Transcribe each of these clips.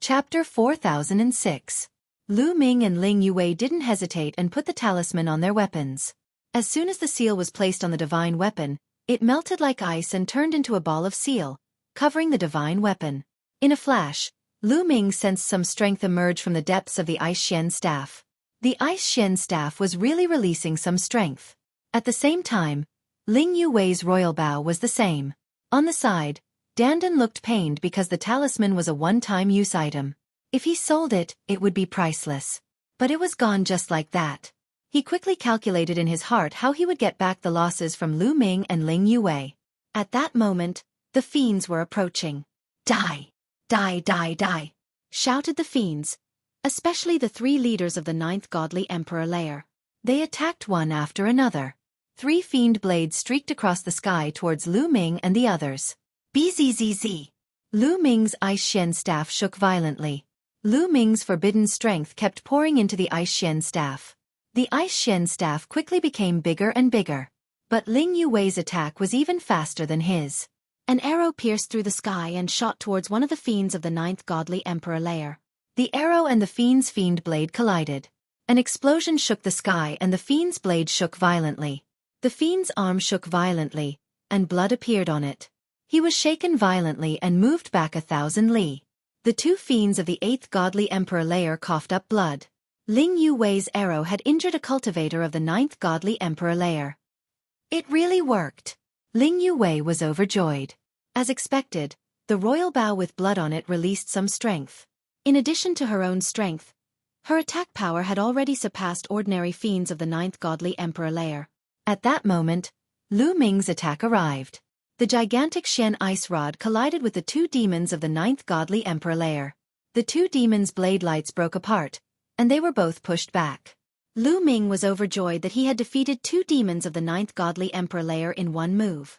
Chapter 4006. Lu Ming and Ling Yue didn't hesitate and put the talisman on their weapons. As soon as the seal was placed on the divine weapon, it melted like ice and turned into a ball of seal, covering the divine weapon. In a flash, Lu Ming sensed some strength emerge from the depths of the Ice Xian staff. The Ice Xian staff was really releasing some strength. At the same time, Ling Yue's royal bow was the same. On the side, Dandan looked pained because the talisman was a one-time use item. If he sold it, it would be priceless. But it was gone just like that. He quickly calculated in his heart how he would get back the losses from Lu Ming and Ling Yue. At that moment, the fiends were approaching. Die! Die, die, die! Shouted the fiends, especially the three leaders of the 9th Godly Emperor layer. They attacked one after another. 3 fiend blades streaked across the sky towards Lu Ming and the others. Bzzz. Lu Ming's Ice Xian staff shook violently. Lu Ming's forbidden strength kept pouring into the Ice Xian staff. The Ice Xian staff quickly became bigger and bigger. But Ling Yue's attack was even faster than his. An arrow pierced through the sky and shot towards one of the fiends of the 9th Godly Emperor layer. The arrow and the fiend's fiend blade collided. An explosion shook the sky and the fiend's blade shook violently. The fiend's arm shook violently, and blood appeared on it. He was shaken violently and moved back 1,000 li. The 2 fiends of the 8th Godly Emperor layer coughed up blood. Ling Yue's arrow had injured a cultivator of the 9th Godly Emperor layer. It really worked. Ling Yue was overjoyed. As expected, the royal bow with blood on it released some strength. In addition to her own strength, her attack power had already surpassed ordinary fiends of the 9th Godly Emperor layer. At that moment, Lu Ming's attack arrived. The gigantic Xian ice rod collided with the 2 demons of the 9th Godly Emperor layer. The 2 demons' blade lights broke apart, and they were both pushed back. Lu Ming was overjoyed that he had defeated 2 demons of the 9th Godly Emperor layer in one move.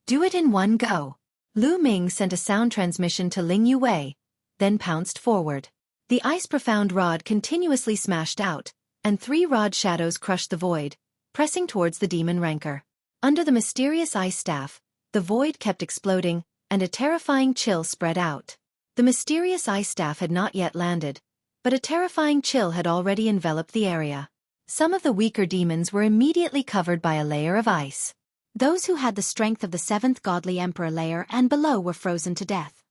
Do it in one go. Lu Ming sent a sound transmission to Ling Yue, then pounced forward. The ice profound rod continuously smashed out, and 3 rod shadows crushed the void, pressing towards the demon rancor. Under the mysterious ice staff, the void kept exploding, and a terrifying chill spread out. The mysterious ice staff had not yet landed, but a terrifying chill had already enveloped the area. Some of the weaker demons were immediately covered by a layer of ice. Those who had the strength of the 7th Godly Emperor layer and below were frozen to death.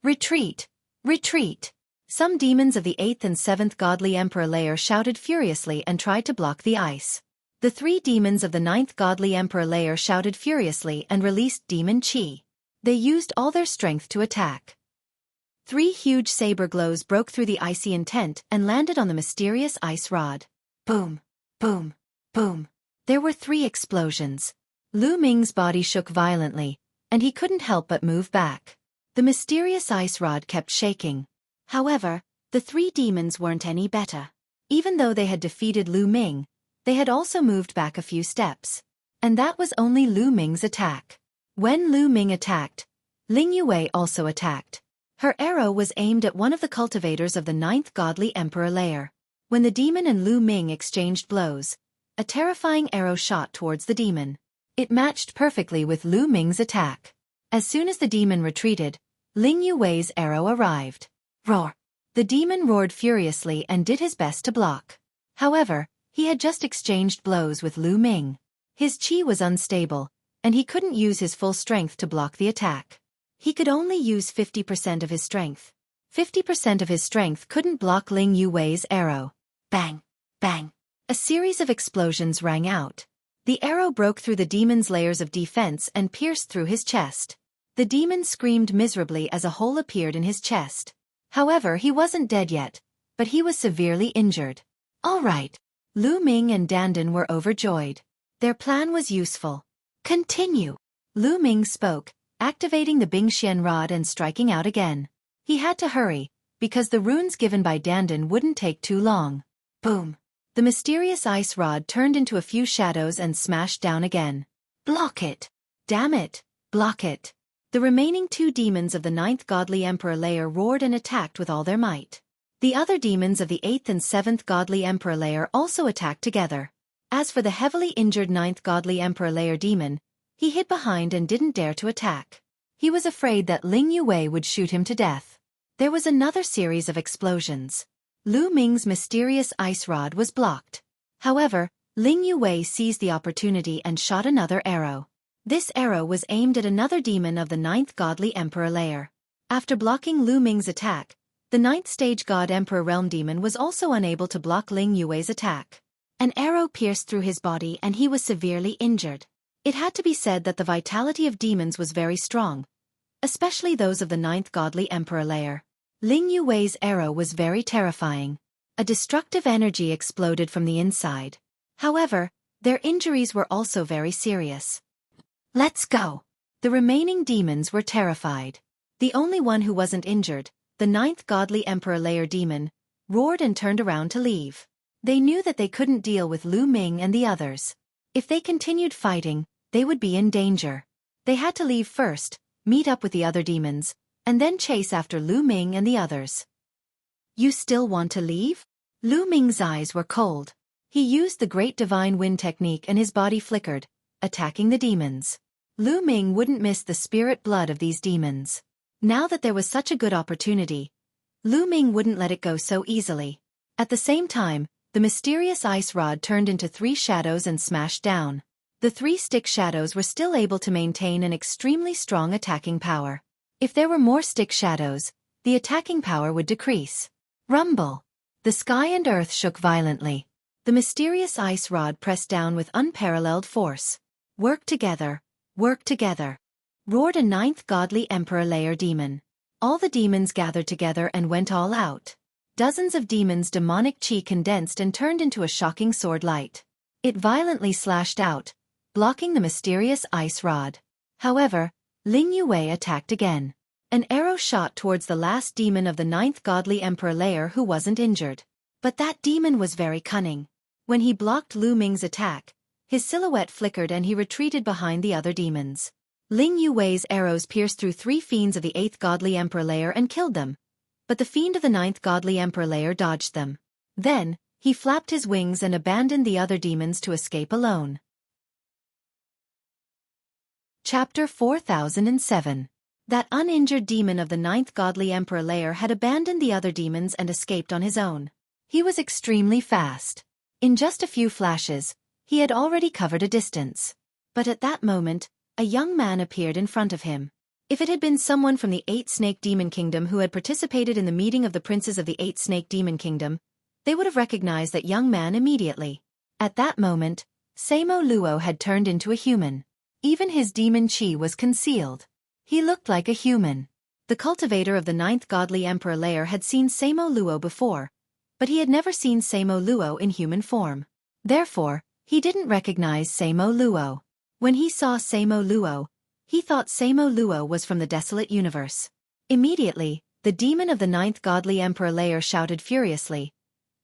Retreat! Retreat! Some demons of the 8th and 7th Godly Emperor layer shouted furiously and tried to block the ice. The 3 demons of the 9th Godly Emperor layer shouted furiously and released demon chi. They used all their strength to attack. 3 huge saber glows broke through the icy intent and landed on the mysterious ice rod. Boom! Boom! Boom! There were 3 explosions. Lu Ming's body shook violently, and he couldn't help but move back. The mysterious ice rod kept shaking. However, the 3 demons weren't any better. Even though they had defeated Lu Ming, they had also moved back a few steps. And that was only Lu Ming's attack. When Lu Ming attacked, Ling Yue also attacked. Her arrow was aimed at one of the cultivators of the 9th Godly Emperor layer. When the demon and Lu Ming exchanged blows, a terrifying arrow shot towards the demon. It matched perfectly with Lu Ming's attack. As soon as the demon retreated, Ling Yue's arrow arrived. Roar! The demon roared furiously and did his best to block. However, he had just exchanged blows with Lu Ming. His chi was unstable, and he couldn't use his full strength to block the attack. He could only use 50% of his strength. 50% of his strength couldn't block Ling Yue's arrow. Bang! Bang! A series of explosions rang out. The arrow broke through the demon's layers of defense and pierced through his chest. The demon screamed miserably as a hole appeared in his chest. However, he wasn't dead yet, but he was severely injured. All right. Lu Ming and Dandan were overjoyed. Their plan was useful. Continue. Lu Ming spoke, activating the Bingxian rod and striking out again. He had to hurry, because the runes given by Dandan wouldn't take too long. Boom. The mysterious ice rod turned into a few shadows and smashed down again. Block it. Damn it. Block it. The remaining 2 demons of the 9th Godly Emperor layer roared and attacked with all their might. The other demons of the 8th and 7th Godly Emperor layer also attacked together. As for the heavily injured 9th Godly Emperor layer demon, he hid behind and didn't dare to attack. He was afraid that Ling Yue would shoot him to death. There was another series of explosions. Lu Ming's mysterious ice rod was blocked. However, Ling Yue seized the opportunity and shot another arrow. This arrow was aimed at another demon of the 9th Godly Emperor layer. After blocking Lu Ming's attack, the 9th stage God Emperor Realm Demon was also unable to block Ling Yue's attack. An arrow pierced through his body and he was severely injured. It had to be said that the vitality of demons was very strong, especially those of the 9th Godly Emperor layer. Ling Yue's arrow was very terrifying. A destructive energy exploded from the inside. However, their injuries were also very serious. Let's go! The remaining demons were terrified. The only one who wasn't injured, the 9th Godly Emperor layer demon, roared and turned around to leave. They knew that they couldn't deal with Lu Ming and the others. If they continued fighting, they would be in danger. They had to leave first, meet up with the other demons, and then chase after Lu Ming and the others. You still want to leave? Lu Ming's eyes were cold. He used the Great Divine Wind technique and his body flickered, attacking the demons. Lu Ming wouldn't miss the spirit blood of these demons. Now that there was such a good opportunity, Lu Ming wouldn't let it go so easily. At the same time, the mysterious ice rod turned into 3 shadows and smashed down. The 3 stick shadows were still able to maintain an extremely strong attacking power. If there were more stick shadows, the attacking power would decrease. Rumble! The sky and earth shook violently. The mysterious ice rod pressed down with unparalleled force. Work together, roared a 9th Godly Emperor layer demon. All the demons gathered together and went all out. Dozens of demons' demonic chi condensed and turned into a shocking sword light. It violently slashed out, blocking the mysterious ice rod. However, Ling Yue attacked again. An arrow shot towards the last demon of the 9th Godly Emperor layer who wasn't injured. But that demon was very cunning. When he blocked Lu Ming's attack, his silhouette flickered and he retreated behind the other demons. Ling Yue's arrows pierced through 3 fiends of the 8th Godly Emperor layer and killed them. But the fiend of the 9th Godly Emperor layer dodged them. Then, he flapped his wings and abandoned the other demons to escape alone. Chapter 4007. That uninjured demon of the 9th Godly Emperor layer had abandoned the other demons and escaped on his own. He was extremely fast. In just a few flashes, he had already covered a distance. But at that moment, a young man appeared in front of him. If it had been someone from the 8 Snake Demon Kingdom who had participated in the meeting of the princes of the 8 Snake Demon Kingdom, they would have recognized that young man immediately. At that moment, Samo Luo had turned into a human. Even his demon chi was concealed. He looked like a human. The cultivator of the 9th Godly Emperor layer had seen Samo Luo before, but he had never seen Samo Luo in human form. Therefore, he didn't recognize Samo Luo. When he saw Samo Luo, he thought Samo Luo was from the desolate universe. Immediately, the demon of the 9th Godly Emperor layer shouted furiously,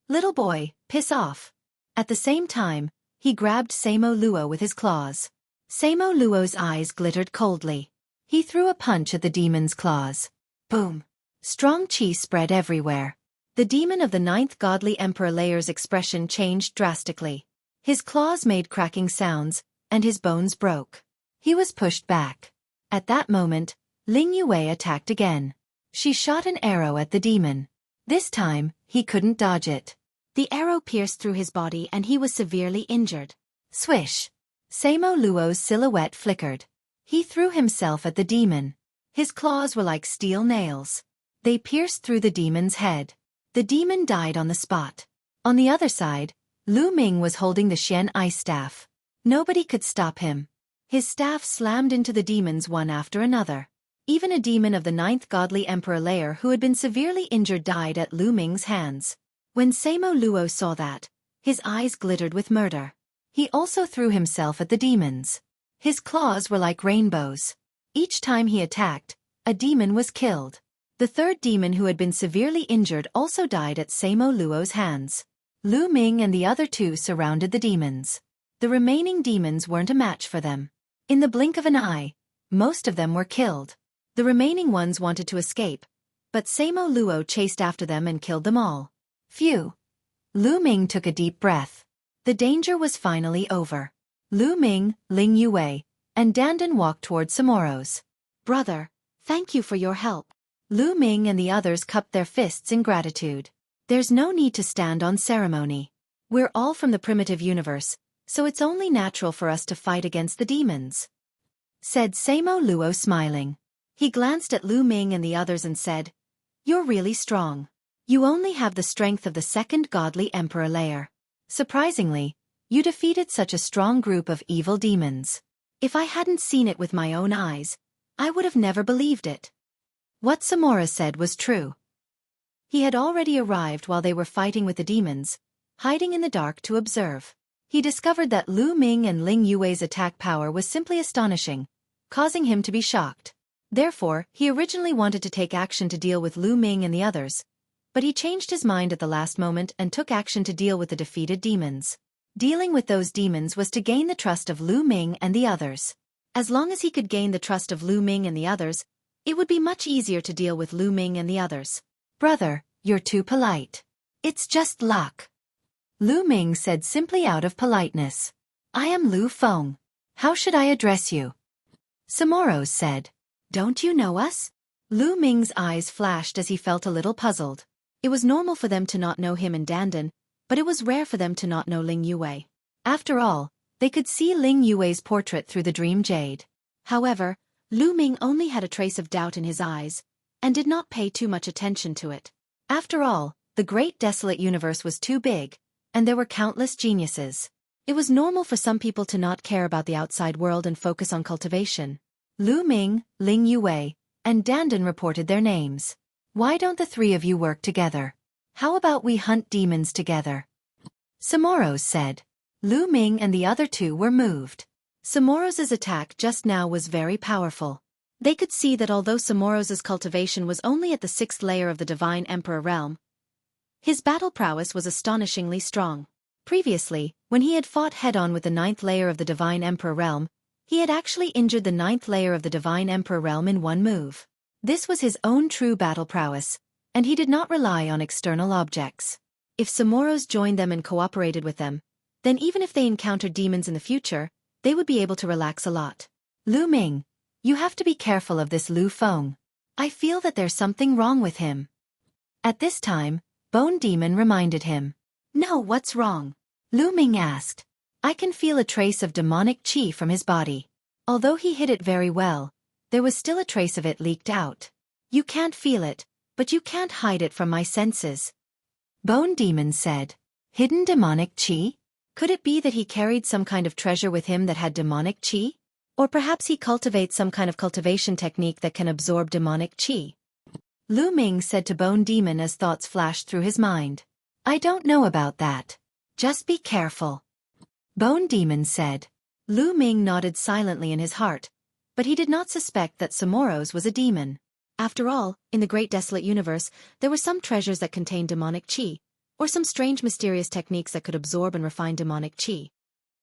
"Little boy, piss off." At the same time, he grabbed Samo Luo with his claws. Samo Luo's eyes glittered coldly. He threw a punch at the demon's claws. Boom! Strong chi spread everywhere. The demon of the 9th Godly Emperor layer's expression changed drastically. His claws made cracking sounds, and his bones broke. He was pushed back. At that moment, Ling Yue attacked again. She shot an arrow at the demon. This time, he couldn't dodge it. The arrow pierced through his body and he was severely injured. Swish! Samo Luo's silhouette flickered. He threw himself at the demon. His claws were like steel nails. They pierced through the demon's head. The demon died on the spot. On the other side, Lu Ming was holding the Xian ice staff. Nobody could stop him. His staff slammed into the demons one after another. Even a demon of the 9th Godly Emperor layer who had been severely injured died at Lu Ming's hands. When Samo Luo saw that, his eyes glittered with murder. He also threw himself at the demons. His claws were like rainbows. Each time he attacked, a demon was killed. The third demon who had been severely injured also died at Samo Luo's hands. Lu Ming and the other 2 surrounded the demons. The remaining demons weren't a match for them. In the blink of an eye, most of them were killed. The remaining ones wanted to escape, but Samo Luo chased after them and killed them all. Phew! Lu Ming took a deep breath. The danger was finally over. Lu Ming, Ling Yue, and Dandan walked toward Samoro's. "Brother, thank you for your help." Lu Ming and the others cupped their fists in gratitude. There's no need to stand on ceremony. We're all from the primitive universe, so it's only natural for us to fight against the demons, said Samo Luo smiling. He glanced at Lu Ming and the others and said, "You're really strong. You only have the strength of the second godly emperor layer. Surprisingly, you defeated such a strong group of evil demons. If I hadn't seen it with my own eyes, I would have never believed it." What Samora said was true. He had already arrived while they were fighting with the demons, hiding in the dark to observe. He discovered that Lu Ming and Ling Yue's attack power was simply astonishing, causing him to be shocked. Therefore, he originally wanted to take action to deal with Lu Ming and the others, but he changed his mind at the last moment and took action to deal with the defeated demons. Dealing with those demons was to gain the trust of Lu Ming and the others. As long as he could gain the trust of Lu Ming and the others, it would be much easier to deal with Lu Ming and the others. "Brother, you're too polite. It's just luck," Lu Ming said simply out of politeness. "I am Lu Feng. How should I address you?" Samoro said. "Don't you know us?" Lu Ming's eyes flashed as he felt a little puzzled. It was normal for them to not know him and Dandan, but it was rare for them to not know Ling Yue. After all, they could see Ling Yue's portrait through the dream jade. However, Lu Ming only had a trace of doubt in his eyes, and did not pay too much attention to it. After all, the great desolate universe was too big, and there were countless geniuses. It was normal for some people to not care about the outside world and focus on cultivation. Lu Ming, Ling Yue, and Dandan reported their names. "Why don't the three of you work together? How about we hunt demons together?" Samoro said. Lu Ming and the other two were moved. Samoro's attack just now was very powerful. They could see that although Samoro's cultivation was only at the 6th layer of the Divine Emperor realm, his battle prowess was astonishingly strong. Previously, when he had fought head-on with the 9th layer of the Divine Emperor realm, he had actually injured the 9th layer of the Divine Emperor realm in one move. This was his own true battle prowess, and he did not rely on external objects. If Samoro's joined them and cooperated with them, then even if they encountered demons in the future, they would be able to relax a lot. "Lu Ming, you have to be careful of this Lu Feng. I feel that there's something wrong with him." At this time, Bone Demon reminded him. "No, what's wrong?" Lu Ming asked. "I can feel a trace of demonic qi from his body. Although he hid it very well, there was still a trace of it leaked out. You can't feel it, but you can't hide it from my senses," Bone Demon said. "Hidden demonic qi? Could it be that he carried some kind of treasure with him that had demonic qi? Or perhaps he cultivates some kind of cultivation technique that can absorb demonic qi?" Lu Ming said to Bone Demon as thoughts flashed through his mind. "I don't know about that. Just be careful," Bone Demon said. Lu Ming nodded silently in his heart, but he did not suspect that Samoro's was a demon. After all, in the Great Desolate Universe, there were some treasures that contained demonic qi, or some strange mysterious techniques that could absorb and refine demonic qi.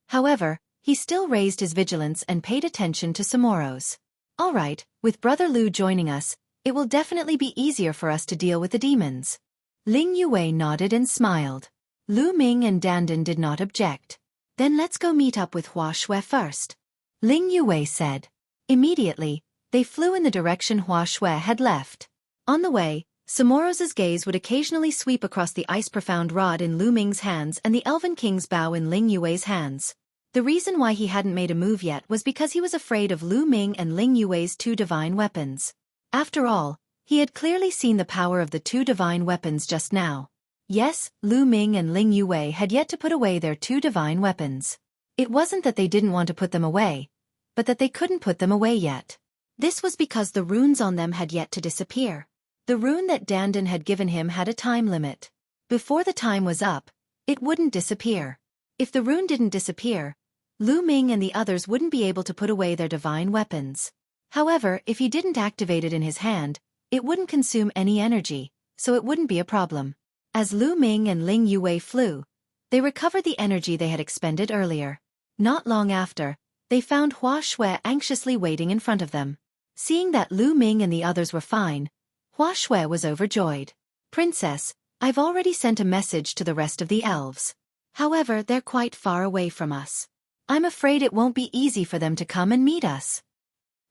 However, he still raised his vigilance and paid attention to Samoro's. "All right, with Brother Lu joining us, it will definitely be easier for us to deal with the demons." Ling Yue nodded and smiled. Lu Ming and Dandan did not object. "Then let's go meet up with Hua Shui first," Ling Yue said. Immediately, they flew in the direction Hua Shui had left. On the way, Samoro's gaze would occasionally sweep across the ice-profound rod in Lu Ming's hands and the Elven King's bow in Ling Yue's hands. The reason why he hadn't made a move yet was because he was afraid of Lu Ming and Ling Yue's two divine weapons. After all, he had clearly seen the power of the two divine weapons just now. Yes, Lu Ming and Ling Yue had yet to put away their two divine weapons. It wasn't that they didn't want to put them away, but that they couldn't put them away yet. This was because the runes on them had yet to disappear. The rune that Dandan had given him had a time limit. Before the time was up, it wouldn't disappear. If the rune didn't disappear, Lu Ming and the others wouldn't be able to put away their divine weapons. However, if he didn't activate it in his hand, it wouldn't consume any energy, so it wouldn't be a problem. As Lu Ming and Ling Yue flew, they recovered the energy they had expended earlier. Not long after, they found Hua Shui anxiously waiting in front of them. Seeing that Lu Ming and the others were fine, Hua Shui was overjoyed. "Princess, I've already sent a message to the rest of the elves. However, they're quite far away from us. I'm afraid it won't be easy for them to come and meet us,"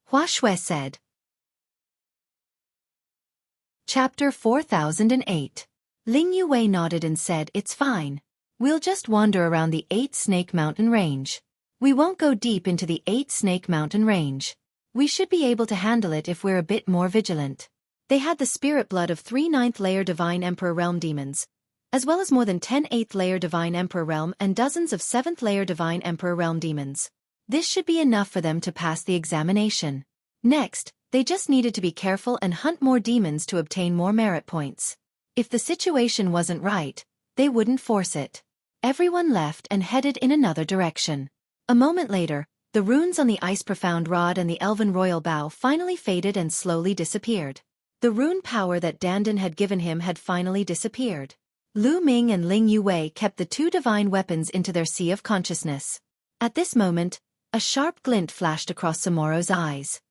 Hua Shui said. Chapter 4008. Ling Yue nodded and said, "It's fine. We'll just wander around the 8 Snake Mountain Range. We won't go deep into the 8 Snake Mountain Range. We should be able to handle it if we're a bit more vigilant." They had the spirit blood of 3 9th layer Divine Emperor Realm demons, as well as more than 10 8th layer Divine Emperor Realm and dozens of 7th layer Divine Emperor Realm demons. This should be enough for them to pass the examination. Next, they just needed to be careful and hunt more demons to obtain more merit points. If the situation wasn't right, they wouldn't force it. Everyone left and headed in another direction. A moment later, the runes on the Ice Profound Rod and the Elven Royal Bow finally faded and slowly disappeared. The rune power that Dandan had given him had finally disappeared. Lu Ming and Ling Yue kept the 2 divine weapons into their sea of consciousness. At this moment, a sharp glint flashed across Samoro's eyes.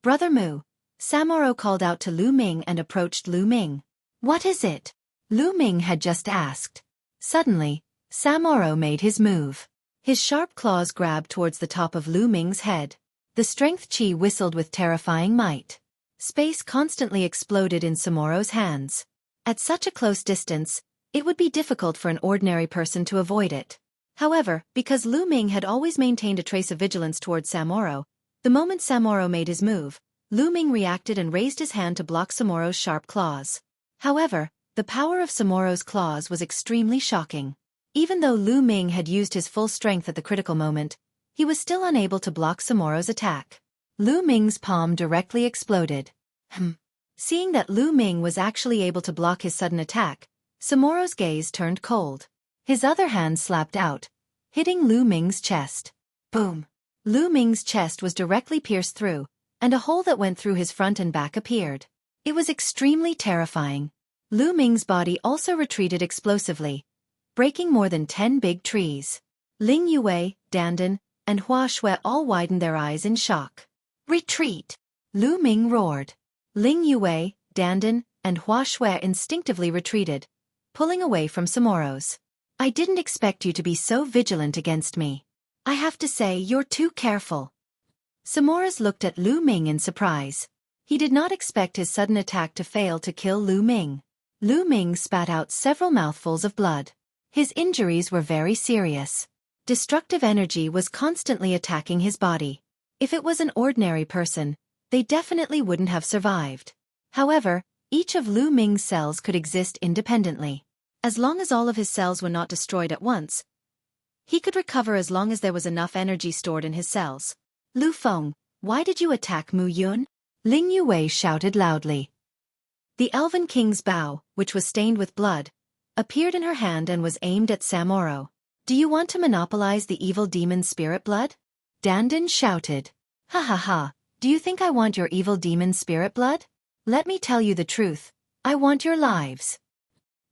"Brother Mu," Samoro called out to Lu Ming and approached Lu Ming. "What is it?" Lu Ming had just asked. Suddenly, Samoro made his move. His sharp claws grabbed towards the top of Lu Ming's head. The strength chi whistled with terrifying might. Space constantly exploded in Samoro's hands. At such a close distance, it would be difficult for an ordinary person to avoid it. However, because Lu Ming had always maintained a trace of vigilance towards Samoro, the moment Samoro made his move, Lu Ming reacted and raised his hand to block Samoro's sharp claws. However, the power of Samoro's claws was extremely shocking. Even though Lu Ming had used his full strength at the critical moment, he was still unable to block Samoro's attack. Lu Ming's palm directly exploded. Seeing that Lu Ming was actually able to block his sudden attack, Samoro's gaze turned cold. His other hand slapped out, hitting Lu Ming's chest. Boom! Lu Ming's chest was directly pierced through, and a hole that went through his front and back appeared. It was extremely terrifying. Lu Ming's body also retreated explosively, breaking more than 10 big trees. Ling Yue, Dandan, and Hua Shui all widened their eyes in shock. "Retreat!" Lu Ming roared. Ling Yue, Dandan, and Hua Shui instinctively retreated, pulling away from Samoro's. "I didn't expect you to be so vigilant against me. I have to say, you're too careful." Samoro's looked at Lu Ming in surprise. He did not expect his sudden attack to fail to kill Lu Ming. Lu Ming spat out several mouthfuls of blood. His injuries were very serious. Destructive energy was constantly attacking his body. If it was an ordinary person, they definitely wouldn't have survived. However, each of Lu Ming's cells could exist independently. As long as all of his cells were not destroyed at once, he could recover as long as there was enough energy stored in his cells. "Lu Feng, why did you attack Mu Yun?" Ling Yue shouted loudly. The Elven King's bow, which was stained with blood, appeared in her hand and was aimed at Samoro. "Do you want to monopolize the evil demon's spirit blood?" Dandan shouted. "Ha ha ha, do you think I want your evil demon's spirit blood? Let me tell you the truth, I want your lives."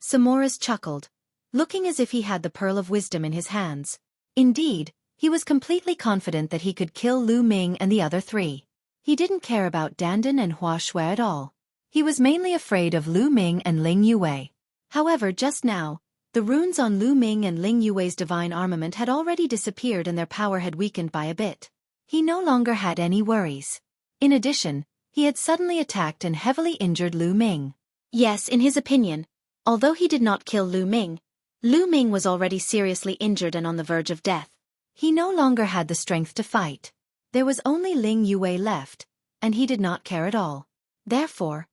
Samoro's chuckled, looking as if he had the pearl of wisdom in his hands. Indeed, he was completely confident that he could kill Lu Ming and the other 3. He didn't care about Dandan and Hua Shui at all. He was mainly afraid of Lu Ming and Ling Yue. However, just now, the runes on Lu Ming and Ling Yue's divine armament had already disappeared and their power had weakened by a bit. He no longer had any worries. In addition, he had suddenly attacked and heavily injured Lu Ming. Yes, in his opinion, although he did not kill Lu Ming was already seriously injured and on the verge of death. He no longer had the strength to fight. There was only Ling Yue left, and he did not care at all. Therefore,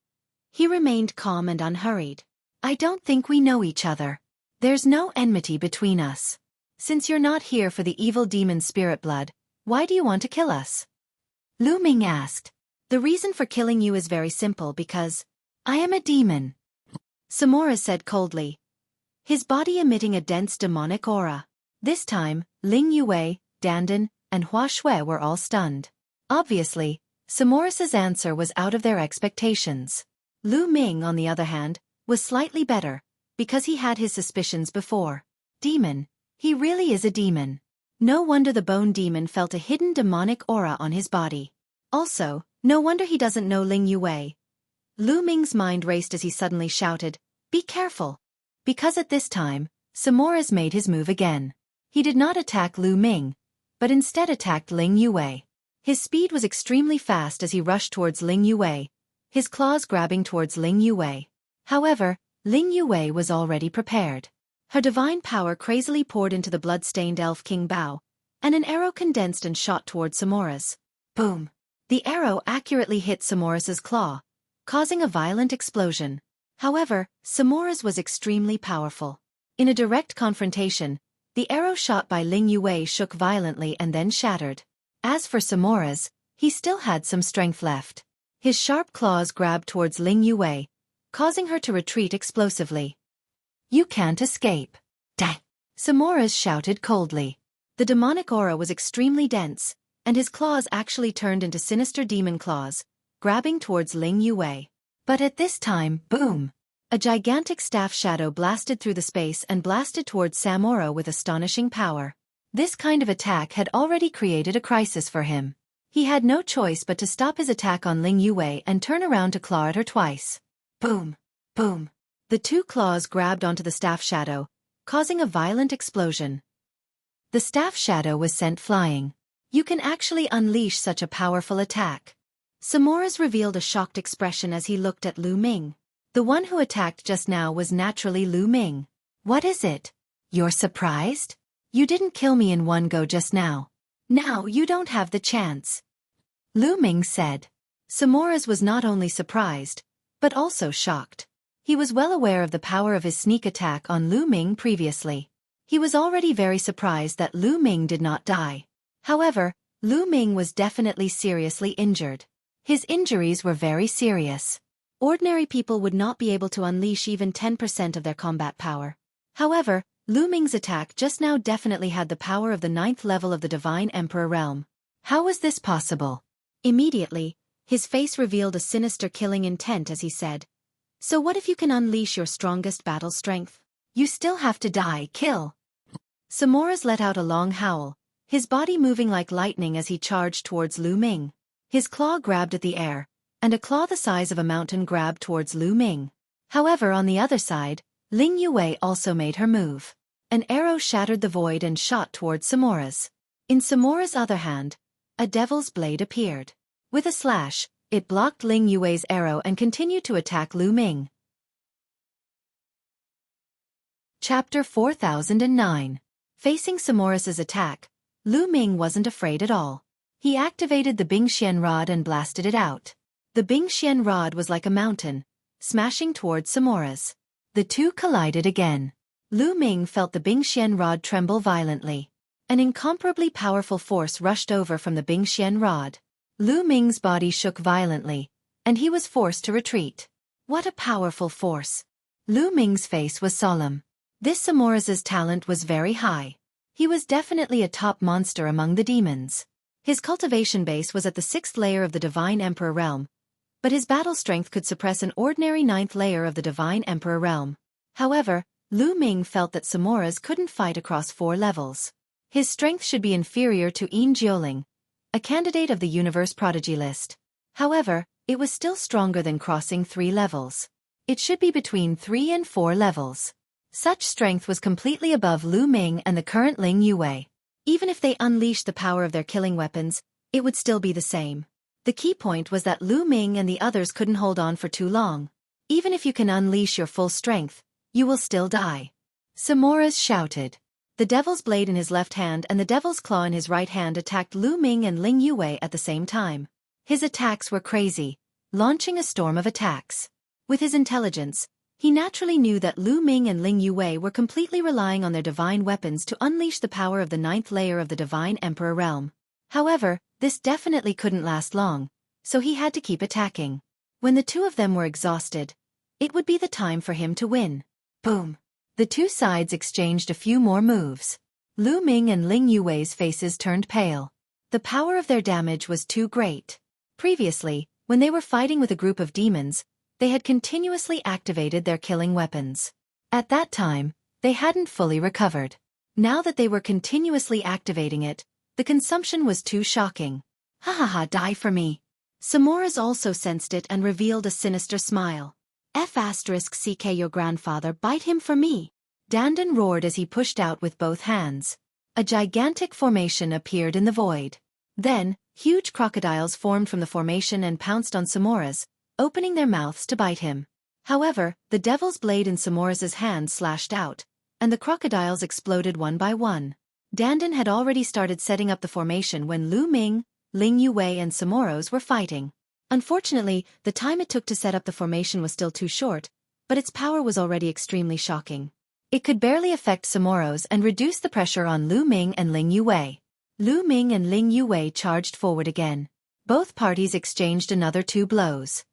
he remained calm and unhurried. "I don't think we know each other. There's no enmity between us. Since you're not here for the evil demon's spirit blood, why do you want to kill us?" Lu Ming asked. "The reason for killing you is very simple because I am a demon," Samora said coldly, his body emitting a dense demonic aura. This time, Ling Yue, Dandan, and Hua Shui were all stunned. Obviously, Samora's answer was out of their expectations. Lu Ming, on the other hand, was slightly better, because he had his suspicions before. Demon, he really is a demon. No wonder the bone demon felt a hidden demonic aura on his body. Also, no wonder he doesn't know Ling Yue. Lu Ming's mind raced as he suddenly shouted, "Be careful!" Because at this time, Samora's made his move again. He did not attack Lu Ming, but instead attacked Ling Yue. His speed was extremely fast as he rushed towards Ling Yue, his claws grabbing towards Ling Yue. However, Ling Yue was already prepared. Her divine power crazily poured into the blood-stained elf king Bao, and an arrow condensed and shot towards Samora's. Boom! The arrow accurately hit Samora's claw, causing a violent explosion. However, Samora's was extremely powerful. In a direct confrontation, the arrow shot by Ling Yue shook violently and then shattered. As for Samora's, he still had some strength left. His sharp claws grabbed towards Ling Yue, causing her to retreat explosively. "You can't escape." "Dang!" Samora's shouted coldly. The demonic aura was extremely dense, and his claws actually turned into sinister demon claws, grabbing towards Ling Yue. But at this time, boom! A gigantic staff shadow blasted through the space and blasted towards Samora with astonishing power. This kind of attack had already created a crisis for him. He had no choice but to stop his attack on Ling Yue and turn around to claw at her twice. Boom! Boom! The two claws grabbed onto the staff shadow, causing a violent explosion. The staff shadow was sent flying. You can actually unleash such a powerful attack. Samora's revealed a shocked expression as he looked at Lu Ming. The one who attacked just now was naturally Lu Ming. "What is it? You're surprised? You didn't kill me in one go just now. Now you don't have the chance," Lu Ming said. Samora's was not only surprised, but also shocked. He was well aware of the power of his sneak attack on Lu Ming previously. He was already very surprised that Lu Ming did not die. However, Lu Ming was definitely seriously injured. His injuries were very serious. Ordinary people would not be able to unleash even 10% of their combat power. However, Lu Ming's attack just now definitely had the power of the 9th level of the Divine Emperor realm. How was this possible? Immediately, his face revealed a sinister killing intent as he said, "So what if you can unleash your strongest battle strength? You still have to die, kill." Samora's let out a long howl, his body moving like lightning as he charged towards Lu Ming. His claw grabbed at the air, and a claw the size of a mountain grabbed towards Lu Ming. However, on the other side, Ling Yue also made her move. An arrow shattered the void and shot towards Samora's. In Samora's other hand, a devil's blade appeared. With a slash, it blocked Ling Yue's arrow and continued to attack Lu Ming. Chapter 4009. Facing Samora's attack, Lu Ming wasn't afraid at all. He activated the Bingxian rod and blasted it out. The Bingxian rod was like a mountain, smashing towards Samora's. The two collided again. Lu Ming felt the Bingxian rod tremble violently. An incomparably powerful force rushed over from the Bingxian rod. Lu Ming's body shook violently, and he was forced to retreat. What a powerful force! Lu Ming's face was solemn. This Samora's talent was very high. He was definitely a top monster among the demons. His cultivation base was at the 6th layer of the Divine Emperor realm, but his battle strength could suppress an ordinary 9th layer of the Divine Emperor realm. However, Lu Ming felt that Samora's couldn't fight across 4 levels. His strength should be inferior to Yin Jioling, a candidate of the Universe Prodigy list. However, it was still stronger than crossing 3 levels. It should be between 3 and 4 levels. Such strength was completely above Lu Ming and the current Ling Yue. Even if they unleashed the power of their killing weapons, it would still be the same. The key point was that Lu Ming and the others couldn't hold on for too long. Even if you can unleash your full strength, you will still die. Samora's shouted. The devil's blade in his left hand and the devil's claw in his right hand attacked Lu Ming and Ling Yue at the same time. His attacks were crazy, launching a storm of attacks. With his intelligence, he naturally knew that Lu Ming and Ling Yue were completely relying on their divine weapons to unleash the power of the 9th layer of the Divine Emperor realm. However, this definitely couldn't last long, so he had to keep attacking. When the two of them were exhausted, it would be the time for him to win. Boom! The two sides exchanged a few more moves. Lu Ming and Ling Yue's faces turned pale. The power of their damage was too great. Previously, when they were fighting with a group of demons, they had continuously activated their killing weapons. At that time, they hadn't fully recovered. Now that they were continuously activating it, the consumption was too shocking. "Ha ha ha, die for me." Samora's also sensed it and revealed a sinister smile. "F***ck your grandfather, bite him for me." Dandan roared as he pushed out with both hands. A gigantic formation appeared in the void. Then, huge crocodiles formed from the formation and pounced on Samora's, opening their mouths to bite him. However, the devil's blade in Samoras's hand slashed out, and the crocodiles exploded one by one. Dandan had already started setting up the formation when Lu Ming, Ling Yue and Samoros were fighting. Unfortunately, the time it took to set up the formation was still too short, but its power was already extremely shocking. It could barely affect Samoros and reduce the pressure on Lu Ming and Ling Yue. Lu Ming and Ling Yue charged forward again. Both parties exchanged another 2 blows.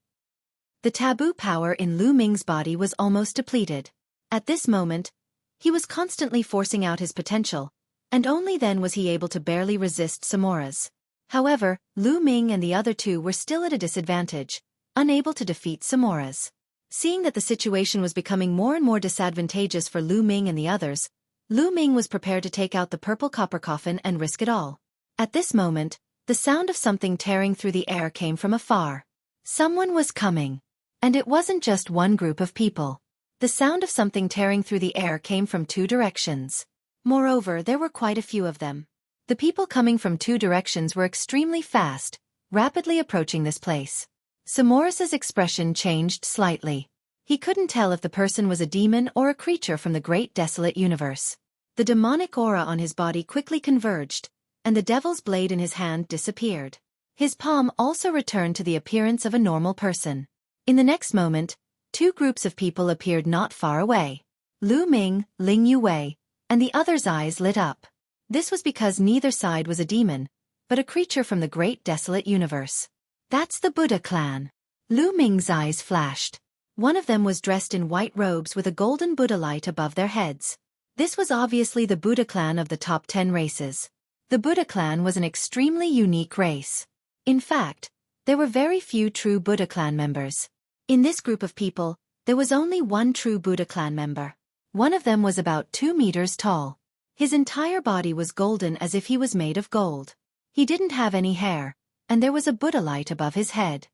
The taboo power in Lu Ming's body was almost depleted. At this moment, he was constantly forcing out his potential, and only then was he able to barely resist Samoras. However, Lu Ming and the other 2 were still at a disadvantage, unable to defeat Samoras. Seeing that the situation was becoming more and more disadvantageous for Lu Ming and the others, Lu Ming was prepared to take out the purple copper coffin and risk it all. At this moment, the sound of something tearing through the air came from afar. Someone was coming. And it wasn't just one group of people. The sound of something tearing through the air came from 2 directions. Moreover, there were quite a few of them. The people coming from 2 directions were extremely fast, rapidly approaching this place. Samoras's expression changed slightly. He couldn't tell if the person was a demon or a creature from the great desolate universe. The demonic aura on his body quickly converged, and the devil's blade in his hand disappeared. His palm also returned to the appearance of a normal person. In the next moment, 2 groups of people appeared not far away. Lu Ming, Ling Yue, and the other's eyes lit up. This was because neither side was a demon, but a creature from the great desolate universe. That's the Buddha clan. Lu Ming's eyes flashed. One of them was dressed in white robes with a golden Buddha light above their heads. This was obviously the Buddha clan of the top 10 races. The Buddha clan was an extremely unique race. In fact, there were very few true Buddha clan members. In this group of people, there was only one true Buddha clan member. One of them was about 2 meters tall. His entire body was golden as if he was made of gold. He didn't have any hair, and there was a Buddha light above his head.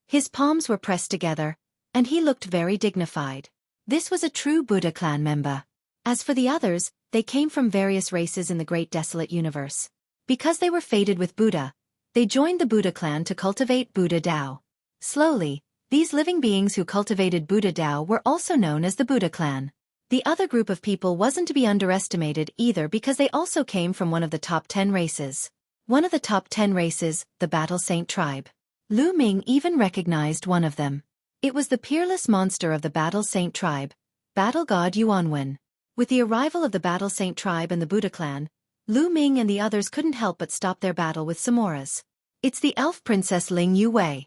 His palms were pressed together, and he looked very dignified. This was a true Buddha clan member. As for the others, they came from various races in the great desolate universe. Because they were fated with Buddha, they joined the Buddha clan to cultivate Buddha Dao. Slowly, these living beings who cultivated Buddha Dao were also known as the Buddha clan. The other group of people wasn't to be underestimated either because they also came from one of the top 10 races. One of the top 10 races, the Battle Saint tribe. Lu Ming even recognized one of them. It was the peerless monster of the Battle Saint tribe, Battle God Yuanwen. With the arrival of the Battle Saint tribe and the Buddha clan, Lu Ming and the others couldn't help but stop their battle with Samoras. It's the elf princess Ling Yue.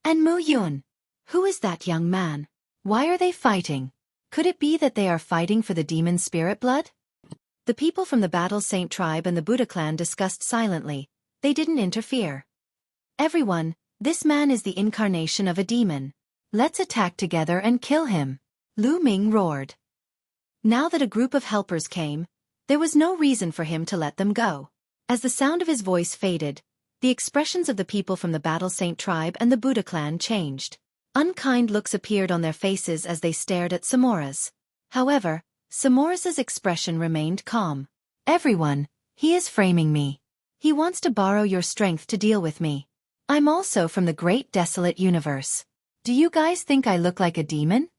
And Mu Yun. Who is that young man? Why are they fighting? Could it be that they are fighting for the demon spirit blood? The people from the Battle Saint tribe and the Buddha clan discussed silently. They didn't interfere. Everyone, this man is the incarnation of a demon. Let's attack together and kill him. Lu Ming roared. Now that a group of helpers came, there was no reason for him to let them go. As the sound of his voice faded, the expressions of the people from the Battle Saint tribe and the Buddha clan changed. Unkind looks appeared on their faces as they stared at Samoras. However, Samoras's expression remained calm. Everyone, he is framing me. He wants to borrow your strength to deal with me. I'm also from the great desolate universe. Do you guys think I look like a demon?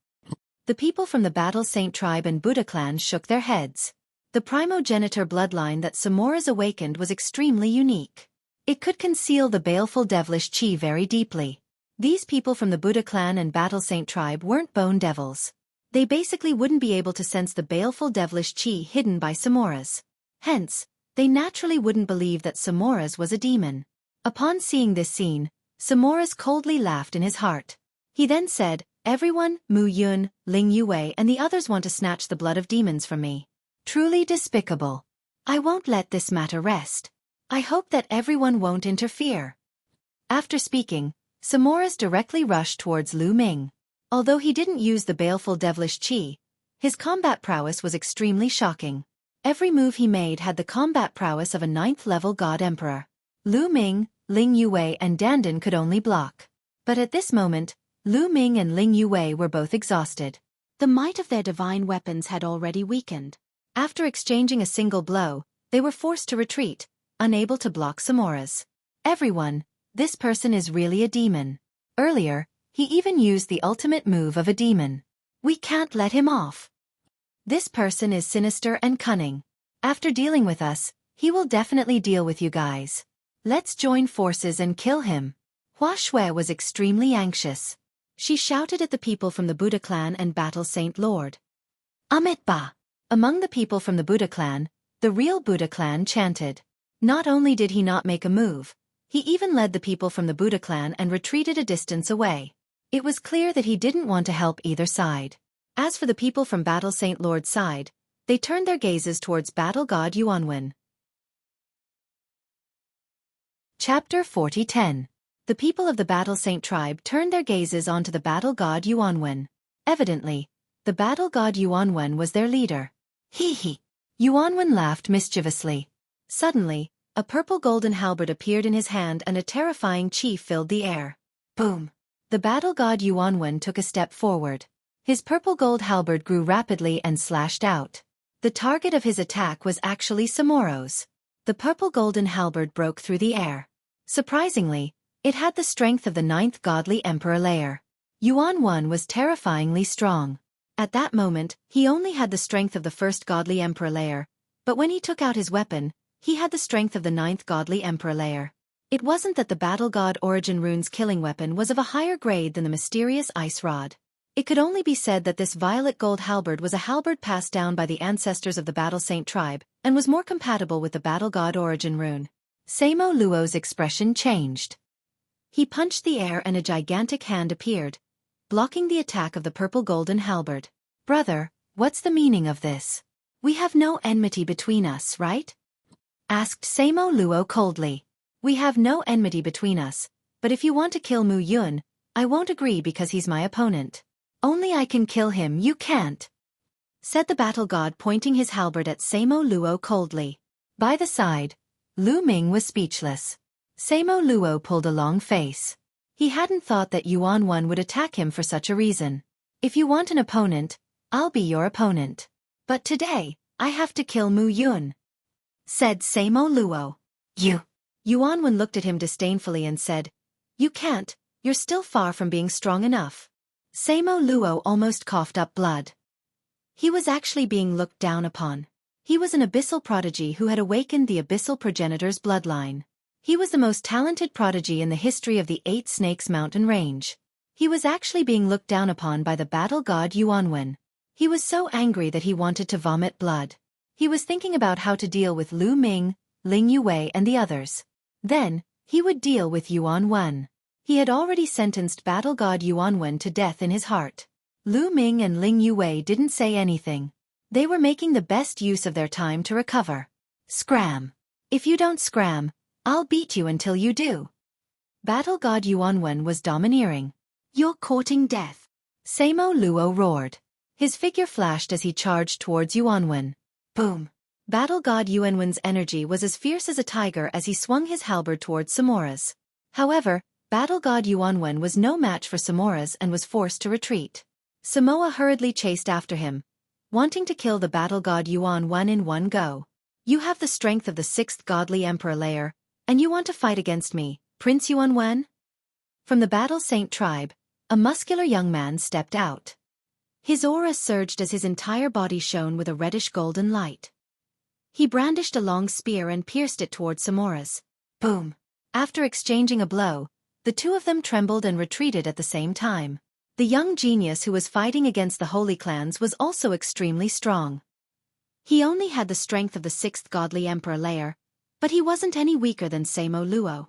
The people from the Battle Saint tribe and Buddha clan shook their heads. The primogenitor bloodline that Samoras awakened was extremely unique. It could conceal the baleful devilish chi very deeply. These people from the Buddha clan and Battle Saint tribe weren't bone devils. They basically wouldn't be able to sense the baleful devilish chi hidden by Samoras. Hence, they naturally wouldn't believe that Samoras was a demon. Upon seeing this scene, Samoras coldly laughed in his heart. He then said, "Everyone, Mu Yun, Ling Yue and the others want to snatch the blood of demons from me. Truly despicable. I won't let this matter rest. I hope that everyone won't interfere." After speaking, Samoras directly rushed towards Lu Ming. Although he didn't use the baleful devilish chi, his combat prowess was extremely shocking. Every move he made had the combat prowess of a 9th-level god emperor. Lu Ming, Ling Yue and Dandan could only block. But at this moment, Lu Ming and Ling Yue were both exhausted. The might of their divine weapons had already weakened. After exchanging a single blow, they were forced to retreat, unable to block Samoras. Everyone, this person is really a demon. Earlier, He even used the ultimate move of a demon. We can't let him off. This person is sinister and cunning. After dealing with us, he will definitely deal with you guys. Let's join forces and kill him. Xueqi was extremely anxious. She shouted at the people from the Buddha clan and Battle Saint Lord. Amitba! Among the people from the Buddha clan, the real Buddha clan chanted. Not only did he not make a move, he even led the people from the Buddha clan and retreated a distance away. It was clear that he didn't want to help either side. As for the people from Battle Saint Lord's side, they turned their gazes towards battle god Yuanwen. Chapter 40:10. The people of the Battle Saint tribe turned their gazes onto the battle god Yuanwen. Evidently, the battle god Yuanwen was their leader. Hee hee. Yuanwen laughed mischievously. Suddenly, a purple golden halberd appeared in his hand and a terrifying chi filled the air. Boom! The battle god Yuanwen took a step forward. His purple gold halberd grew rapidly and slashed out. The target of his attack was actually Samoro's. The purple golden halberd broke through the air. Surprisingly, it had the strength of the 9th godly emperor layer. Yuanwen was terrifyingly strong. At that moment, he only had the strength of the 1st godly emperor layer, but when he took out his weapon, he had the strength of the 9th godly emperor layer. It wasn't that the battle god origin rune's killing weapon was of a higher grade than the mysterious ice rod. It could only be said that this violet gold halberd was a halberd passed down by the ancestors of the Battle Saint tribe, and was more compatible with the battle god origin rune. Samo Luo's expression changed. He punched the air and a gigantic hand appeared, blocking the attack of the purple golden halberd. Brother, what's the meaning of this? We have no enmity between us, right? Asked Samo Luo coldly. We have no enmity between us, but if you want to kill Mu Yun, I won't agree because he's my opponent. Only I can kill him, you can't, said the battle god pointing his halberd at Samo Luo coldly. By the side, Lu Ming was speechless. Samo Luo pulled a long face. He hadn't thought that Yuanwen would attack him for such a reason. If you want an opponent, I'll be your opponent. But today, I have to kill Mu Yun, said Samo Luo. You. Yuanwen looked at him disdainfully and said, You can't, you're still far from being strong enough. Samo Luo almost coughed up blood. He was actually being looked down upon. He was an abyssal prodigy who had awakened the abyssal progenitor's bloodline. He was the most talented prodigy in the history of the 8 Snakes mountain range. He was actually being looked down upon by the battle god Yuanwen. He was so angry that he wanted to vomit blood. He was thinking about how to deal with Lu Ming, Ling Yue and the others. Then, he would deal with Yuanwen. He had already sentenced battle god Yuanwen to death in his heart. Lu Ming and Ling Yue didn't say anything. They were making the best use of their time to recover. Scram. If you don't scram, I'll beat you until you do. Battle god Yuanwen was domineering. You're courting death. Samo Luo roared. His figure flashed as he charged towards Yuanwen. Boom. Battle god Yuanwen's energy was as fierce as a tiger as he swung his halberd towards Samora's. However, battle god Yuanwen was no match for Samora's and was forced to retreat. Samoa hurriedly chased after him, wanting to kill the battle god Yuanwen in one go. You have the strength of the 6th godly emperor layer, and you want to fight against me, Prince Yuanwen? From the Battle Saint tribe, a muscular young man stepped out. His aura surged as his entire body shone with a reddish-golden light. He brandished a long spear and pierced it towards Samora's. Boom! After exchanging a blow, the two of them trembled and retreated at the same time. The young genius who was fighting against the holy clans was also extremely strong. He only had the strength of the 6th godly emperor layer, but he wasn't any weaker than Samo Luo.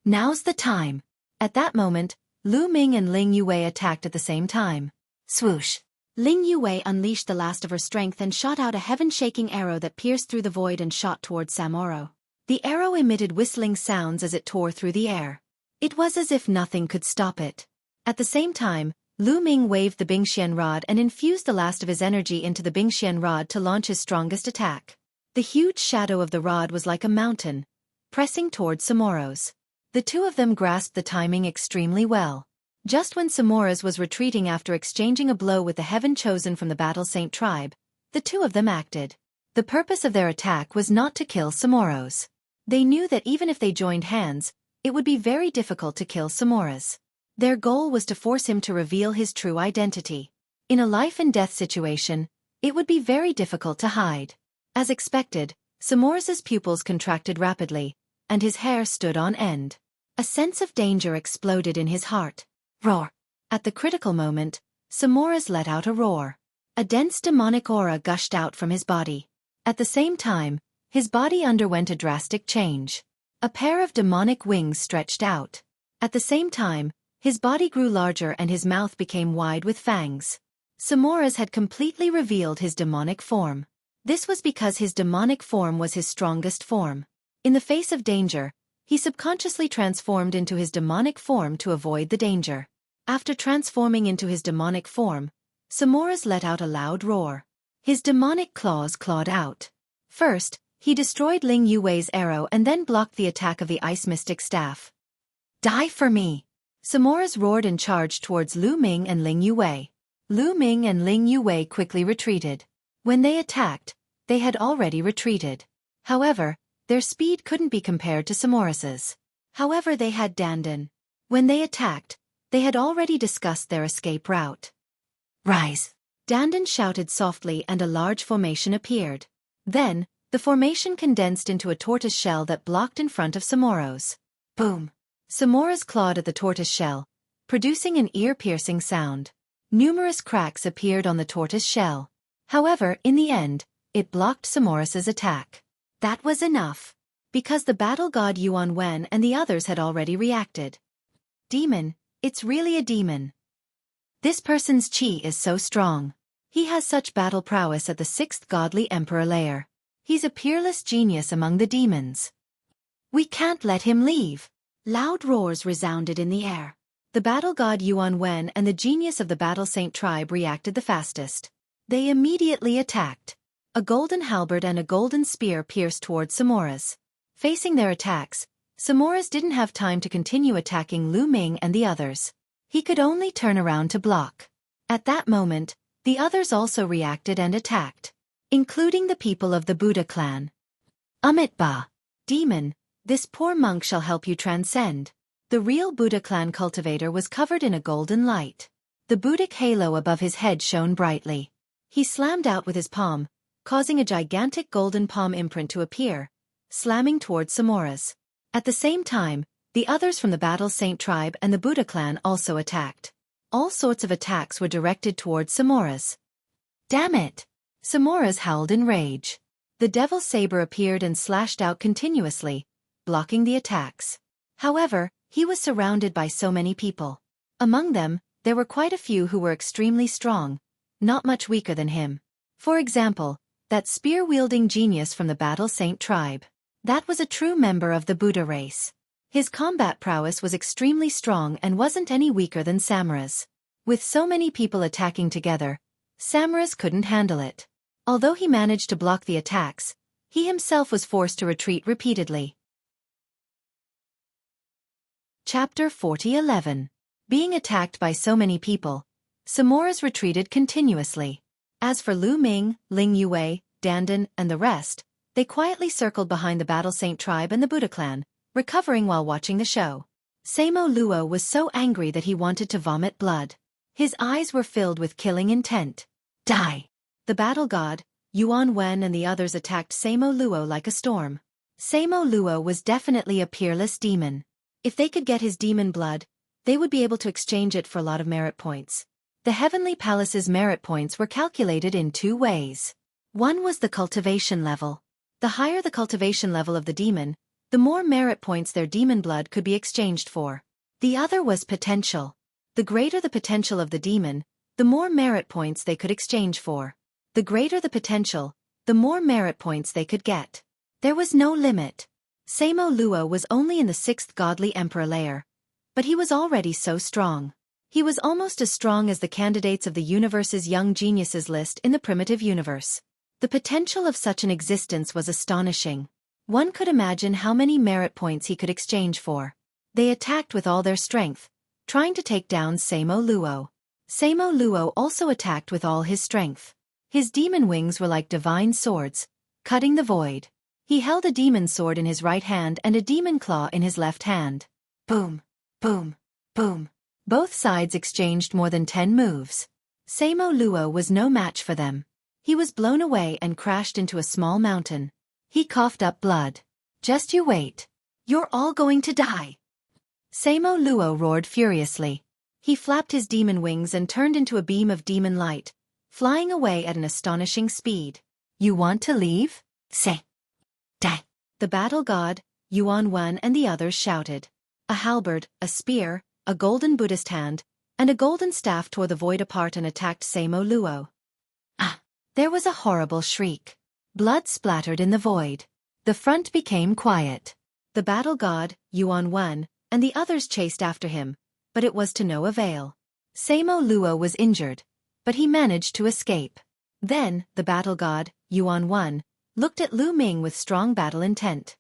Now's the time. At that moment, Lu Ming and Ling Yue attacked at the same time. Swoosh! Ling Yue unleashed the last of her strength and shot out a heaven-shaking arrow that pierced through the void and shot toward Samoro. The arrow emitted whistling sounds as it tore through the air. It was as if nothing could stop it. At the same time, Lu Ming waved the Bingxian rod and infused the last of his energy into the Bingxian rod to launch his strongest attack. The huge shadow of the rod was like a mountain, pressing toward Samoro's. The two of them grasped the timing extremely well. Just when Samora's was retreating after exchanging a blow with the Heaven Chosen from the Battle Saint tribe, the two of them acted. The purpose of their attack was not to kill Samora's. They knew that even if they joined hands, it would be very difficult to kill Samora's. Their goal was to force him to reveal his true identity. In a life-and-death situation, it would be very difficult to hide. As expected, Samoras's pupils contracted rapidly, and his hair stood on end. A sense of danger exploded in his heart. Roar! At the critical moment, Samoras let out a roar. A dense demonic aura gushed out from his body. At the same time, his body underwent a drastic change. A pair of demonic wings stretched out. At the same time, his body grew larger and his mouth became wide with fangs. Samoras had completely revealed his demonic form. This was because his demonic form was his strongest form. In the face of danger, he subconsciously transformed into his demonic form to avoid the danger. After transforming into his demonic form, Samoras let out a loud roar. His demonic claws clawed out. First, he destroyed Ling Yuwei's arrow and then blocked the attack of the Ice Mystic Staff. Die for me! Samoras roared and charged towards Lu Ming and Ling Yuwei. Lu Ming and Ling Yuwei quickly retreated. When they attacked, they had already retreated. However, their speed couldn't be compared to Samoras's. However, they had Dandan. When they attacked, they had already discussed their escape route. Rise! Dandan shouted softly and a large formation appeared. Then, the formation condensed into a tortoise shell that blocked in front of Samoras. Boom! Samoras clawed at the tortoise shell, producing an ear-piercing sound. Numerous cracks appeared on the tortoise shell. However, in the end, it blocked Samoras's attack. That was enough. Because the battle god Yuan Wen and the others had already reacted. Demon, it's really a demon. This person's chi is so strong. He has such battle prowess at the 6th godly emperor layer. He's a peerless genius among the demons. We can't let him leave. Loud roars resounded in the air. The battle god Yuan Wen and the genius of the battle saint tribe reacted the fastest. They immediately attacked. A golden halberd and a golden spear pierced towards Samoras. Facing their attacks, Samoras didn't have time to continue attacking Lu Ming and the others. He could only turn around to block. At that moment, the others also reacted and attacked, including the people of the Buddha clan. Amitba! Demon, this poor monk shall help you transcend. The real Buddha clan cultivator was covered in a golden light. The Buddhic halo above his head shone brightly. He slammed out with his palm, causing a gigantic golden palm imprint to appear, slamming towards Samoras. At the same time, the others from the Battle Saint tribe and the Buddha clan also attacked. All sorts of attacks were directed towards Samoras. Damn it! Samoras howled in rage. The Devil's Saber appeared and slashed out continuously, blocking the attacks. However, he was surrounded by so many people. Among them, there were quite a few who were extremely strong, not much weaker than him. For example, that spear-wielding genius from the Battle Saint tribe. That was a true member of the Buddha race. His combat prowess was extremely strong and wasn't any weaker than Samura's. With so many people attacking together, Samura's couldn't handle it. Although he managed to block the attacks, he himself was forced to retreat repeatedly. Chapter 40:11. Being attacked by so many people, Samoras retreated continuously. As for Lu Ming, Ling Yuwei, Dandan, and the rest, they quietly circled behind the Battle Saint tribe and the Buddha clan, recovering while watching the show. Samo Luo was so angry that he wanted to vomit blood. His eyes were filled with killing intent. Die! The battle god, Yuan Wen and the others attacked Samo Luo like a storm. Samo Luo was definitely a peerless demon. If they could get his demon blood, they would be able to exchange it for a lot of merit points. The Heavenly Palace's merit points were calculated in two ways. One was the cultivation level. The higher the cultivation level of the demon, the more merit points their demon blood could be exchanged for. The other was potential. The greater the potential of the demon, the more merit points they could exchange for. The greater the potential, the more merit points they could get. There was no limit. Samo Luo was only in the 6th godly emperor layer, but he was already so strong. He was almost as strong as the candidates of the universe's young geniuses list in the primitive universe. The potential of such an existence was astonishing. One could imagine how many merit points he could exchange for. They attacked with all their strength, trying to take down Samo Luo. Samo Luo also attacked with all his strength. His demon wings were like divine swords, cutting the void. He held a demon sword in his right hand and a demon claw in his left hand. Boom! Boom! Boom! Both sides exchanged more than 10 moves. Samo Luo was no match for them. He was blown away and crashed into a small mountain. He coughed up blood. Just you wait. You're all going to die. Samo Luo roared furiously. He flapped his demon wings and turned into a beam of demon light, flying away at an astonishing speed. You want to leave? Say. Die. The battle god, Yuan Wen and the others shouted. A halberd, a spear, a golden Buddhist hand, and a golden staff tore the void apart and attacked Samo Luo. Ah! There was a horrible shriek. Blood splattered in the void. The front became quiet. The battle god, Yuan Wen, and the others chased after him, but it was to no avail. Samo Luo was injured, but he managed to escape. Then, the battle god, Yuan Wen, looked at Lu Ming with strong battle intent.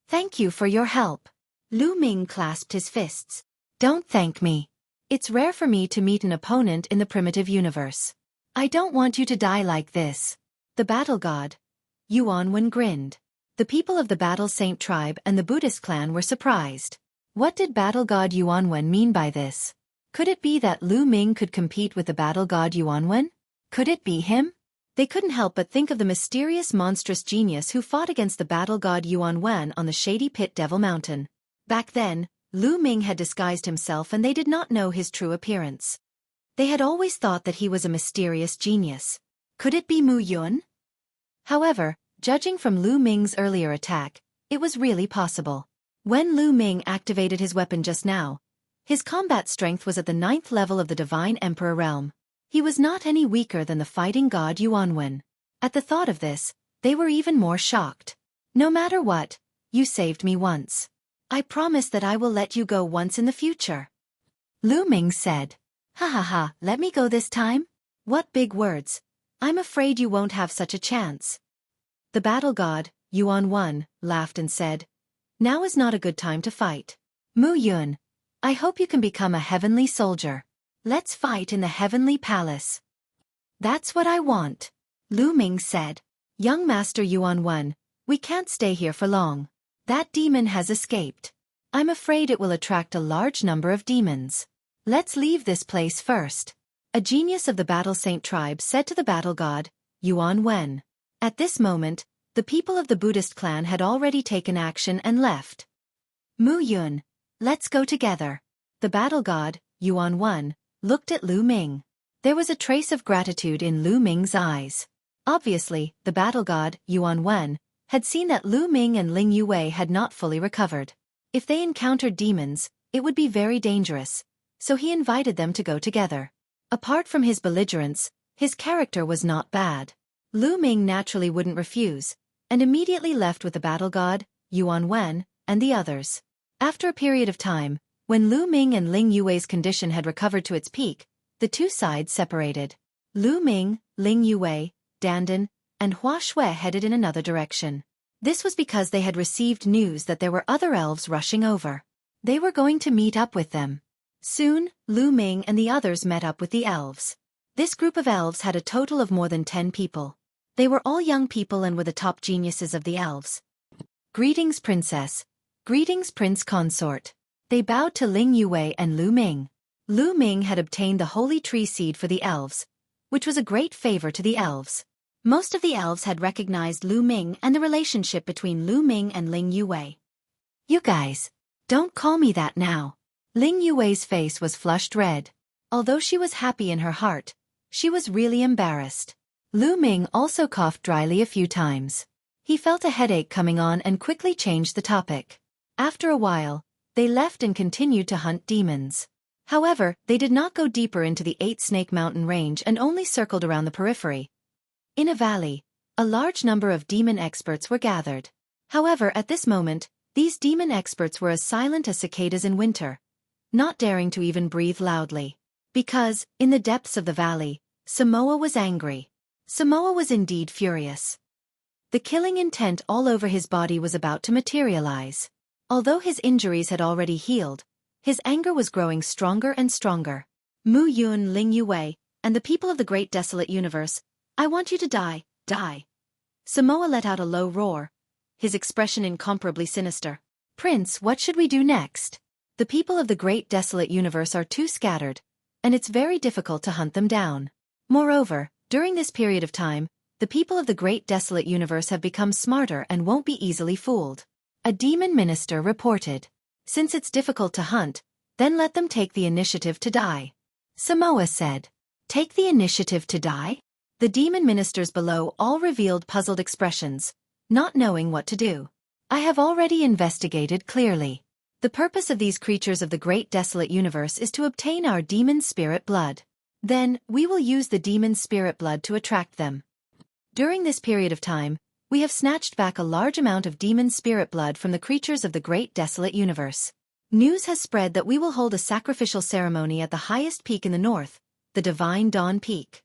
Thank you for your help. Lu Ming clasped his fists. Don't thank me. It's rare for me to meet an opponent in the primitive universe. I don't want you to die like this. The battle god, Yuan Wen, grinned. The people of the Battle Saint tribe and the Buddhist clan were surprised. What did battle god Yuan Wen mean by this? Could it be that Lu Ming could compete with the battle god Yuan Wen? Could it be him? They couldn't help but think of the mysterious monstrous genius who fought against the battle god Yuan Wen on the shady pit Devil Mountain. Back then, Lu Ming had disguised himself and they did not know his true appearance. They had always thought that he was a mysterious genius. Could it be Mu Yun? However, judging from Lu Ming's earlier attack, it was really possible. When Lu Ming activated his weapon just now, his combat strength was at the 9th level of the Divine Emperor realm. He was not any weaker than the fighting god Yuan Wen. At the thought of this, they were even more shocked. No matter what, you saved me once. I promise that I will let you go once in the future. Lu Ming said. Ha ha ha, let me go this time? What big words. I'm afraid you won't have such a chance. The battle god, Yuan Wen, laughed and said, now is not a good time to fight. Mu Yun, I hope you can become a heavenly soldier. Let's fight in the heavenly palace. That's what I want. Lu Ming said. Young Master Yuan Wen, we can't stay here for long. That demon has escaped. I'm afraid it will attract a large number of demons. Let's leave this place first. A genius of the Battle Saint tribe said to the battle god, Yuan Wen. At this moment, the people of the Buddhist clan had already taken action and left. Mu Yun, let's go together. The battle god, Yuan Wen, looked at Lu Ming. There was a trace of gratitude in Lu Ming's eyes. Obviously, the battle god, Yuan Wen, had seen that Lu Ming and Ling Yue had not fully recovered. If they encountered demons, it would be very dangerous, so he invited them to go together. Apart from his belligerence, his character was not bad. Lu Ming naturally wouldn't refuse, and immediately left with the battle god, Yuan Wen, and the others. After a period of time, when Lu Ming and Ling Yue's condition had recovered to its peak, the two sides separated. Lu Ming, Ling Yue, Dandan, and Hua Xue headed in another direction. This was because they had received news that there were other elves rushing over. They were going to meet up with them. Soon, Lu Ming and the others met up with the elves. This group of elves had a total of more than 10 people. They were all young people and were the top geniuses of the elves. Greetings, Princess. Greetings, Prince Consort. They bowed to Ling Yue and Lu Ming. Lu Ming had obtained the holy tree seed for the elves, which was a great favor to the elves. Most of the elves had recognized Lu Ming and the relationship between Lu Ming and Ling Yue. You guys, don't call me that now. Ling Yue's face was flushed red. Although she was happy in her heart, she was really embarrassed. Lu Ming also coughed dryly a few times. He felt a headache coming on and quickly changed the topic. After a while, they left and continued to hunt demons. However, they did not go deeper into the 8-Snake Mountain range and only circled around the periphery. In a valley, a large number of demon experts were gathered. However, at this moment, these demon experts were as silent as cicadas in winter, not daring to even breathe loudly. Because, in the depths of the valley, Samoa was angry. Samoa was indeed furious. The killing intent all over his body was about to materialize. Although his injuries had already healed, his anger was growing stronger and stronger. Mu Yun, Ling Yue, and the people of the Great Desolate Universe, I want you to die, die. Samoa let out a low roar, his expression incomparably sinister. Prince, what should we do next? The people of the great desolate universe are too scattered, and it's very difficult to hunt them down. Moreover, during this period of time, the people of the great desolate universe have become smarter and won't be easily fooled. A demon minister reported. Since it's difficult to hunt, then let them take the initiative to die. Samoa said. Take the initiative to die? The demon ministers below all revealed puzzled expressions, not knowing what to do. I have already investigated clearly. The purpose of these creatures of the great desolate universe is to obtain our demon spirit blood. Then, we will use the demon spirit blood to attract them. During this period of time, we have snatched back a large amount of demon spirit blood from the creatures of the great desolate universe. News has spread that we will hold a sacrificial ceremony at the highest peak in the north, the Divine Dawn Peak.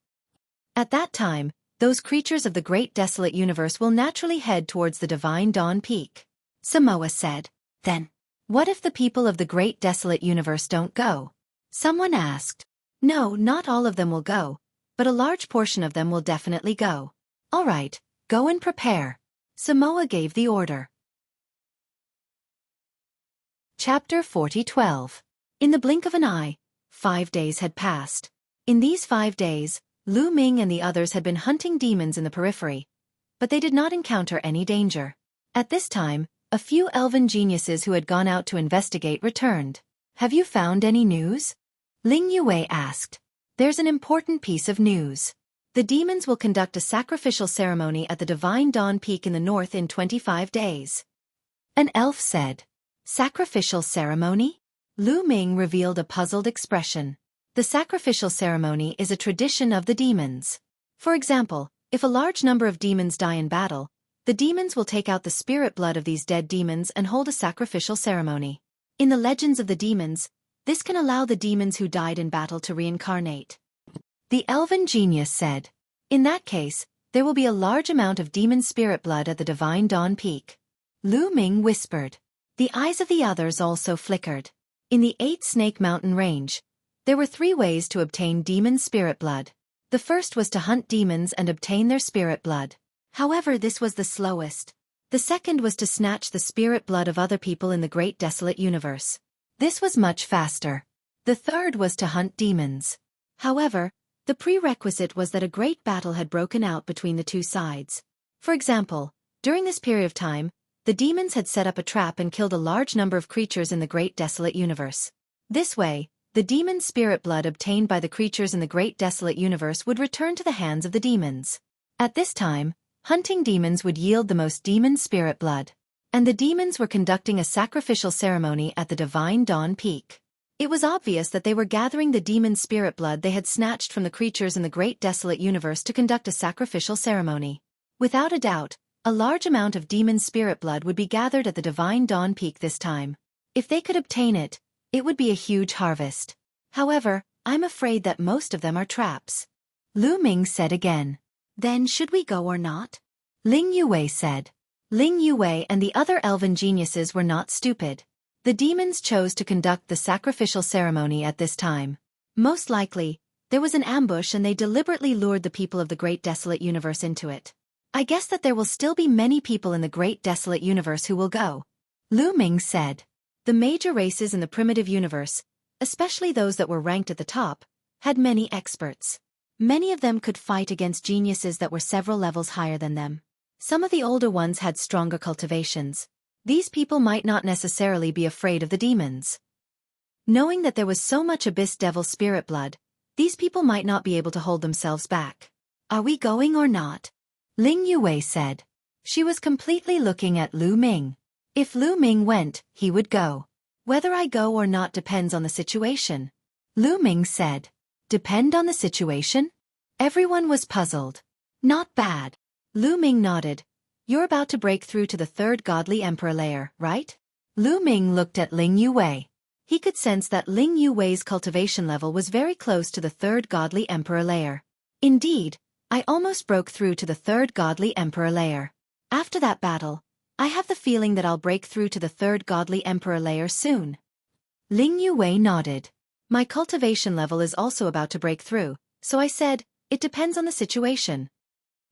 At that time, those creatures of the great desolate universe will naturally head towards the Divine Dawn Peak. Samoa said. Then, what if the people of the great desolate universe don't go? Someone asked. No, not all of them will go, but a large portion of them will definitely go. All right, go and prepare. Samoa gave the order. Chapter 40:12. In the blink of an eye, 5 days had passed. In these 5 days, Lu Ming and the others had been hunting demons in the periphery, but they did not encounter any danger. At this time, a few elven geniuses who had gone out to investigate returned. Have you found any news? Ling Yue asked. There's an important piece of news. The demons will conduct a sacrificial ceremony at the Divine Dawn Peak in the north in 25 days. An elf said. Sacrificial ceremony? Lu Ming revealed a puzzled expression. The sacrificial ceremony is a tradition of the demons. For example, if a large number of demons die in battle, the demons will take out the spirit blood of these dead demons and hold a sacrificial ceremony. In the legends of the demons, this can allow the demons who died in battle to reincarnate. The elven genius said. In that case, there will be a large amount of demon spirit blood at the Divine Dawn Peak. Lu Ming whispered. The eyes of the others also flickered. In the 8 Snake Mountain range, there were 3 ways to obtain demon spirit blood. The first was to hunt demons and obtain their spirit blood. However, this was the slowest. The second was to snatch the spirit blood of other people in the great desolate universe. This was much faster. The third was to hunt demons. However, the prerequisite was that a great battle had broken out between the 2 sides. For example, during this period of time, the demons had set up a trap and killed a large number of creatures in the great desolate universe. This way, the demon spirit blood obtained by the creatures in the great desolate universe would return to the hands of the demons. At this time, hunting demons would yield the most demon spirit blood. And the demons were conducting a sacrificial ceremony at the Divine Dawn Peak. It was obvious that they were gathering the demon spirit blood they had snatched from the creatures in the great desolate universe to conduct a sacrificial ceremony. Without a doubt, a large amount of demon spirit blood would be gathered at the Divine Dawn Peak this time. If they could obtain it, it would be a huge harvest. However, I'm afraid that most of them are traps. Lu Ming said again. Then should we go or not? Ling Yue said. Ling Yue and the other elven geniuses were not stupid. The demons chose to conduct the sacrificial ceremony at this time. Most likely, there was an ambush and they deliberately lured the people of the great desolate universe into it. I guess that there will still be many people in the great desolate universe who will go. Lu Ming said. The major races in the primitive universe, especially those that were ranked at the top, had many experts. Many of them could fight against geniuses that were several levels higher than them. Some of the older ones had stronger cultivations. These people might not necessarily be afraid of the demons. Knowing that there was so much abyss devil spirit blood, these people might not be able to hold themselves back. Are we going or not? Ling Yue said. She was completely looking at Lu Ming. If Lu Ming went, he would go. Whether I go or not depends on the situation. Lu Ming said. Depend on the situation? Everyone was puzzled. Not bad. Lu Ming nodded. You're about to break through to the 3rd godly emperor layer, right? Lu Ming looked at Ling Yue. He could sense that Ling Yue's cultivation level was very close to the 3rd godly emperor layer. Indeed, I almost broke through to the 3rd godly emperor layer. After that battle, I have the feeling that I'll break through to the 3rd godly emperor layer soon. Ling Yue nodded. My cultivation level is also about to break through, so I said, it depends on the situation.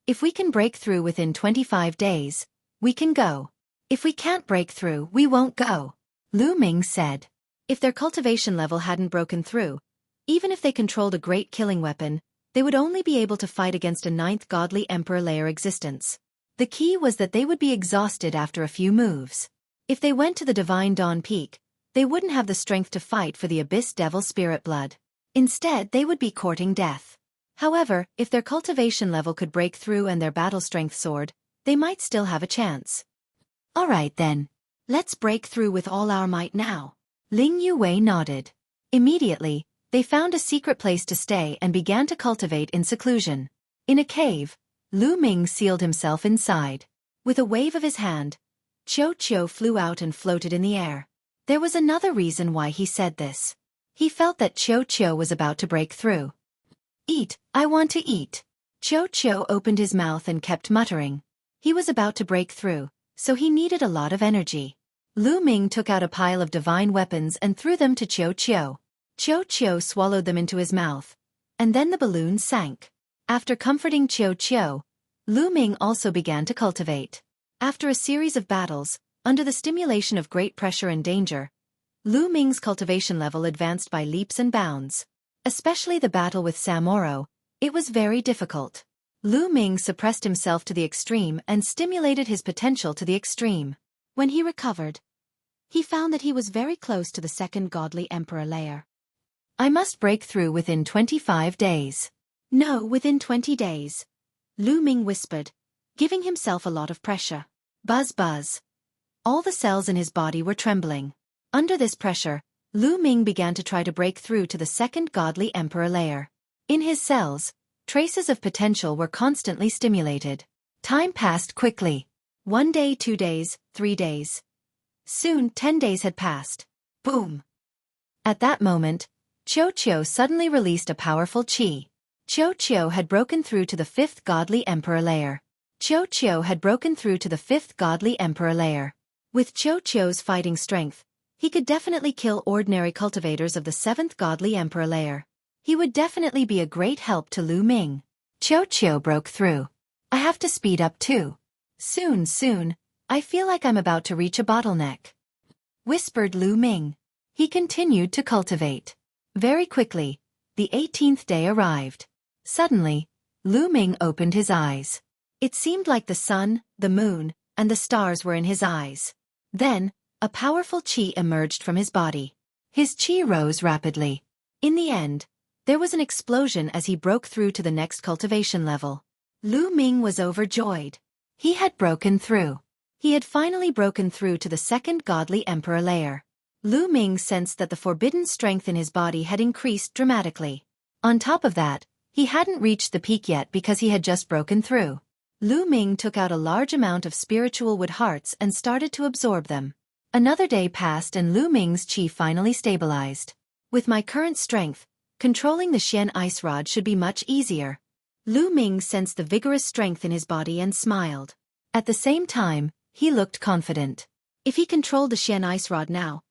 If we can break through within 25 days, we can go. If we can't break through, we won't go. Lu Ming said. If their cultivation level hadn't broken through, even if they controlled a great killing weapon, they would only be able to fight against a ninth godly emperor layer existence. The key was that they would be exhausted after a few moves. If they went to the Divine Dawn Peak, they wouldn't have the strength to fight for the Abyss Devil Spirit blood. Instead, they would be courting death. However, if their cultivation level could break through and their battle strength soared, they might still have a chance. Alright then. Let's break through with all our might now. Ling Yue nodded. Immediately, they found a secret place to stay and began to cultivate in seclusion. In a cave, Lu Ming sealed himself inside. With a wave of his hand, Xueqi flew out and floated in the air. There was another reason why he said this. He felt that Xueqi was about to break through. Eat, I want to eat. Xueqi opened his mouth and kept muttering. He was about to break through, so he needed a lot of energy. Lu Ming took out a pile of divine weapons and threw them to Xueqi. Xueqi swallowed them into his mouth, and then the balloon sank. After comforting Xueqi, Lu Ming also began to cultivate. After a series of battles, under the stimulation of great pressure and danger, Lu Ming's cultivation level advanced by leaps and bounds. Especially the battle with Samoro, it was very difficult. Lu Ming suppressed himself to the extreme and stimulated his potential to the extreme. When he recovered, he found that he was very close to the second godly emperor layer. I must break through within 25 days. No, within 20 days. Lu Ming whispered, giving himself a lot of pressure. Buzz buzz. All the cells in his body were trembling. Under this pressure, Lu Ming began to try to break through to the second godly emperor layer. In his cells, traces of potential were constantly stimulated. Time passed quickly. 1 day, 2 days, 3 days. Soon 10 days had passed. Boom! At that moment, Xueqi suddenly released a powerful qi. Xueqi had broken through to the fifth godly emperor layer. Xueqi had broken through to the fifth godly emperor layer. With Xueqi's fighting strength, he could definitely kill ordinary cultivators of the seventh godly emperor layer. He would definitely be a great help to Lu Ming. Xueqi broke through. I have to speed up too. Soon, I feel like I'm about to reach a bottleneck. Whispered Lu Ming. He continued to cultivate. Very quickly, the 18th day arrived. Suddenly, Lu Ming opened his eyes. It seemed like the sun, the moon, and the stars were in his eyes. Then, a powerful qi emerged from his body. His qi rose rapidly. In the end, there was an explosion as he broke through to the next cultivation level. Lu Ming was overjoyed. He had broken through. He had finally broken through to the second godly emperor layer. Lu Ming sensed that the forbidden strength in his body had increased dramatically. On top of that, he hadn't reached the peak yet because he had just broken through. Lu Ming took out a large amount of spiritual wood hearts and started to absorb them. Another day passed and Lu Ming's qi finally stabilized. With my current strength, controlling the Xian ice rod should be much easier. Lu Ming sensed the vigorous strength in his body and smiled. At the same time, he looked confident. If he controlled the Xian ice rod now,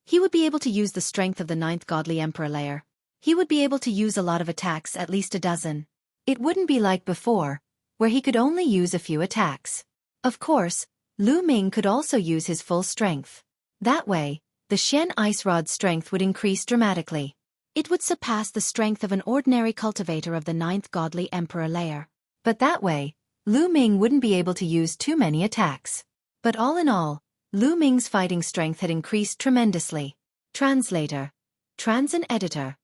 he would be able to use the strength of the ninth godly emperor layer. He would be able to use a lot of attacks, at least a dozen. It wouldn't be like before, where he could only use a few attacks. Of course, Lu Ming could also use his full strength. That way, the Xian ice rod's strength would increase dramatically. It would surpass the strength of an ordinary cultivator of the ninth godly emperor layer. But that way, Lu Ming wouldn't be able to use too many attacks. But all in all, Lu Ming's fighting strength had increased tremendously. Translator. Transin Editor.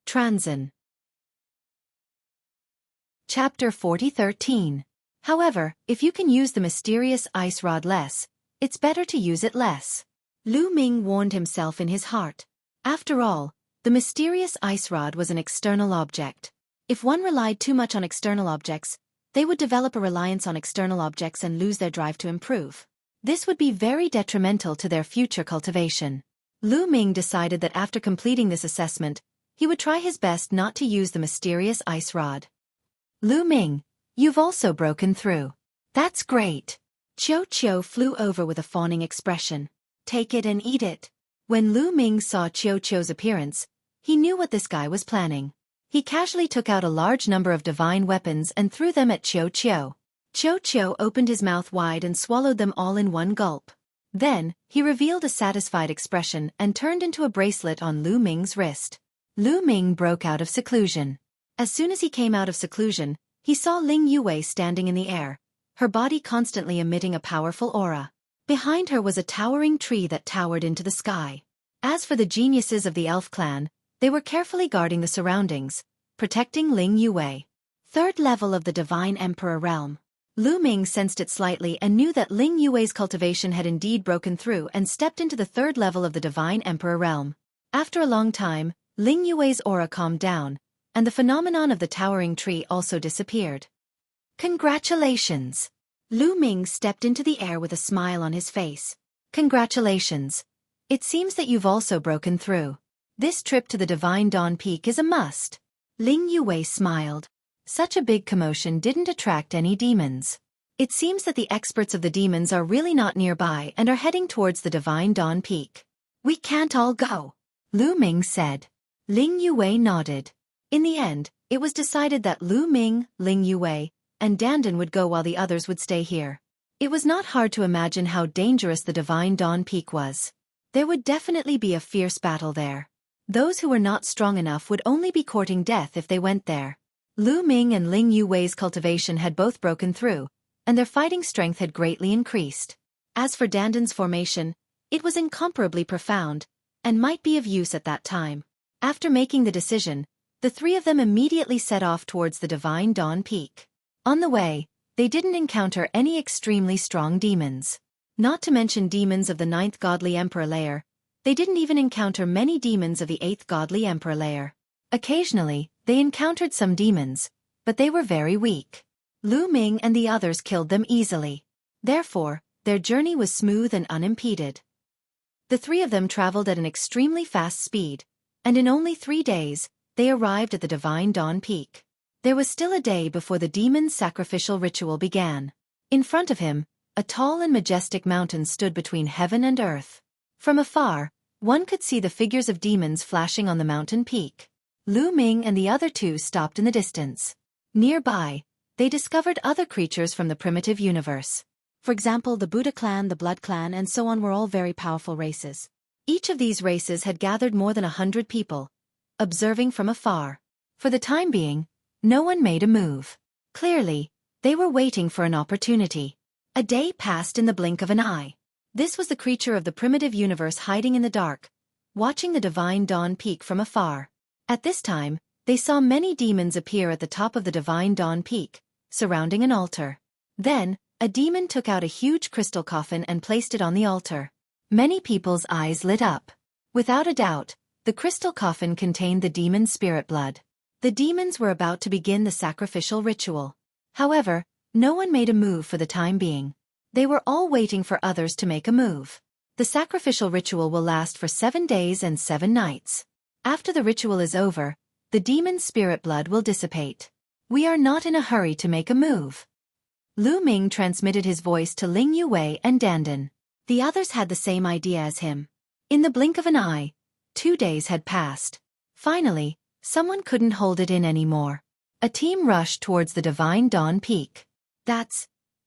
Transin. Chapter 40:13. However, if you can use the mysterious ice rod less, it's better to use it less. Lu Ming warned himself in his heart. After all, the mysterious ice rod was an external object. If one relied too much on external objects, they would develop a reliance on external objects and lose their drive to improve. This would be very detrimental to their future cultivation. Lu Ming decided that after completing this assessment, he would try his best not to use the mysterious ice rod. Lu Ming, you've also broken through. That's great. Xueqi flew over with a fawning expression. Take it and eat it. When Lu Ming saw Xueqi's appearance, he knew what this guy was planning. He casually took out a large number of divine weapons and threw them at Xueqi. Xueqi opened his mouth wide and swallowed them all in one gulp. Then, he revealed a satisfied expression and turned into a bracelet on Lu Ming's wrist. Lu Ming broke out of seclusion. As soon as he came out of seclusion, he saw Ling Yue standing in the air, her body constantly emitting a powerful aura. Behind her was a towering tree that towered into the sky. As for the geniuses of the elf clan, they were carefully guarding the surroundings, protecting Ling Yue. Third level of the Divine Emperor realm. Lu Ming sensed it slightly and knew that Ling Yue's cultivation had indeed broken through and stepped into the third level of the Divine Emperor realm. After a long time, Ling Yue's aura calmed down, and the phenomenon of the towering tree also disappeared. Congratulations! Lu Ming stepped into the air with a smile on his face. Congratulations! It seems that you've also broken through. This trip to the Divine Dawn Peak is a must. Ling Yue smiled. Such a big commotion didn't attract any demons. It seems that the experts of the demons are really not nearby and are heading towards the Divine Dawn Peak. We can't all go, Lu Ming said. Ling Yue nodded. In the end, it was decided that Lu Ming, Ling Yue, and Dandan would go while the others would stay here. It was not hard to imagine how dangerous the Divine Dawn Peak was. There would definitely be a fierce battle there. Those who were not strong enough would only be courting death if they went there. Lu Ming and Ling Yue's cultivation had both broken through, and their fighting strength had greatly increased. As for Dandan's formation, it was incomparably profound, and might be of use at that time. After making the decision, the three of them immediately set off towards the Divine Dawn Peak. On the way, they didn't encounter any extremely strong demons. Not to mention demons of the 9th Godly Emperor layer, they didn't even encounter many demons of the 8th Godly Emperor layer. Occasionally, they encountered some demons, but they were very weak. Lu Ming and the others killed them easily. Therefore, their journey was smooth and unimpeded. The three of them traveled at an extremely fast speed, and in only 3 days, they arrived at the Divine Dawn Peak. There was still a day before the demon's sacrificial ritual began. In front of him, a tall and majestic mountain stood between heaven and earth. From afar, one could see the figures of demons flashing on the mountain peak. Lu Ming and the other two stopped in the distance. Nearby, they discovered other creatures from the primitive universe. For example, the Buddha clan, the Blood clan, and so on were all very powerful races. Each of these races had gathered more than 100 people, observing from afar. For the time being, no one made a move. Clearly, they were waiting for an opportunity. A day passed in the blink of an eye. This was the creature of the primitive universe hiding in the dark, watching the Divine Dawn Peak from afar. At this time, they saw many demons appear at the top of the Divine Dawn Peak, surrounding an altar. Then, a demon took out a huge crystal coffin and placed it on the altar. Many people's eyes lit up. Without a doubt, the crystal coffin contained the demon's spirit blood. The demons were about to begin the sacrificial ritual. However, no one made a move for the time being. They were all waiting for others to make a move. The sacrificial ritual will last for 7 days and 7 nights. After the ritual is over, the demon's spirit blood will dissipate. We are not in a hurry to make a move. Lu Ming transmitted his voice to Ling Yue and Dandan. The others had the same idea as him. In the blink of an eye, 2 days had passed. Finally, someone couldn't hold it in anymore. A team rushed towards the Divine Dawn Peak. That's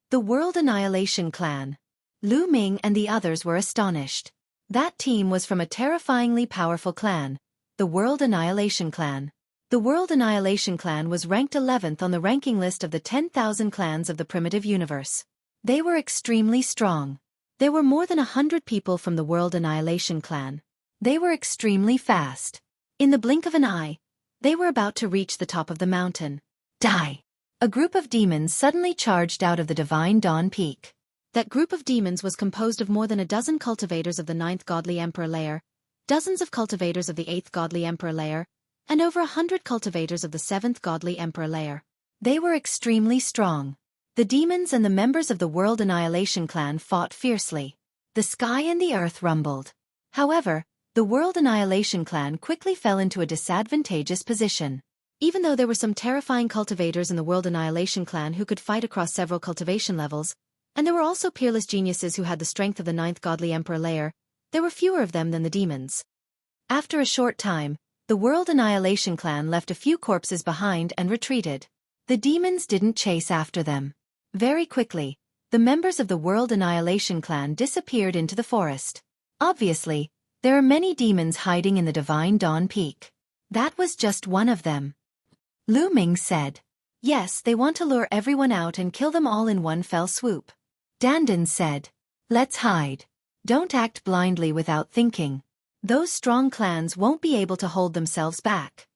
the World Annihilation Clan. Lu Ming and the others were astonished. That team was from a terrifyingly powerful clan, the World Annihilation Clan. The World Annihilation Clan was ranked 11th on the ranking list of the 10,000 clans of the primitive universe. They were extremely strong. There were more than 100 people from the World Annihilation Clan. They were extremely fast. In the blink of an eye, they were about to reach the top of the mountain. Die! A group of demons suddenly charged out of the Divine Dawn Peak. That group of demons was composed of more than a dozen cultivators of the 9th Godly Emperor layer, dozens of cultivators of the 8th Godly Emperor layer, and over 100 cultivators of the 7th Godly Emperor layer. They were extremely strong. The demons and the members of the World Annihilation Clan fought fiercely. The sky and the earth rumbled. However, the World Annihilation Clan quickly fell into a disadvantageous position. Even though there were some terrifying cultivators in the World Annihilation Clan who could fight across several cultivation levels, and there were also peerless geniuses who had the strength of the 9th Godly Emperor layer, there were fewer of them than the demons. After a short time, the World Annihilation Clan left a few corpses behind and retreated. The demons didn't chase after them. Very quickly, the members of the World Annihilation clan disappeared into the forest. Obviously, there are many demons hiding in the Divine Dawn Peak. That was just one of them. Lu Ming said. Yes, they want to lure everyone out and kill them all in one fell swoop. Dandan said. Let's hide. Don't act blindly without thinking. Those strong clans won't be able to hold themselves back.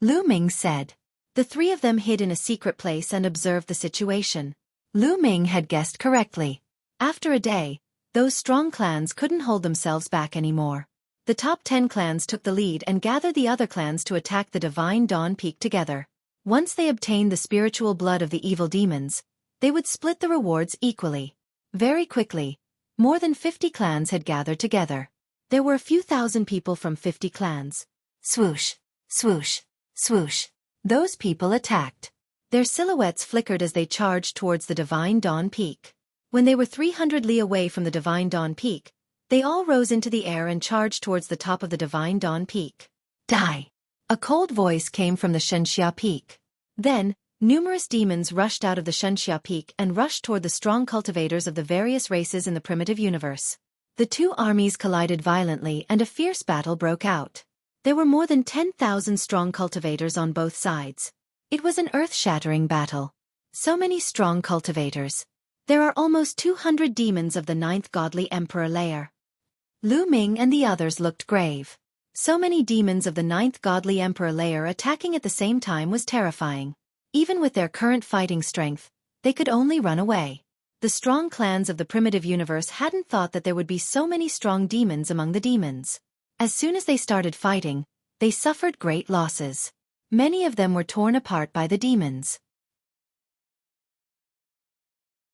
Lu Ming said. The three of them hid in a secret place and observed the situation. Lu Ming had guessed correctly. After a day, those strong clans couldn't hold themselves back anymore. The top 10 clans took the lead and gathered the other clans to attack the Divine Dawn Peak together. Once they obtained the spiritual blood of the evil demons, they would split the rewards equally. Very quickly, more than 50 clans had gathered together. There were a few thousand people from 50 clans. Swoosh, swoosh, swoosh. Those people attacked. Their silhouettes flickered as they charged towards the Divine Dawn Peak. When they were 300 li away from the Divine Dawn Peak, they all rose into the air and charged towards the top of the Divine Dawn Peak. Die! A cold voice came from the Xueqi Peak. Then, numerous demons rushed out of the Xueqi Peak and rushed toward the strong cultivators of the various races in the primitive universe. The two armies collided violently and a fierce battle broke out. There were more than 10,000 strong cultivators on both sides. It was an earth-shattering battle. So many strong cultivators. There are almost 200 demons of the 9th godly emperor layer. Lu Ming and the others looked grave. So many demons of the 9th godly emperor layer attacking at the same time was terrifying. Even with their current fighting strength, they could only run away. The strong clans of the primitive universe hadn't thought that there would be so many strong demons among the demons. As soon as they started fighting, they suffered great losses. Many of them were torn apart by the demons.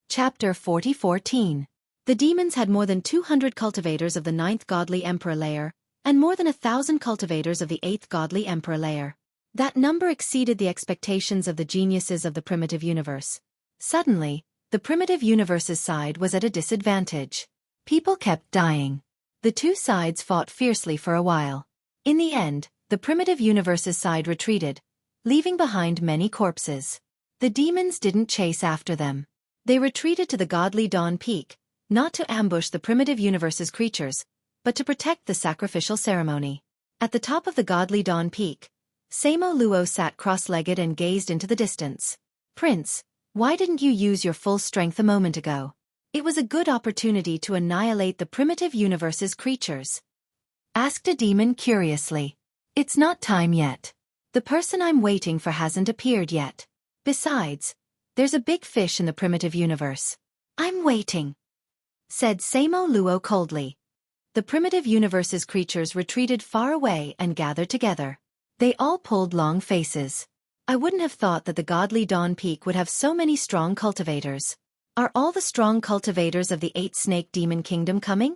Chapter 40:14. The demons had more than 200 cultivators of the 9th godly emperor layer, and more than 1,000 cultivators of the 8th godly emperor layer. That number exceeded the expectations of the geniuses of the primitive universe. Suddenly, the primitive universe's side was at a disadvantage. People kept dying. The two sides fought fiercely for a while. In the end, the primitive universe's side retreated, leaving behind many corpses. The demons didn't chase after them. They retreated to the godly Dawn Peak, not to ambush the primitive universe's creatures, but to protect the sacrificial ceremony. At the top of the godly Dawn Peak, Samo Luo sat cross-legged and gazed into the distance. Prince, why didn't you use your full strength a moment ago? It was a good opportunity to annihilate the primitive universe's creatures. Asked a demon curiously. It's not time yet. The person I'm waiting for hasn't appeared yet. Besides, there's a big fish in the primitive universe. I'm waiting, said Samo Luo coldly. The primitive universe's creatures retreated far away and gathered together. They all pulled long faces. I wouldn't have thought that the godly Dawn Peak would have so many strong cultivators. Are all the strong cultivators of the 8th Snake Demon Kingdom coming?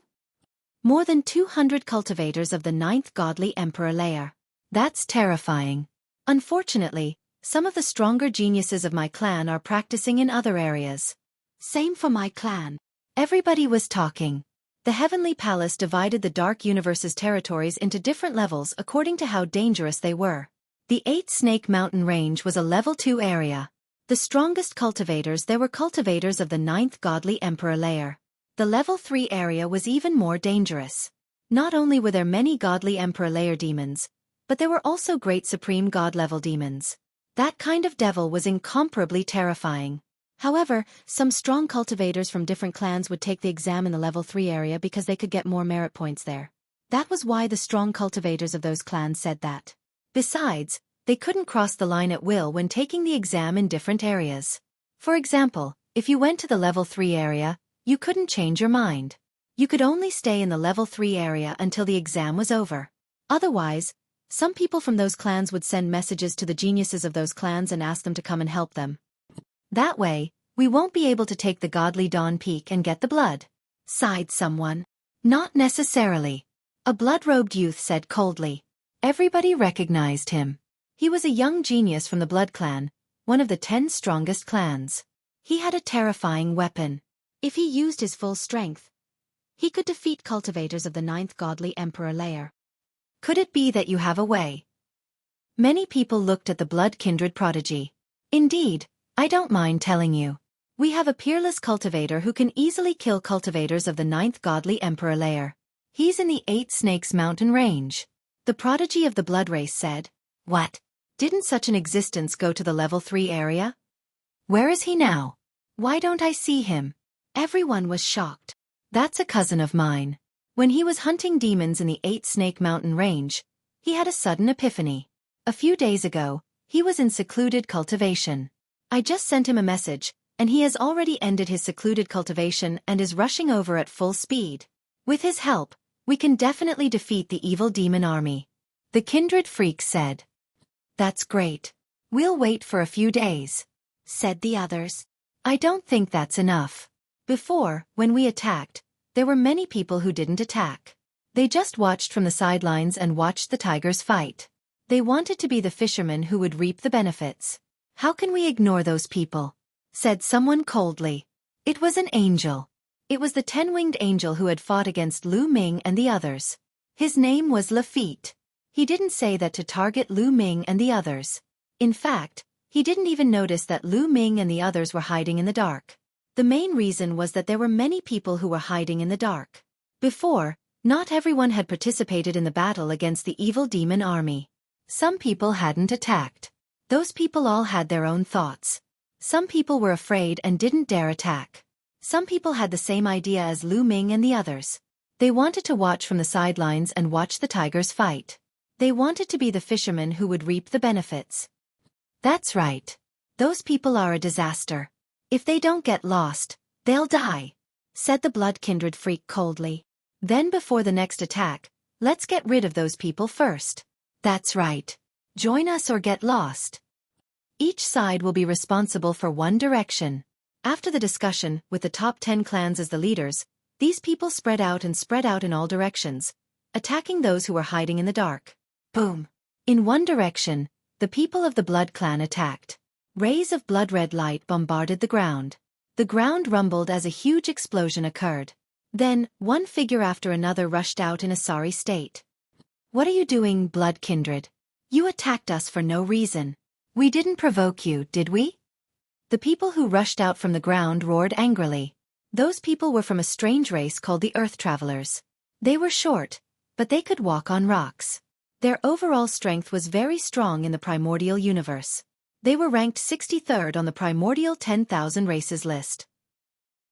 More than 200 cultivators of the 9th godly emperor layer. That's terrifying. Unfortunately, some of the stronger geniuses of my clan are practicing in other areas. Same for my clan. Everybody was talking. The Heavenly Palace divided the Dark Universe's territories into different levels according to how dangerous they were. The 8th Snake Mountain Range was a level 2 area. The strongest cultivators there were cultivators of the 9th godly emperor layer. The level 3 area was even more dangerous. Not only were there many godly emperor layer demons, but there were also great supreme god level demons. That kind of devil was incomparably terrifying. However, some strong cultivators from different clans would take the exam in the level 3 area because they could get more merit points there. That was why the strong cultivators of those clans said that. Besides, they couldn't cross the line at will when taking the exam in different areas. For example, if you went to the level 3 area, you couldn't change your mind. You could only stay in the level 3 area until the exam was over. Otherwise, some people from those clans would send messages to the geniuses of those clans and ask them to come and help them. That way, we won't be able to take the godly Dawn Peak and get the blood, sighed someone. Not necessarily. A blood-robed youth said coldly. Everybody recognized him. He was a young genius from the Blood Clan, one of the 10 strongest clans. He had a terrifying weapon. If he used his full strength, he could defeat cultivators of the 9th godly emperor layer. Could it be that you have a way? Many people looked at the blood kindred prodigy. Indeed, I don't mind telling you. We have a peerless cultivator who can easily kill cultivators of the 9th godly emperor layer. He's in the 8 Snakes mountain range. The prodigy of the blood race said. What? Didn't such an existence go to the level 3 area? Where is he now? Why don't I see him? Everyone was shocked. That's a cousin of mine. When he was hunting demons in the 8 Snake mountain range, he had a sudden epiphany. A few days ago, he was in secluded cultivation. I just sent him a message, and he has already ended his secluded cultivation and is rushing over at full speed. With his help, we can definitely defeat the evil demon army. The kindred freak said. That's great. We'll wait for a few days, said the others. I don't think that's enough. Before, when we attacked, there were many people who didn't attack. They just watched from the sidelines and watched the tigers fight. They wanted to be the fishermen who would reap the benefits. How can we ignore those people? Said someone coldly. It was an angel. It was the 10-winged angel who had fought against Lu Ming and the others. His name was Lafitte. He didn't say that to target Lu Ming and the others. In fact, he didn't even notice that Lu Ming and the others were hiding in the dark. The main reason was that there were many people who were hiding in the dark. Before, not everyone had participated in the battle against the evil demon army. Some people hadn't attacked. Those people all had their own thoughts. Some people were afraid and didn't dare attack. Some people had the same idea as Lu Ming and the others. They wanted to watch from the sidelines and watch the tigers fight. They wanted to be the fishermen who would reap the benefits. That's right. Those people are a disaster. If they don't get lost, they'll die, said the blood kindred freak coldly. Then before the next attack, let's get rid of those people first. That's right. Join us or get lost. Each side will be responsible for one direction. After the discussion, with the top 10 clans as the leaders, these people spread out in all directions, attacking those who were hiding in the dark. Boom! In one direction, the people of the Blood clan attacked. Rays of blood-red light bombarded the ground. The ground rumbled as a huge explosion occurred. Then, one figure after another rushed out in a sorry state. What are you doing, Blood Kindred? You attacked us for no reason. We didn't provoke you, did we? The people who rushed out from the ground roared angrily. Those people were from a strange race called the Earth Travelers. They were short, but they could walk on rocks. Their overall strength was very strong in the primordial universe. They were ranked 63rd on the primordial 10,000 races list.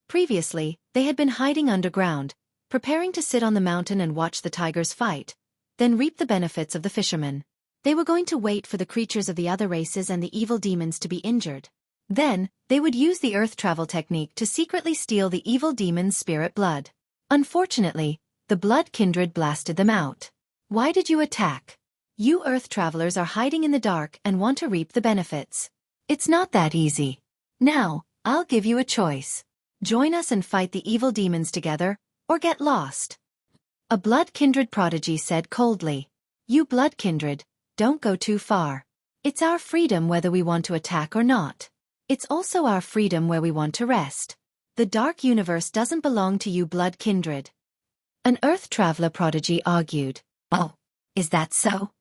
Previously, they had been hiding underground, preparing to sit on the mountain and watch the tigers fight, then reap the benefits of the fishermen. They were going to wait for the creatures of the other races and the evil demons to be injured. Then, they would use the earth travel technique to secretly steal the evil demon's spirit blood. Unfortunately, the blood kindred blasted them out. Why did you attack? You earth travelers are hiding in the dark and want to reap the benefits. It's not that easy. Now, I'll give you a choice. Join us and fight the evil demons together, or get lost. A blood kindred prodigy said coldly. You blood kindred, don't go too far. It's our freedom whether we want to attack or not. It's also our freedom where we want to rest. The dark universe doesn't belong to you blood kindred. An earth traveler prodigy argued. Oh, is that so?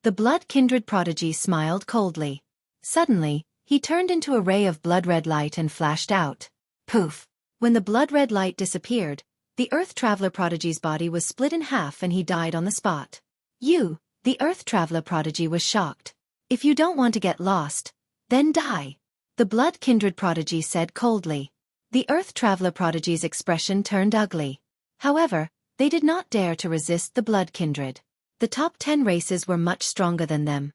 The blood kindred prodigy smiled coldly. Suddenly, he turned into a ray of blood-red light and flashed out. Poof! When the blood-red light disappeared, the earth traveler prodigy's body was split in half and he died on the spot. You, the earth traveler prodigy, was shocked. If you don't want to get lost, then die. The blood kindred prodigy said coldly. The earth traveler prodigy's expression turned ugly. However, they did not dare to resist the blood kindred. The top 10 races were much stronger than them.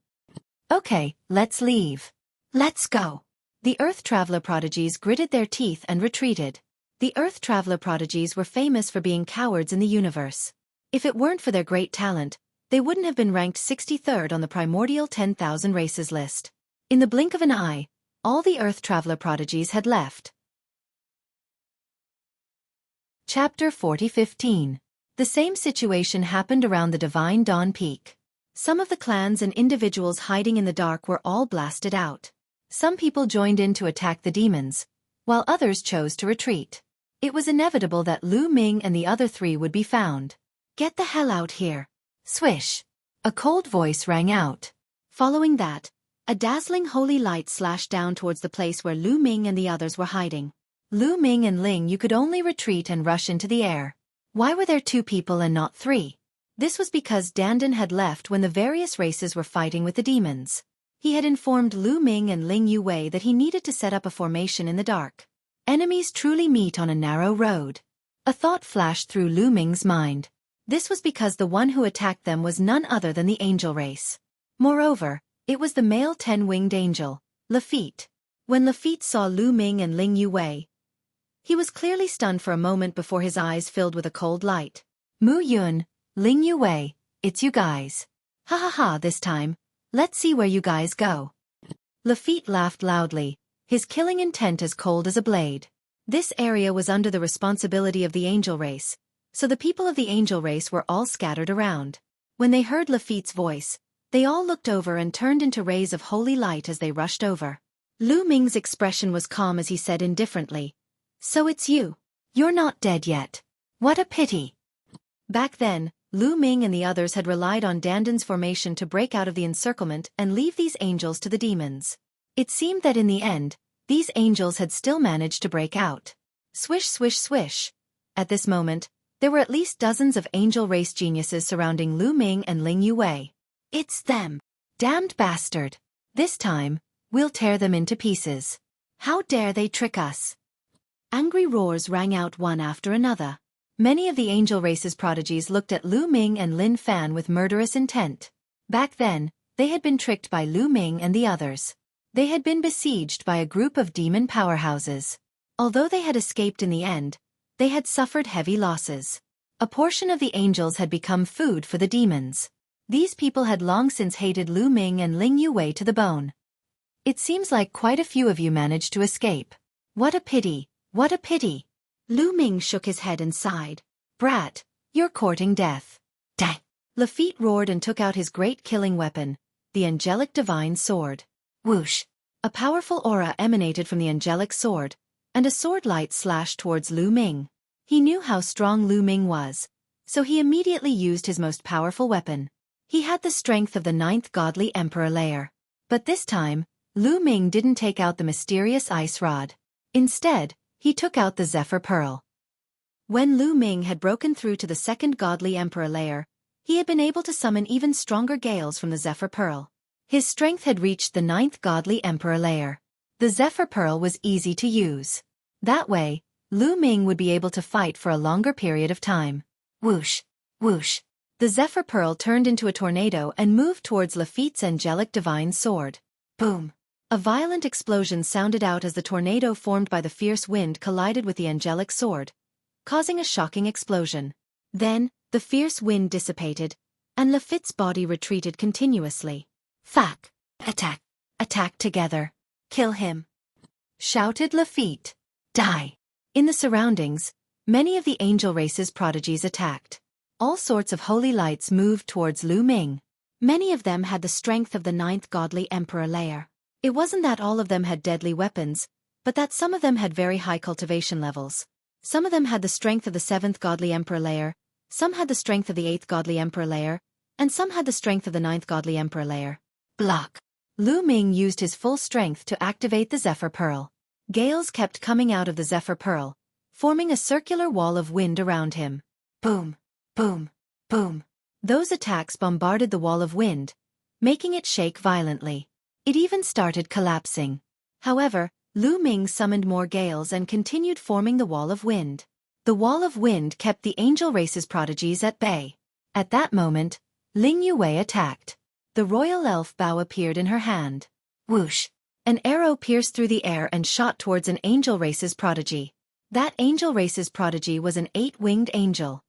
Okay, let's leave. Let's go. The earth traveler prodigies gritted their teeth and retreated. The earth traveler prodigies were famous for being cowards in the universe. If it weren't for their great talent, they wouldn't have been ranked 63rd on the primordial 10,000 races list. In the blink of an eye, all the earth traveler prodigies had left. Chapter 40:15. The same situation happened around the Divine Dawn Peak. Some of the clans and individuals hiding in the dark were all blasted out. Some people joined in to attack the demons, while others chose to retreat. It was inevitable that Lu Ming and the other 3 would be found. Get the hell out here. Swish! A cold voice rang out. Following that, A dazzling holy light slashed down towards the place where Lu Ming and the others were hiding. Lu Ming and Ling, you could only retreat and rush into the air. Why were there 2 people and not 3? This was because Dandan had left when the various races were fighting with the demons. He had informed Lu Ming and Ling Yue that he needed to set up a formation in the dark. Enemies truly meet on a narrow road. A thought flashed through Lu Ming's mind. This was because the one who attacked them was none other than the angel race. Moreover, it was the male 10-winged angel, Lafitte. When Lafitte saw Lu Ming and Ling Yue, he was clearly stunned for a moment before his eyes filled with a cold light. Mu Yun, Ling Yue, it's you guys. Ha ha ha, this time, let's see where you guys go. Lafitte laughed loudly, his killing intent as cold as a blade. This area was under the responsibility of the angel race, so the people of the angel race were all scattered around. When they heard Lafitte's voice, they all looked over and turned into rays of holy light as they rushed over. Lu Ming's expression was calm as he said indifferently, "So it's you. You're not dead yet. What a pity." Back then, Lu Ming and the others had relied on Dandan's formation to break out of the encirclement and leave these angels to the demons. It seemed that in the end, these angels had still managed to break out. Swish swish swish. At this moment, there were at least dozens of angel race geniuses surrounding Lu Ming and Ling Yue. It's them. Damned bastard. This time, we'll tear them into pieces. How dare they trick us? Angry roars rang out one after another. Many of the angel race's prodigies looked at Lu Ming and Lin Fan with murderous intent. Back then, they had been tricked by Lu Ming and the others. They had been besieged by a group of demon powerhouses. Although they had escaped in the end, they had suffered heavy losses. A portion of the angels had become food for the demons. These people had long since hated Lu Ming and Ling Yue to the bone. It seems like quite a few of you managed to escape. What a pity, what a pity. Lu Ming shook his head and sighed. Brat, you're courting death. Dang. Lafitte roared and took out his great killing weapon, the angelic divine sword. Whoosh. A powerful aura emanated from the angelic sword, and a sword light slashed towards Lu Ming. He knew how strong Lu Ming was, so he immediately used his most powerful weapon. He had the strength of the 9th godly emperor layer. But this time, Lu Ming didn't take out the mysterious ice rod. Instead, he took out the Zephyr Pearl. When Lu Ming had broken through to the 2nd godly emperor layer, he had been able to summon even stronger gales from the Zephyr Pearl. His strength had reached the 9th godly emperor layer. The Zephyr Pearl was easy to use. That way, Lu Ming would be able to fight for a longer period of time. Whoosh, whoosh. The Zephyr Pearl turned into a tornado and moved towards Lafitte's angelic divine sword. Boom. A violent explosion sounded out as the tornado formed by the fierce wind collided with the angelic sword, causing a shocking explosion. Then, the fierce wind dissipated, and Lafitte's body retreated continuously. Fuck! Attack! Attack together! Kill him! Shouted Lafitte. Die! In the surroundings, many of the angel race's prodigies attacked. All sorts of holy lights moved towards Lu Ming. Many of them had the strength of the 9th godly emperor layer. It wasn't that all of them had deadly weapons, but that some of them had very high cultivation levels. Some of them had the strength of the 7th godly emperor layer, some had the strength of the 8th godly emperor layer, and some had the strength of the 9th godly emperor layer. Block. Lu Ming used his full strength to activate the Zephyr Pearl. Gales kept coming out of the Zephyr Pearl, forming a circular wall of wind around him. Boom. Boom, boom. Those attacks bombarded the wall of wind, making it shake violently. It even started collapsing. However, Lu Ming summoned more gales and continued forming the wall of wind. The wall of wind kept the angel race's prodigies at bay. At that moment, Ling Yue attacked. The royal elf bow appeared in her hand. Whoosh! An arrow pierced through the air and shot towards an angel race's prodigy. That angel race's prodigy was an 8-winged angel.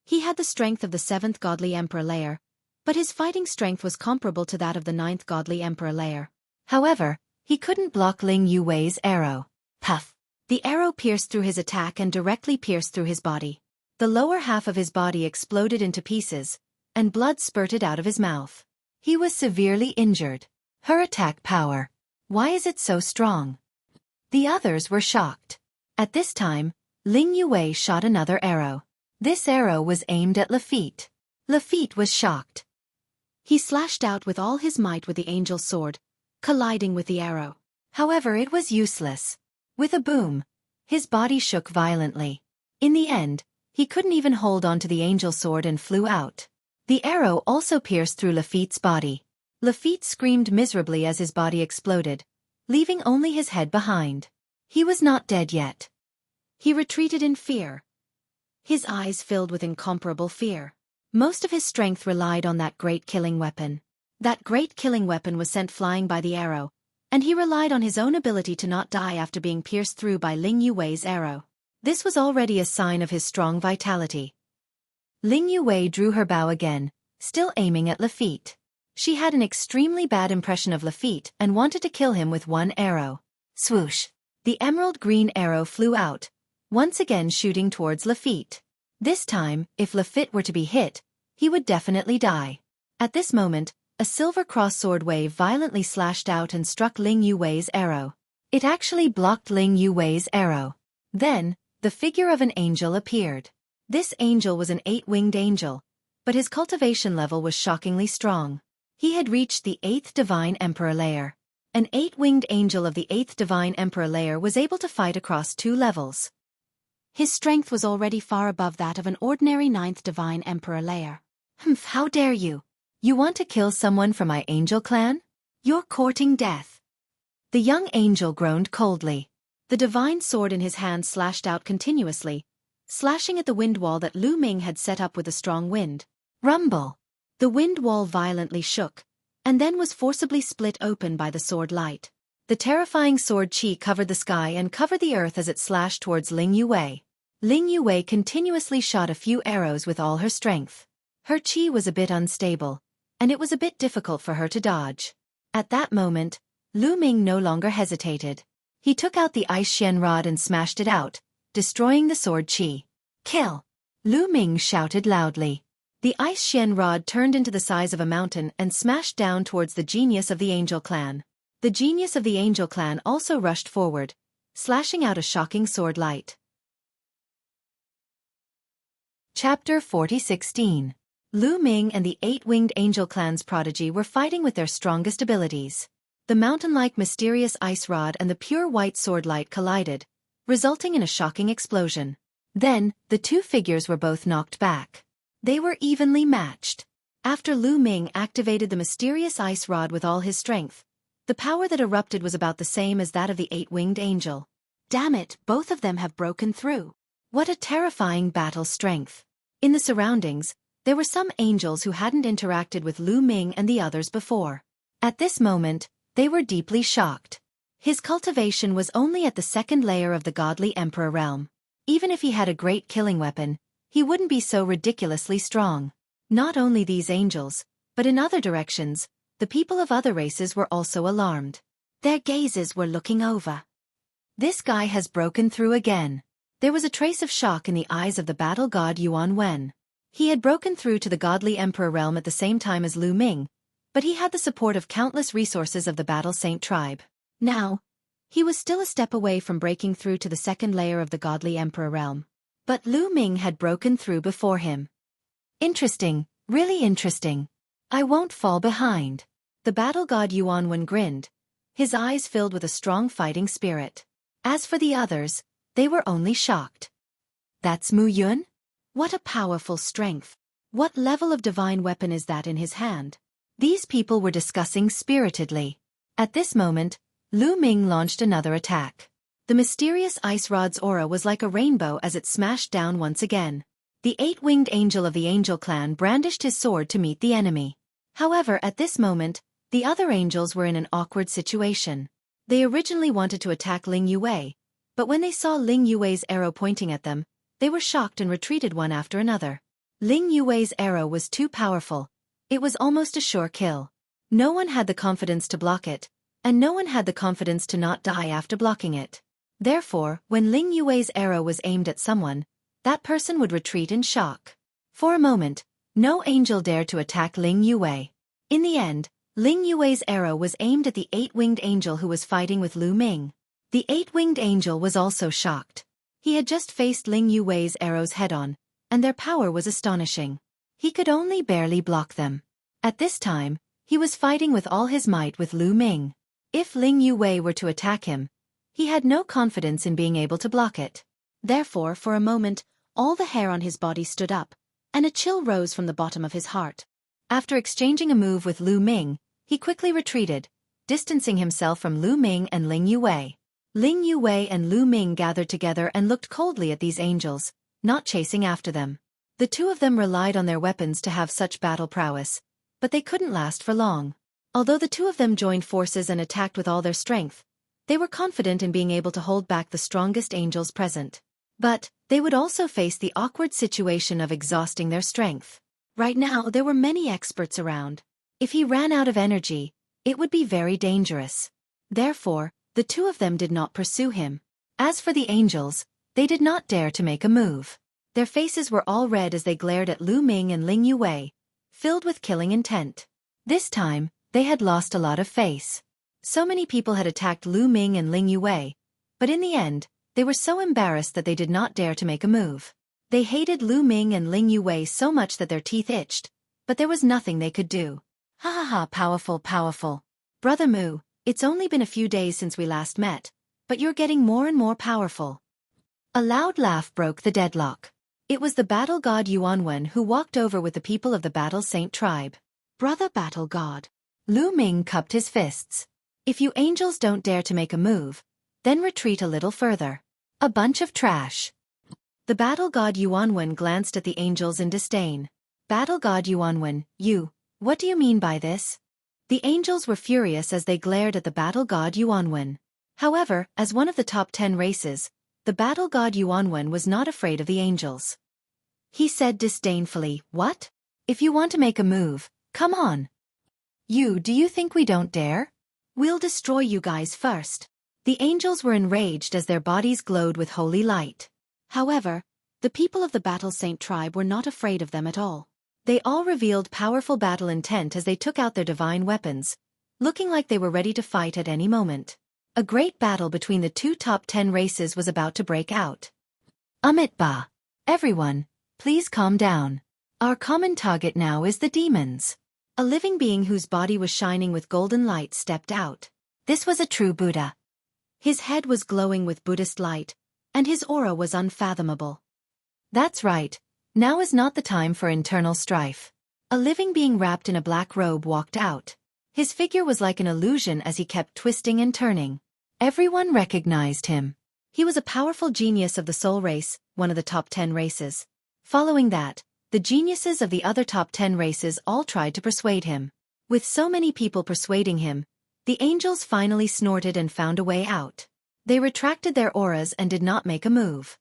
He had the strength of the 7th godly emperor layer, but his fighting strength was comparable to that of the 9th godly emperor layer. However, he couldn't block Ling Yue's arrow. Puff! The arrow pierced through his attack and directly pierced through his body. The lower half of his body exploded into pieces, and blood spurted out of his mouth. He was severely injured. Her attack power. Why is it so strong? The others were shocked. At this time, Ling Yue shot another arrow. This arrow was aimed at Lafitte. Lafitte was shocked. He slashed out with all his might with the angel sword, colliding with the arrow. However, it was useless. With a boom, his body shook violently. In the end, he couldn't even hold on to the angel sword and flew out. The arrow also pierced through Lafitte's body. Lafitte screamed miserably as his body exploded, leaving only his head behind. He was not dead yet. He retreated in fear, his eyes filled with incomparable fear. Most of his strength relied on that great killing weapon. That great killing weapon was sent flying by the arrow, and he relied on his own ability to not die after being pierced through by Ling Yue's arrow. This was already a sign of his strong vitality. Ling Yue drew her bow again, still aiming at Lafitte. She had an extremely bad impression of Lafitte and wanted to kill him with one arrow. Swoosh! The emerald green arrow flew out, once again shooting towards Lafitte. This time, if Lafitte were to be hit, he would definitely die. At this moment, a silver cross sword wave violently slashed out and struck Ling Yue's arrow. It actually blocked Ling Yue's arrow. Then, the figure of an angel appeared. This angel was an 8-winged angel, but his cultivation level was shockingly strong. He had reached the 8th Divine Emperor layer. An 8-winged angel of the 8th Divine Emperor layer was able to fight across 2 levels. His strength was already far above that of an ordinary 9th Divine Emperor layer. Humph, how dare you? You want to kill someone from my angel clan? You're courting death. The young angel groaned coldly. The divine sword in his hand slashed out continuously, slashing at the wind wall that Lu Ming had set up with a strong wind. Rumble! The wind wall violently shook, and then was forcibly split open by the sword light. The terrifying sword chi covered the sky and covered the earth as it slashed towards Ling Yue. Ling Yue continuously shot a few arrows with all her strength. Her chi was a bit unstable, and it was a bit difficult for her to dodge. At that moment, Lu Ming no longer hesitated. He took out the ice Xian rod and smashed it out, destroying the sword chi. Kill! Lu Ming shouted loudly. The ice Xian rod turned into the size of a mountain and smashed down towards the genius of the angel clan. The genius of the angel clan also rushed forward, slashing out a shocking sword light. Chapter 40:16. Lu Ming and the 8-winged angel clan's prodigy were fighting with their strongest abilities. The mountain-like mysterious ice rod and the pure white sword light collided, resulting in a shocking explosion. Then, the two figures were both knocked back. They were evenly matched. After Lu Ming activated the mysterious ice rod with all his strength, the power that erupted was about the same as that of the 8-winged angel. Damn it, both of them have broken through. What a terrifying battle strength. In the surroundings, there were some angels who hadn't interacted with Lu Ming and the others before. At this moment, they were deeply shocked. His cultivation was only at the 2nd layer of the godly emperor realm. Even if he had a great killing weapon, he wouldn't be so ridiculously strong. Not only these angels, but in other directions, the people of other races were also alarmed. Their gazes were looking over. This guy has broken through again. There was a trace of shock in the eyes of the battle god Yuan Wen. He had broken through to the godly emperor realm at the same time as Lu Ming, but he had the support of countless resources of the battle saint tribe. Now, he was still a step away from breaking through to the 2nd layer of the godly emperor realm. But Lu Ming had broken through before him. Interesting, really interesting. I won't fall behind. The battle god Yuan Wen grinned, his eyes filled with a strong fighting spirit. As for the others, they were only shocked. That's Mu Yun? What a powerful strength. What level of divine weapon is that in his hand? These people were discussing spiritedly. At this moment, Lu Ming launched another attack. The mysterious ice rod's aura was like a rainbow as it smashed down once again. The 8-winged angel of the angel clan brandished his sword to meet the enemy. However, at this moment, the other angels were in an awkward situation. They originally wanted to attack Ling Yue, but when they saw Ling Yue's arrow pointing at them, they were shocked and retreated one after another. Ling Yue's arrow was too powerful. It was almost a sure kill. No one had the confidence to block it, and no one had the confidence to not die after blocking it. Therefore, when Ling Yue's arrow was aimed at someone, that person would retreat in shock. For a moment, no angel dared to attack Ling Yue. In the end, Ling Yue's arrow was aimed at the 8-winged angel who was fighting with Lu Ming. The 8-winged angel was also shocked. He had just faced Ling Yue's arrows head-on, and their power was astonishing. He could only barely block them. At this time, he was fighting with all his might with Lu Ming. If Ling Yue were to attack him, he had no confidence in being able to block it. Therefore, for a moment, all the hair on his body stood up, and a chill rose from the bottom of his heart. After exchanging a move with Lu Ming, he quickly retreated, distancing himself from Lu Ming and Ling Yue. Ling Yue and Lu Ming gathered together and looked coldly at these angels, not chasing after them. The two of them relied on their weapons to have such battle prowess, but they couldn't last for long. Although the two of them joined forces and attacked with all their strength, they were confident in being able to hold back the strongest angels present. But they would also face the awkward situation of exhausting their strength. Right now, there were many experts around. If he ran out of energy, it would be very dangerous. Therefore, the two of them did not pursue him. As for the angels, they did not dare to make a move. Their faces were all red as they glared at Lu Ming and Ling Yue, filled with killing intent. This time, they had lost a lot of face. So many people had attacked Lu Ming and Ling Yue, but in the end, they were so embarrassed that they did not dare to make a move. They hated Lu Ming and Ling Yue so much that their teeth itched, but there was nothing they could do. Ha ha ha, powerful, powerful. Brother Mu, it's only been a few days since we last met, but you're getting more and more powerful. A loud laugh broke the deadlock. It was the battle god Yuanwen who walked over with the people of the Battle Saint tribe. Brother Battle God. Lu Ming cupped his fists. If you angels don't dare to make a move, then retreat a little further. A bunch of trash. The battle god Yuanwen glanced at the angels in disdain. Battle god Yuanwen, what do you mean by this? The angels were furious as they glared at the battle god Yuanwen. However, as one of the top 10 races, the battle god Yuanwen was not afraid of the angels. He said disdainfully, "What? If you want to make a move, come on. Do you think we don't dare? We'll destroy you guys first." The angels were enraged as their bodies glowed with holy light. However, the people of the Battle Saint tribe were not afraid of them at all. They all revealed powerful battle intent as they took out their divine weapons, looking like they were ready to fight at any moment. A great battle between the two top 10 races was about to break out. Ba. Everyone, please calm down. Our common target now is the demons. A living being whose body was shining with golden light stepped out. This was a true Buddha. His head was glowing with Buddhist light, and his aura was unfathomable. That's right, now is not the time for internal strife. A living being wrapped in a black robe walked out. His figure was like an illusion as he kept twisting and turning. Everyone recognized him. He was a powerful genius of the soul race, one of the top 10 races. Following that, the geniuses of the other top 10 races all tried to persuade him. With so many people persuading him, the angels finally snorted and found a way out. They retracted their auras and did not make a move.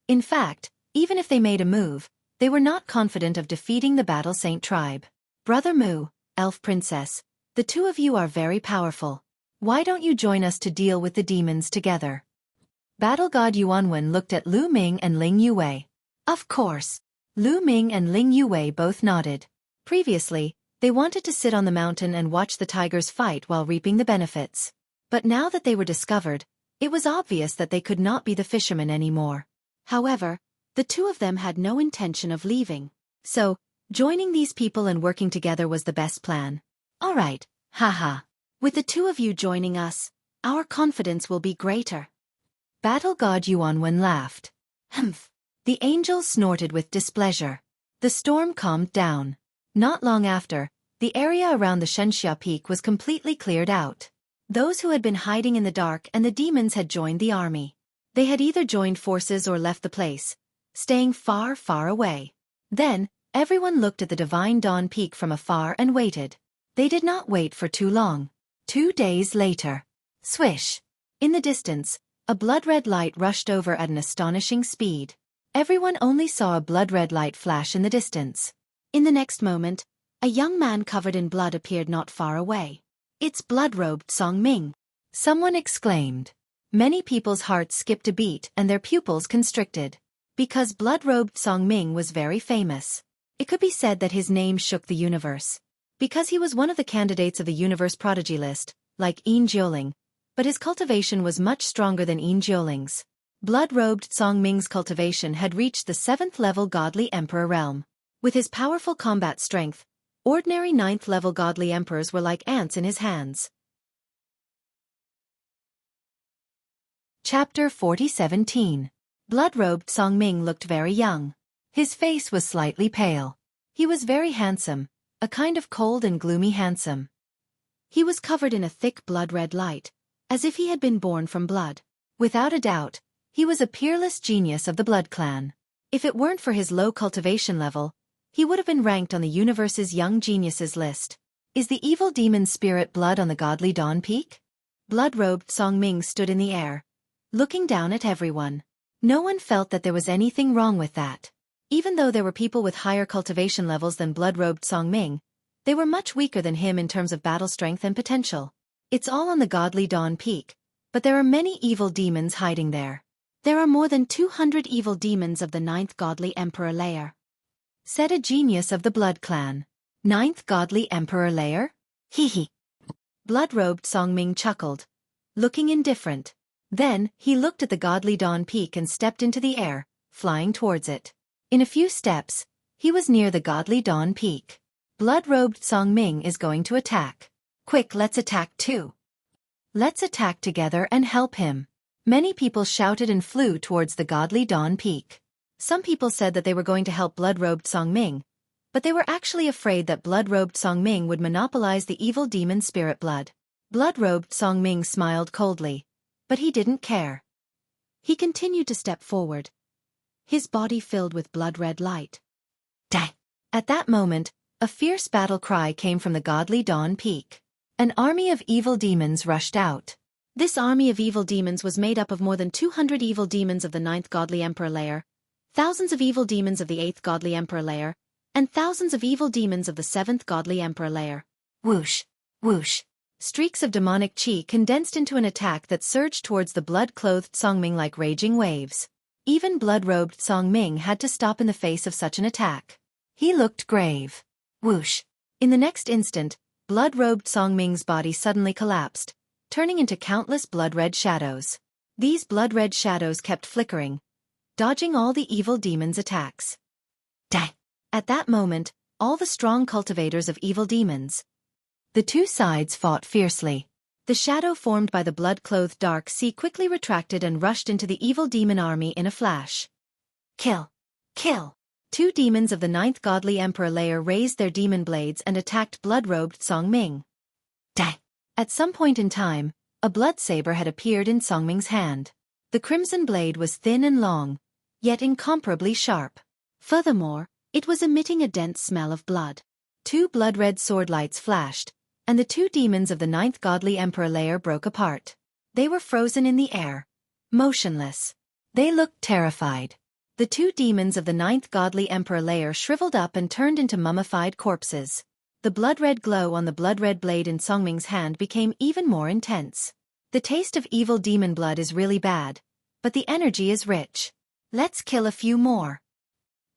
In fact, even if they made a move, they were not confident of defeating the Battle Saint tribe. Brother Mu, Elf Princess, the two of you are very powerful. Why don't you join us to deal with the demons together? Battle God Yuanwen looked at Lu Ming and Ling Yue. Of course. Lu Ming and Ling Yue both nodded. Previously, they wanted to sit on the mountain and watch the tigers fight while reaping the benefits. But now that they were discovered, it was obvious that they could not be the fishermen anymore. However, the two of them had no intention of leaving. So, joining these people and working together was the best plan. All right, haha. With the two of you joining us, our confidence will be greater. Battle God Yuanwen laughed. Humph. The angels snorted with displeasure. The storm calmed down. Not long after, the area around the Shenxia Peak was completely cleared out. Those who had been hiding in the dark and the demons had joined the army. They had either joined forces or left the place, staying far, far away. Then, everyone looked at the Divine Dawn Peak from afar and waited. They did not wait for too long. 2 days later. Swish! In the distance, a blood-red light rushed over at an astonishing speed. Everyone only saw a blood-red light flash in the distance. In the next moment, a young man covered in blood appeared not far away. It's blood-robed Song Ming. Someone exclaimed. Many people's hearts skipped a beat and their pupils constricted. Because blood-robed Song Ming was very famous. It could be said that his name shook the universe. Because he was one of the candidates of the universe prodigy list, like Yin Jiuling, but his cultivation was much stronger than Yin Jiuling's. Blood-robed Song Ming's cultivation had reached the 7th level godly emperor realm. With his powerful combat strength, ordinary 9th level godly emperors were like ants in his hands. Chapter 4017. Blood-robed Songming looked very young. His face was slightly pale. He was very handsome, a kind of cold and gloomy handsome. He was covered in a thick blood-red light, as if he had been born from blood. Without a doubt, he was a peerless genius of the Blood Clan. If it weren't for his low cultivation level, he would have been ranked on the universe's young geniuses list. Is the evil demon spirit blood on the godly Dawn Peak? Blood-robed Songming stood in the air, looking down at everyone. No one felt that there was anything wrong with that. Even though there were people with higher cultivation levels than blood-robed Songming, they were much weaker than him in terms of battle strength and potential. It's all on the godly Dawn Peak, but there are many evil demons hiding there. There are more than 200 evil demons of the 9th godly emperor layer, said a genius of the Blood Clan. 9th godly emperor layer? Hee. Blood-robed Songming chuckled, looking indifferent. Then, he looked at the godly Dawn Peak and stepped into the air, flying towards it. In a few steps, he was near the godly Dawn Peak. Blood-robed Songming is going to attack. Quick, let's attack too. Let's attack together and help him. Many people shouted and flew towards the godly Dawn Peak. Some people said that they were going to help blood-robed Songming, but they were actually afraid that blood-robed Songming would monopolize the evil demon spirit blood. Blood-robed Songming smiled coldly, but he didn't care. He continued to step forward, his body filled with blood-red light. Die! At that moment, a fierce battle cry came from the godly Dawn Peak. An army of evil demons rushed out. This army of evil demons was made up of more than 200 evil demons of the 9th godly emperor layer, thousands of evil demons of the 8th godly emperor layer, and thousands of evil demons of the 7th godly emperor layer. Whoosh! Whoosh! Streaks of demonic chi condensed into an attack that surged towards the blood-clothed Songming like raging waves. Even blood-robed Songming had to stop in the face of such an attack. He looked grave. Whoosh! In the next instant, blood-robed Songming's body suddenly collapsed, turning into countless blood-red shadows. These blood-red shadows kept flickering, dodging all the evil demons' attacks. Die! At that moment, all the strong cultivators of evil demons. The two sides fought fiercely. The shadow formed by the blood-clothed dark sea quickly retracted and rushed into the evil demon army in a flash. Kill! Kill! 2 demons of the 9th godly emperor layer raised their demon blades and attacked blood-robed Songming. Die! At some point in time, a blood saber had appeared in Songming's hand. The crimson blade was thin and long, yet incomparably sharp. Furthermore, it was emitting a dense smell of blood. 2 blood-red sword lights flashed, and the 2 demons of the 9th godly emperor layer broke apart. They were frozen in the air, motionless. They looked terrified. The 2 demons of the 9th godly emperor layer shriveled up and turned into mummified corpses. The blood-red glow on the blood-red blade in Songming's hand became even more intense. The taste of evil demon blood is really bad, but the energy is rich. Let's kill a few more.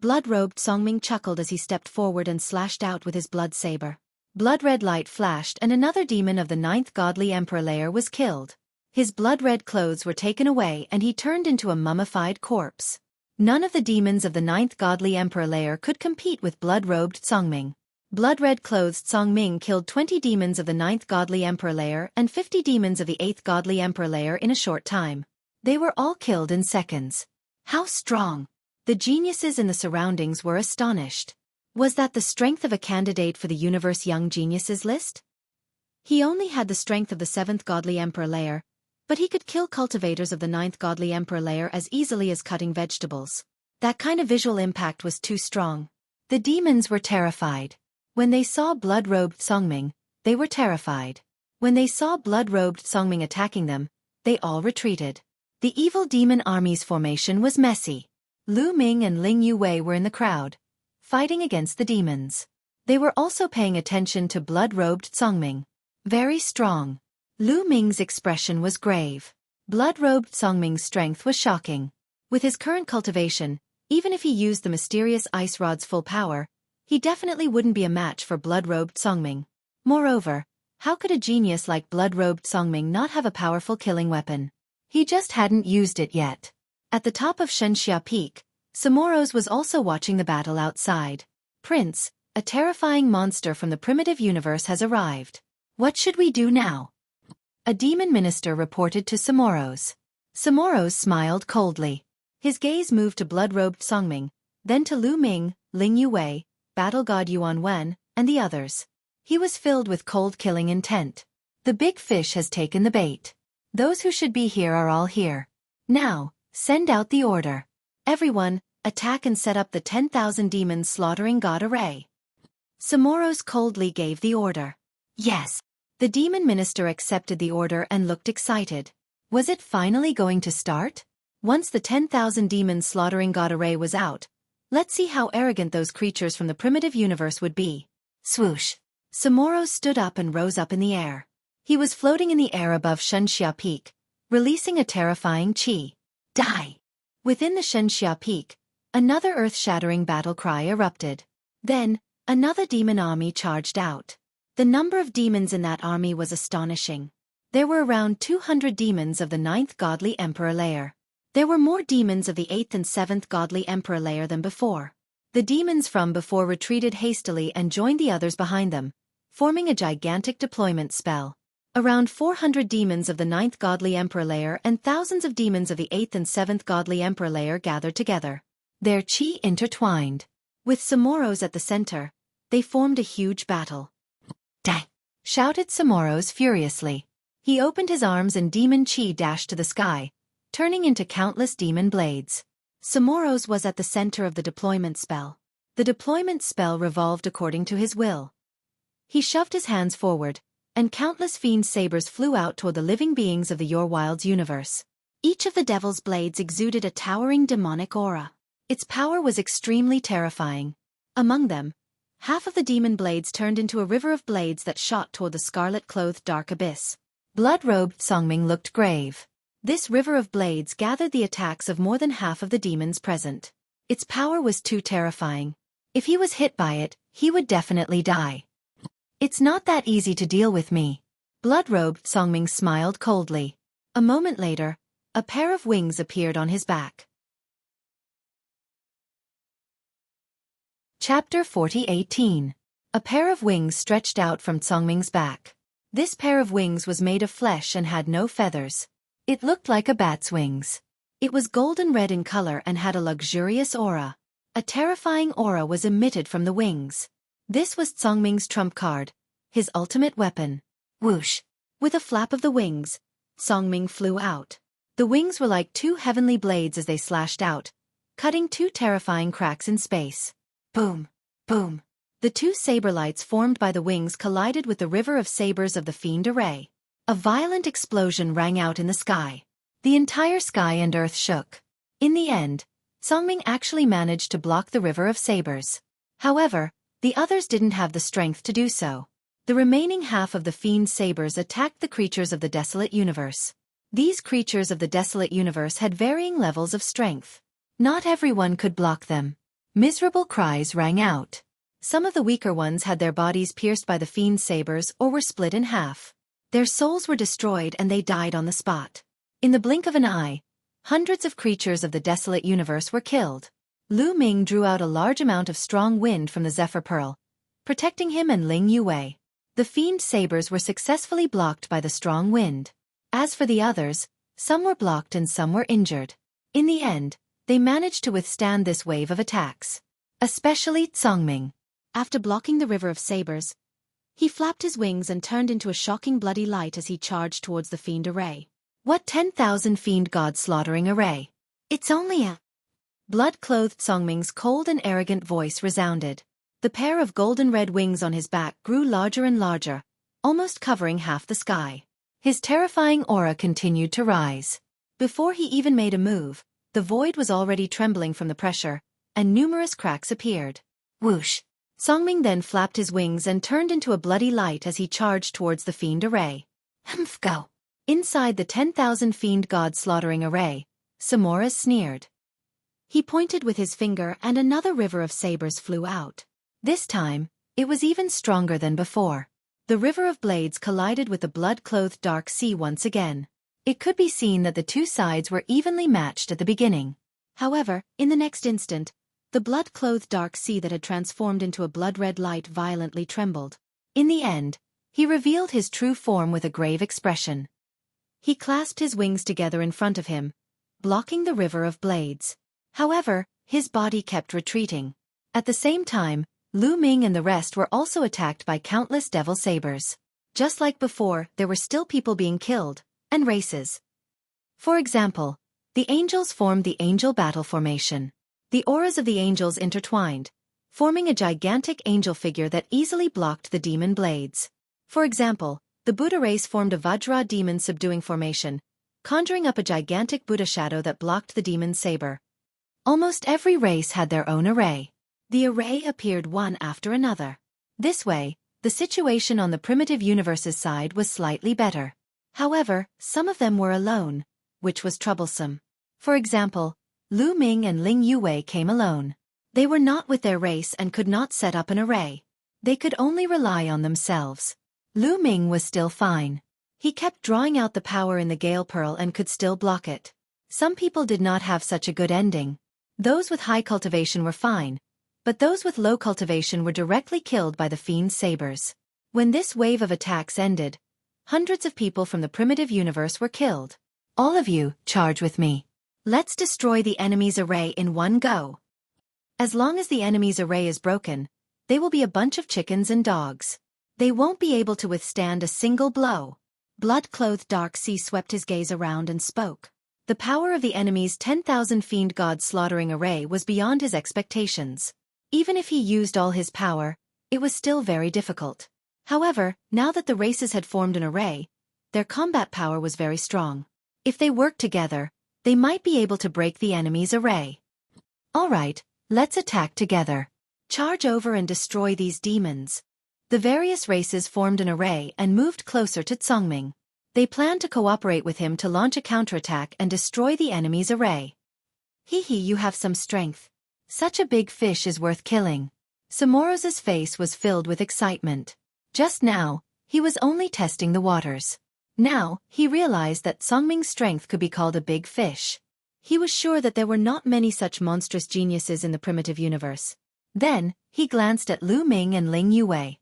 Blood-robed Songming chuckled as he stepped forward and slashed out with his blood saber. Blood-red light flashed and another demon of the 9th godly emperor layer was killed. His blood-red clothes were taken away and he turned into a mummified corpse. None of the demons of the 9th godly emperor layer could compete with blood-robed Songming. Blood-red clothed Songming killed 20 demons of the 9th godly emperor layer and 50 demons of the 8th godly emperor layer in a short time. They were all killed in seconds. How strong! The geniuses in the surroundings were astonished. Was that the strength of a candidate for the Universe Young Geniuses list? He only had the strength of the 7th godly emperor layer, but he could kill cultivators of the 9th godly emperor layer as easily as cutting vegetables. That kind of visual impact was too strong. The demons were terrified. When they saw blood-robed Songming, they were terrified. When they saw blood-robed Songming attacking them, they all retreated. The evil demon army's formation was messy. Lu Ming and Ling Yue were in the crowd, fighting against the demons. They were also paying attention to blood-robed Songming. Very strong. Lu Ming's expression was grave. Blood-robed Songming's strength was shocking. With his current cultivation, even if he used the mysterious ice rod's full power, he definitely wouldn't be a match for blood-robed Songming. Moreover, how could a genius like blood-robed Songming not have a powerful killing weapon? He just hadn't used it yet. At the top of Xueqi Peak, Samoros was also watching the battle outside. Prince, a terrifying monster from the primitive universe has arrived. What should we do now? A demon minister reported to Samoros. Samoros smiled coldly. His gaze moved to blood-robed Songming, then to Lu Ming, Ling Yue, battle god Yuan Wen, and the others. He was filled with cold-killing intent. The big fish has taken the bait. Those who should be here are all here. Now, send out the order. Everyone, attack and set up the 10,000 demons slaughtering god array. Samoros coldly gave the order. Yes. The demon minister accepted the order and looked excited. Was it finally going to start? Once the 10,000 demons slaughtering god array was out, let's see how arrogant those creatures from the primitive universe would be. Swoosh. Samoros stood up and rose up in the air. He was floating in the air above Xueqi Peak, releasing a terrifying chi. Die! Within the Xueqi Peak, another earth-shattering battle cry erupted. Then, another demon army charged out. The number of demons in that army was astonishing. There were around 200 demons of the 9th godly emperor layer. There were more demons of the 8th and 7th godly emperor layer than before. The demons from before retreated hastily and joined the others behind them, forming a gigantic deployment spell. Around 400 demons of the 9th godly emperor layer and thousands of demons of the 8th and 7th godly emperor layer gathered together. Their chi intertwined. With Samoros at the center, they formed a huge battle. Die! Shouted Samoros furiously. He opened his arms and demon chi dashed to the sky, turning into countless demon blades. Samoros was at the center of the deployment spell. The deployment spell revolved according to his will. He shoved his hands forward, and countless fiend sabers flew out toward the living beings of the Your Wilds universe. Each of the devil's blades exuded a towering demonic aura. Its power was extremely terrifying. Among them, half of the demon blades turned into a river of blades that shot toward the scarlet-clothed dark abyss. Blood-robed Songming looked grave. This river of blades gathered the attacks of more than half of the demons present. Its power was too terrifying. If he was hit by it, he would definitely die. It's not that easy to deal with me. Blood-robed Songming smiled coldly. A moment later, a pair of wings appeared on his back. Chapter 40:18. A pair of wings stretched out from Songming's back. This pair of wings was made of flesh and had no feathers. It looked like a bat's wings. It was golden red in color and had a luxurious aura. A terrifying aura was emitted from the wings. This was Songming's trump card, his ultimate weapon. Whoosh! With a flap of the wings, Songming flew out. The wings were like two heavenly blades as they slashed out, cutting two terrifying cracks in space. Boom! Boom! The two saber lights formed by the wings collided with the river of sabers of the fiend array. A violent explosion rang out in the sky. The entire sky and earth shook. In the end, Songming actually managed to block the river of sabers. However, the others didn't have the strength to do so. The remaining half of the fiend sabers attacked the creatures of the desolate universe. These creatures of the desolate universe had varying levels of strength. Not everyone could block them. Miserable cries rang out. Some of the weaker ones had their bodies pierced by the fiend sabers or were split in half. Their souls were destroyed and they died on the spot. In the blink of an eye, hundreds of creatures of the desolate universe were killed. Lu Ming drew out a large amount of strong wind from the Zephyr Pearl, protecting him and Ling Yue. The fiend sabers were successfully blocked by the strong wind. As for the others, some were blocked and some were injured. In the end, they managed to withstand this wave of attacks. Especially Songming. After blocking the river of sabers, he flapped his wings and turned into a shocking bloody light as he charged towards the fiend array. What 10,000 fiend god slaughtering array? It's only a... Blood-clothed Songming's cold and arrogant voice resounded. The pair of golden red wings on his back grew larger and larger, almost covering half the sky. His terrifying aura continued to rise. Before he even made a move, the void was already trembling from the pressure, and numerous cracks appeared. Whoosh! Songming then flapped his wings and turned into a bloody light as he charged towards the fiend array. Humph, go! Inside the 10,000 fiend god slaughtering array, Samoros sneered. He pointed with his finger and another river of sabers flew out. This time, it was even stronger than before. The river of blades collided with the blood-clothed dark sea once again. It could be seen that the two sides were evenly matched at the beginning. However, in the next instant, the blood-clothed dark sea that had transformed into a blood-red light violently trembled. In the end, he revealed his true form with a grave expression. He clasped his wings together in front of him, blocking the river of blades. However, his body kept retreating. At the same time, Lu Ming and the rest were also attacked by countless devil sabers. Just like before, there were still people being killed, and races. For example, the angels formed the angel battle formation. The auras of the angels intertwined, forming a gigantic angel figure that easily blocked the demon blades. For example, the Buddha race formed a Vajra demon subduing formation, conjuring up a gigantic Buddha shadow that blocked the demon's saber. Almost every race had their own array. The array appeared one after another. This way, the situation on the primitive universe's side was slightly better. However, some of them were alone, which was troublesome. For example, Lu Ming and Ling Yue came alone. They were not with their race and could not set up an array. They could only rely on themselves. Lu Ming was still fine. He kept drawing out the power in the Gale Pearl and could still block it. Some people did not have such a good ending. Those with high cultivation were fine, but those with low cultivation were directly killed by the fiend's sabers. When this wave of attacks ended, hundreds of people from the primitive universe were killed. All of you, charge with me. Let's destroy the enemy's array in one go. As long as the enemy's array is broken, they will be a bunch of chickens and dogs. They won't be able to withstand a single blow. Blood-clothed Dark Sea swept his gaze around and spoke. The power of the enemy's 10,000 fiend gods slaughtering array was beyond his expectations. Even if he used all his power, it was still very difficult. However, now that the races had formed an array, their combat power was very strong. If they worked together, they might be able to break the enemy's array. Alright, let's attack together. Charge over and destroy these demons. The various races formed an array and moved closer to Tsongming. They planned to cooperate with him to launch a counterattack and destroy the enemy's array. Hee, you have some strength. Such a big fish is worth killing. Samoro's face was filled with excitement. Just now, he was only testing the waters. Now, he realized that Tsongming's strength could be called a big fish. He was sure that there were not many such monstrous geniuses in the primitive universe. Then, he glanced at Lu Ming and Ling Yue.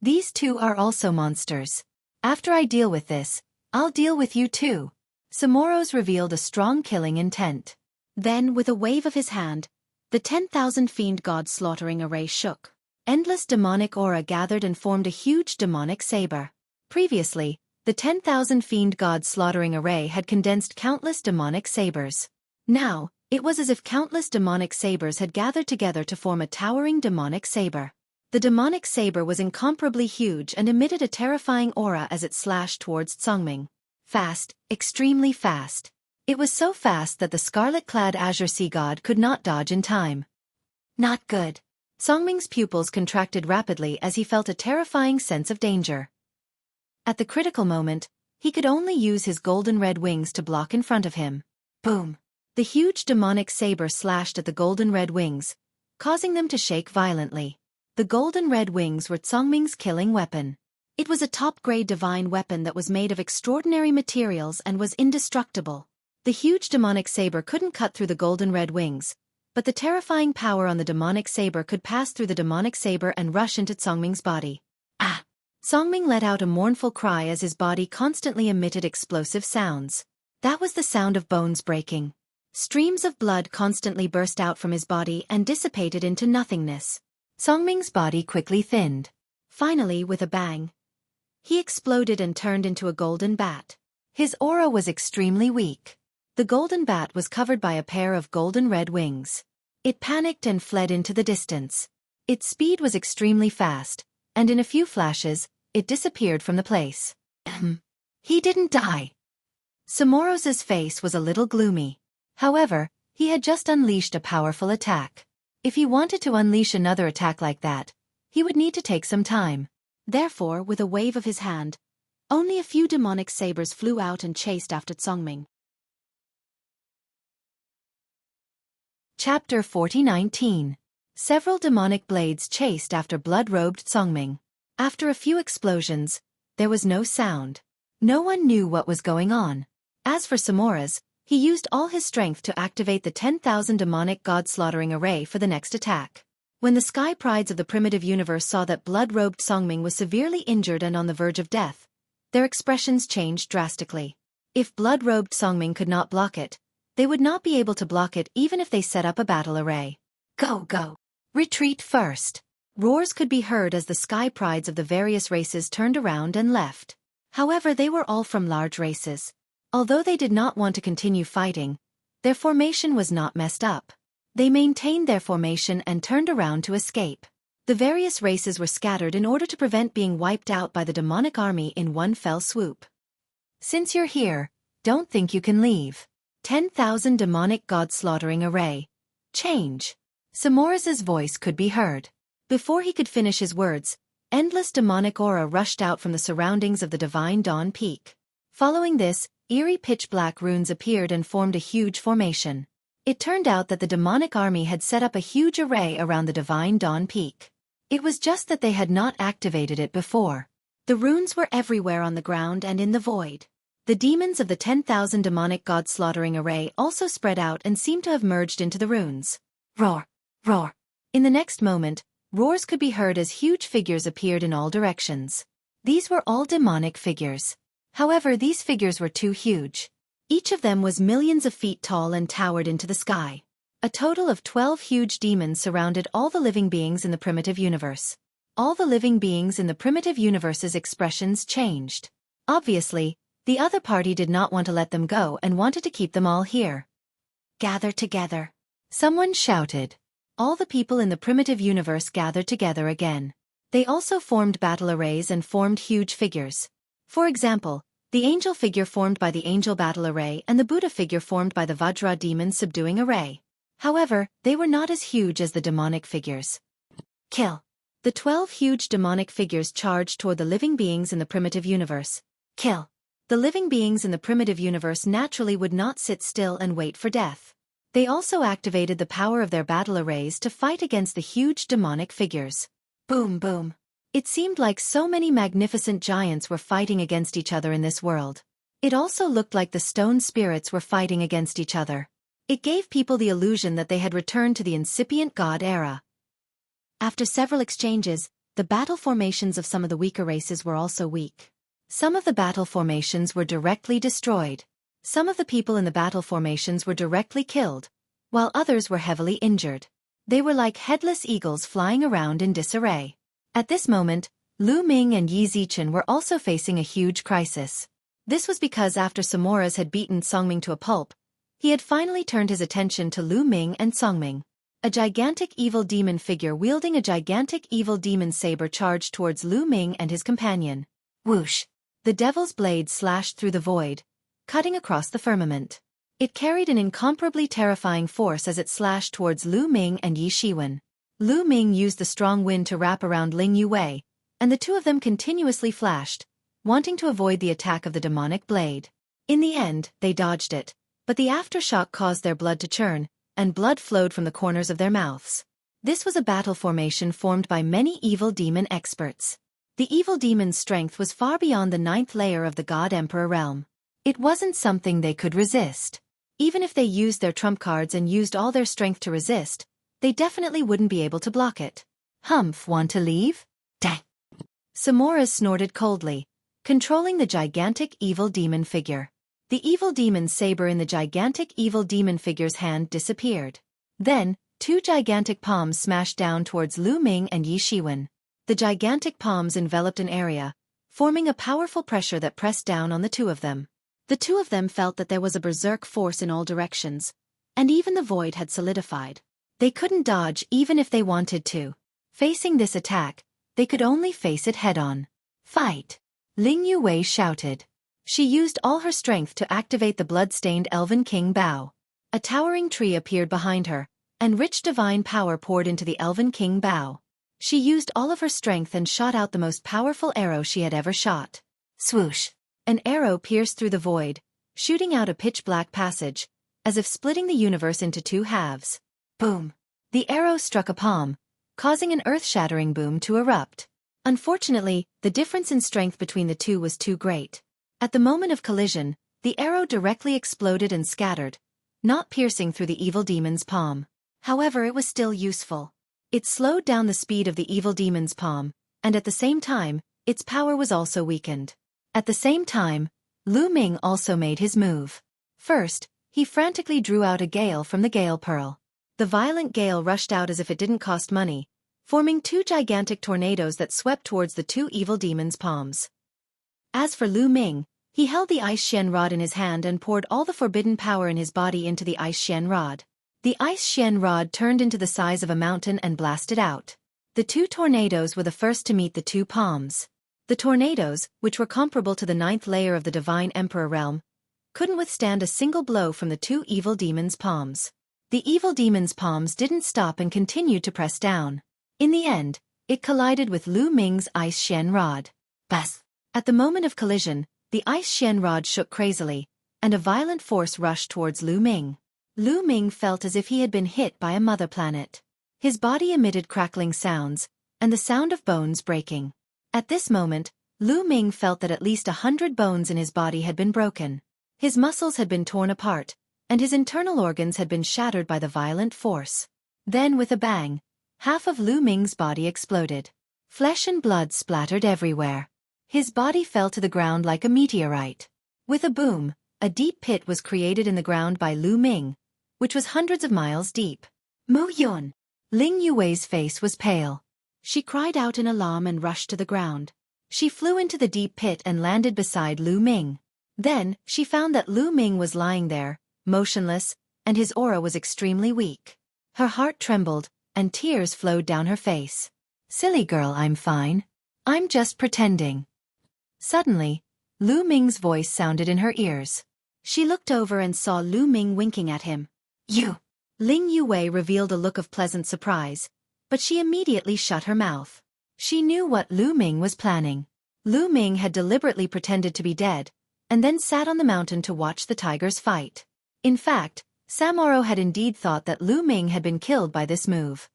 These two are also monsters. After I deal with this, I'll deal with you too. Samoro's revealed a strong killing intent. Then, with a wave of his hand, the 10,000 fiend god slaughtering array shook. Endless demonic aura gathered and formed a huge demonic saber. Previously, the 10,000 fiend god slaughtering array had condensed countless demonic sabers. Now, it was as if countless demonic sabers had gathered together to form a towering demonic saber. The demonic saber was incomparably huge and emitted a terrifying aura as it slashed towards Tsongming. Fast, extremely fast. It was so fast that the scarlet-clad azure sea god could not dodge in time. Not good. Tsongming's pupils contracted rapidly as he felt a terrifying sense of danger. At the critical moment, he could only use his golden red wings to block in front of him. Boom! The huge demonic saber slashed at the golden red wings, causing them to shake violently. The golden red wings were Tsongming's killing weapon. It was a top-grade divine weapon that was made of extraordinary materials and was indestructible. The huge demonic saber couldn't cut through the golden red wings, but the terrifying power on the demonic saber could pass through the demonic saber and rush into Tsongming's body. Ah! Tsongming let out a mournful cry as his body constantly emitted explosive sounds. That was the sound of bones breaking. Streams of blood constantly burst out from his body and dissipated into nothingness. Tsongming's body quickly thinned. Finally, with a bang, he exploded and turned into a golden bat. His aura was extremely weak. The golden bat was covered by a pair of golden red wings. It panicked and fled into the distance. Its speed was extremely fast, and in a few flashes, it disappeared from the place. He didn't die. Samoro's face was a little gloomy. However, he had just unleashed a powerful attack. If he wanted to unleash another attack like that, he would need to take some time. Therefore, with a wave of his hand, only a few demonic sabers flew out and chased after Tsongming. Chapter 40-19. Several demonic blades chased after blood-robed Tsongming. After a few explosions, there was no sound. No one knew what was going on. As for Samoro's, he used all his strength to activate the 10,000 demonic god-slaughtering array for the next attack. When the sky prides of the primitive universe saw that blood-robed Tsongming was severely injured and on the verge of death, their expressions changed drastically. If blood-robed Songming could not block it, they would not be able to block it even if they set up a battle array. Go, go! Retreat first! Roars could be heard as the sky prides of the various races turned around and left. However, they were all from large races. Although they did not want to continue fighting, their formation was not messed up. They maintained their formation and turned around to escape. The various races were scattered in order to prevent being wiped out by the demonic army in one fell swoop. Since you're here, don't think you can leave. 10,000 demonic god-slaughtering array. Change. Samora's voice could be heard. Before he could finish his words, endless demonic aura rushed out from the surroundings of the Divine Dawn Peak. Following this, eerie pitch-black runes appeared and formed a huge formation. It turned out that the demonic army had set up a huge array around the Divine Dawn Peak. It was just that they had not activated it before. The runes were everywhere on the ground and in the void. The demons of the 10,000 demonic god-slaughtering array also spread out and seemed to have merged into the runes. Roar! Roar! In the next moment, roars could be heard as huge figures appeared in all directions. These were all demonic figures. However, these figures were too huge. Each of them was millions of feet tall and towered into the sky. A total of 12 huge demons surrounded all the living beings in the primitive universe. All the living beings in the primitive universe's expressions changed. Obviously, the other party did not want to let them go and wanted to keep them all here. Gather together. Someone shouted. All the people in the primitive universe gathered together again. They also formed battle arrays and formed huge figures. For example, the angel figure formed by the angel battle array and the Buddha figure formed by the Vajra demon subduing array. However, they were not as huge as the demonic figures. Kill. The 12 huge demonic figures charged toward the living beings in the primitive universe. Kill. The living beings in the primitive universe naturally would not sit still and wait for death. They also activated the power of their battle arrays to fight against the huge demonic figures. Boom boom. It seemed like so many magnificent giants were fighting against each other in this world. It also looked like the stone spirits were fighting against each other. It gave people the illusion that they had returned to the incipient god era. After several exchanges, the battle formations of some of the weaker races were also weak. Some of the battle formations were directly destroyed. Some of the people in the battle formations were directly killed, while others were heavily injured. They were like headless eagles flying around in disarray. At this moment, Lu Ming and Yi Zichen were also facing a huge crisis. This was because after Samoras had beaten Songming to a pulp, he had finally turned his attention to Lu Ming and Songming. A gigantic evil demon figure wielding a gigantic evil demon saber charged towards Lu Ming and his companion. Whoosh! The devil's blade slashed through the void, cutting across the firmament. It carried an incomparably terrifying force as it slashed towards Lu Ming and Yi Shiwen. Lu Ming used the strong wind to wrap around Ling Yue, and the two of them continuously flashed, wanting to avoid the attack of the demonic blade. In the end, they dodged it, but the aftershock caused their blood to churn, and blood flowed from the corners of their mouths. This was a battle formation formed by many evil demon experts. The evil demon's strength was far beyond the 9th layer of the God Emperor realm. It wasn't something they could resist. Even if they used their trump cards and used all their strength to resist, they definitely wouldn't be able to block it. Humph, want to leave? Dang! Samoras snorted coldly, controlling the gigantic evil demon figure. The evil demon's saber in the gigantic evil demon figure's hand disappeared. Then, two gigantic palms smashed down towards Lu Ming and Yi Shiwen. The gigantic palms enveloped an area, forming a powerful pressure that pressed down on the two of them. The two of them felt that there was a berserk force in all directions, and even the void had solidified. They couldn't dodge even if they wanted to. Facing this attack, they could only face it head-on. Fight! Ling Yue shouted. She used all her strength to activate the blood-stained Elven King Bao. A towering tree appeared behind her, and rich divine power poured into the Elven King Bao. She used all of her strength and shot out the most powerful arrow she had ever shot. Swoosh! An arrow pierced through the void, shooting out a pitch-black passage, as if splitting the universe into two halves. Boom! The arrow struck a palm, causing an earth-shattering boom to erupt. Unfortunately, the difference in strength between the two was too great. At the moment of collision, the arrow directly exploded and scattered, not piercing through the evil demon's palm. However, it was still useful. It slowed down the speed of the evil demon's palm, and at the same time, its power was also weakened. At the same time, Lu Ming also made his move. First, he frantically drew out a gale from the gale pearl. The violent gale rushed out as if it didn't cost money, forming two gigantic tornadoes that swept towards the two evil demons' palms. As for Lu Ming, he held the ice Xian rod in his hand and poured all the forbidden power in his body into the ice Xian rod. The ice Xian rod turned into the size of a mountain and blasted out. The two tornadoes were the first to meet the two palms. The tornadoes, which were comparable to the 9th layer of the Divine Emperor realm, couldn't withstand a single blow from the two evil demons' palms. The evil demons' palms didn't stop and continued to press down. In the end, it collided with Lu Ming's ice Xian rod. Bas! At the moment of collision, the ice Xian rod shook crazily, and a violent force rushed towards Lu Ming. Lu Ming felt as if he had been hit by a mother planet. His body emitted crackling sounds, and the sound of bones breaking. At this moment, Lu Ming felt that at least 100 bones in his body had been broken. His muscles had been torn apart, and his internal organs had been shattered by the violent force. Then with a bang, half of Lu Ming's body exploded. Flesh and blood splattered everywhere. His body fell to the ground like a meteorite. With a boom, a deep pit was created in the ground by Lu Ming, which was hundreds of miles deep. Mu Yun! Ling Yue's face was pale. She cried out in alarm and rushed to the ground. She flew into the deep pit and landed beside Lu Ming. Then, she found that Lu Ming was lying there, motionless, and his aura was extremely weak. Her heart trembled, and tears flowed down her face. Silly girl, I'm fine. I'm just pretending. Suddenly, Lu Ming's voice sounded in her ears. She looked over and saw Lu Ming winking at him. You! Ling Yue revealed a look of pleasant surprise, but she immediately shut her mouth. She knew what Lu Ming was planning. Lu Ming had deliberately pretended to be dead, and then sat on the mountain to watch the tigers fight. In fact, Samoro had indeed thought that Lu Ming had been killed by this move.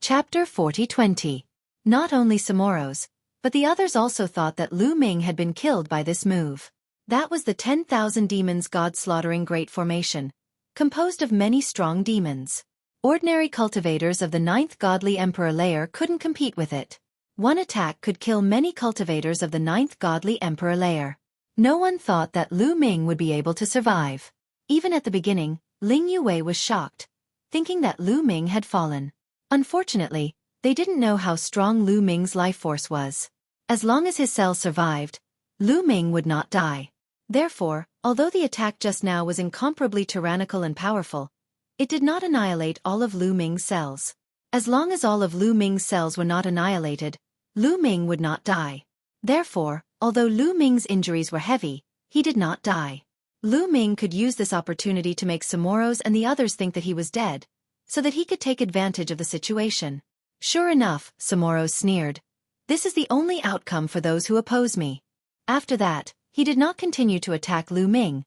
Chapter 40-20. Not only Samoro's, but the others also thought that Lu Ming had been killed by this move. That was the 10,000 demons god-slaughtering great formation, composed of many strong demons. Ordinary cultivators of the 9th godly emperor layer couldn't compete with it. One attack could kill many cultivators of the 9th godly emperor layer. No one thought that Lu Ming would be able to survive. Even at the beginning, Ling Yue was shocked, thinking that Lu Ming had fallen. Unfortunately, they didn't know how strong Lu Ming's life force was. As long as his cells survived, Lu Ming would not die. Therefore, although the attack just now was incomparably tyrannical and powerful, it did not annihilate all of Lu Ming's cells. As long as all of Lu Ming's cells were not annihilated, Lu Ming would not die. Therefore, although Lu Ming's injuries were heavy, he did not die. Lu Ming could use this opportunity to make Samoro's and the others think that he was dead, so that he could take advantage of the situation. Sure enough, Samoro sneered. This is the only outcome for those who oppose me. After that, he did not continue to attack Lu Ming,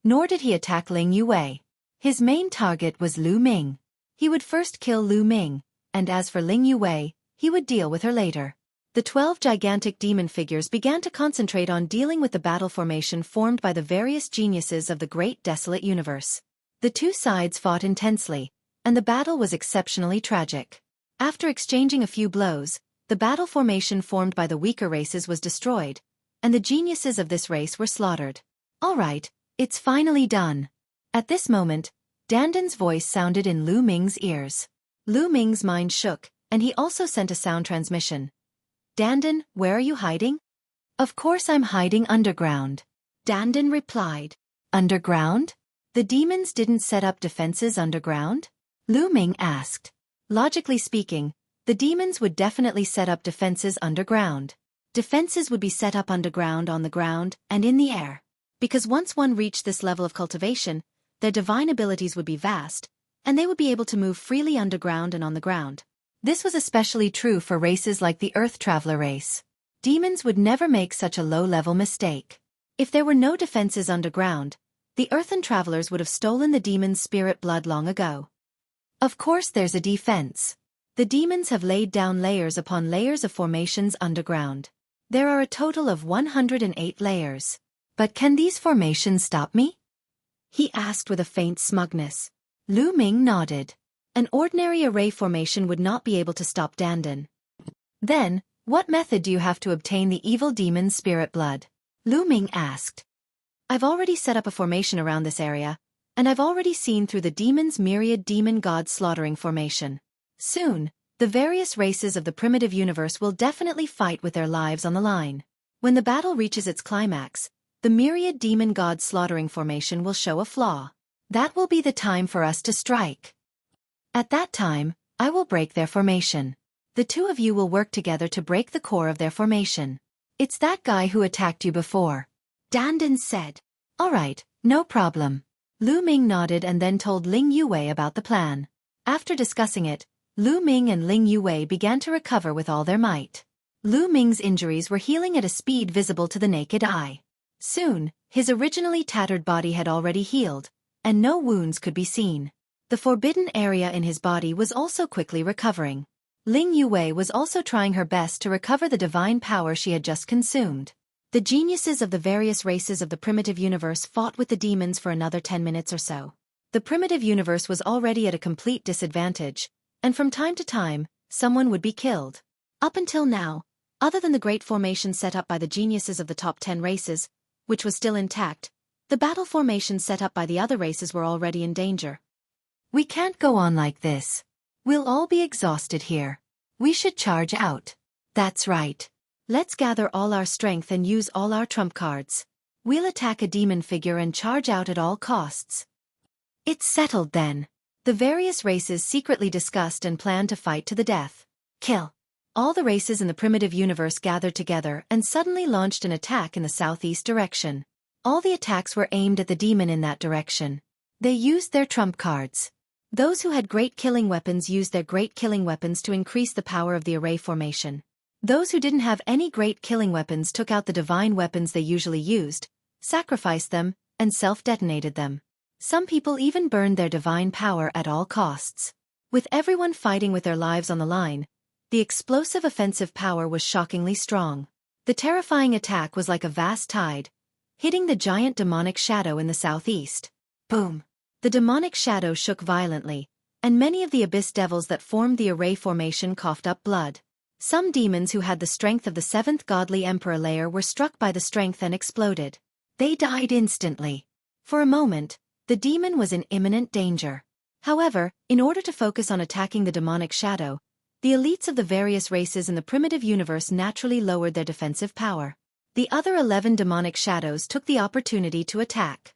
nor did he attack Ling Yue. His main target was Lu Ming. He would first kill Lu Ming, and as for Ling Yue, he would deal with her later. The 12 gigantic demon figures began to concentrate on dealing with the battle formation formed by the various geniuses of the great desolate universe. The two sides fought intensely, and the battle was exceptionally tragic. After exchanging a few blows, the battle formation formed by the weaker races was destroyed, and the geniuses of this race were slaughtered. All right, it's finally done. At this moment, Dandan's voice sounded in Lu Ming's ears. Lu Ming's mind shook, and he also sent a sound transmission. Dandan, where are you hiding? Of course I'm hiding underground. Dandan replied. Underground? The demons didn't set up defenses underground? Lu Ming asked. Logically speaking, the demons would definitely set up defenses underground. Defenses would be set up underground, on the ground, and in the air. Because once one reached this level of cultivation, their divine abilities would be vast, and they would be able to move freely underground and on the ground. This was especially true for races like the Earth Traveler race. Demons would never make such a low-level mistake. If there were no defenses underground, the Earthen Travelers would have stolen the demon's spirit blood long ago. Of course there's a defense. The demons have laid down layers upon layers of formations underground. There are a total of 108 layers. But can these formations stop me? He asked with a faint smugness. Lu Ming nodded. An ordinary array formation would not be able to stop Dandan. Then, What method do you have to obtain the evil demon's spirit blood? Lu Ming asked. I've already set up a formation around this area, and I've already seen through the demon's myriad demon god slaughtering formation. Soon, the various races of the primitive universe will definitely fight with their lives on the line. When the battle reaches its climax, the myriad demon god slaughtering formation will show a flaw. That will be the time for us to strike. At that time, I will break their formation. The two of you will work together to break the core of their formation. It's that guy who attacked you before. Dandan said. All right, no problem. Lu Ming nodded and then told Ling Yue about the plan. After discussing it, Lu Ming and Ling Yue began to recover with all their might. Lu Ming's injuries were healing at a speed visible to the naked eye. Soon, his originally tattered body had already healed, and no wounds could be seen. The forbidden area in his body was also quickly recovering. Ling Yue was also trying her best to recover the divine power she had just consumed. The geniuses of the various races of the primitive universe fought with the demons for another 10 minutes or so. The primitive universe was already at a complete disadvantage, and from time to time, someone would be killed. Up until now, other than the great formation set up by the geniuses of the top 10 races, which was still intact, the battle formations set up by the other races were already in danger. We can't go on like this. We'll all be exhausted here. We should charge out. That's right. Let's gather all our strength and use all our trump cards. We'll attack a demon figure and charge out at all costs. It's settled then. The various races secretly discussed and planned to fight to the death. Kill. All the races in the primitive universe gathered together and suddenly launched an attack in the southeast direction. All the attacks were aimed at the demon in that direction. They used their trump cards. Those who had great killing weapons used their great killing weapons to increase the power of the array formation. Those who didn't have any great killing weapons took out the divine weapons they usually used, sacrificed them, and self-detonated them. Some people even burned their divine power at all costs. With everyone fighting with their lives on the line, the explosive offensive power was shockingly strong. The terrifying attack was like a vast tide, hitting the giant demonic shadow in the southeast. Boom! The demonic shadow shook violently, and many of the abyss devils that formed the array formation coughed up blood. Some demons who had the strength of the 7th godly emperor layer were struck by the strength and exploded. They died instantly. For a moment, the demon was in imminent danger. However, in order to focus on attacking the demonic shadow, the elites of the various races in the primitive universe naturally lowered their defensive power. The other 11 demonic shadows took the opportunity to attack.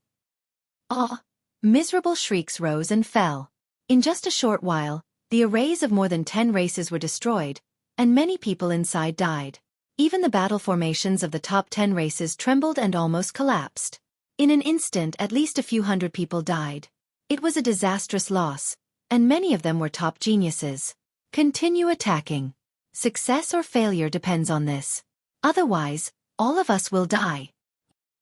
Ah! Miserable shrieks rose and fell. In just a short while, the arrays of more than 10 races were destroyed, and many people inside died. Even the battle formations of the top 10 races trembled and almost collapsed. In an instant, at least a few hundred people died. It was a disastrous loss, and many of them were top geniuses. Continue attacking. Success or failure depends on this. Otherwise, all of us will die.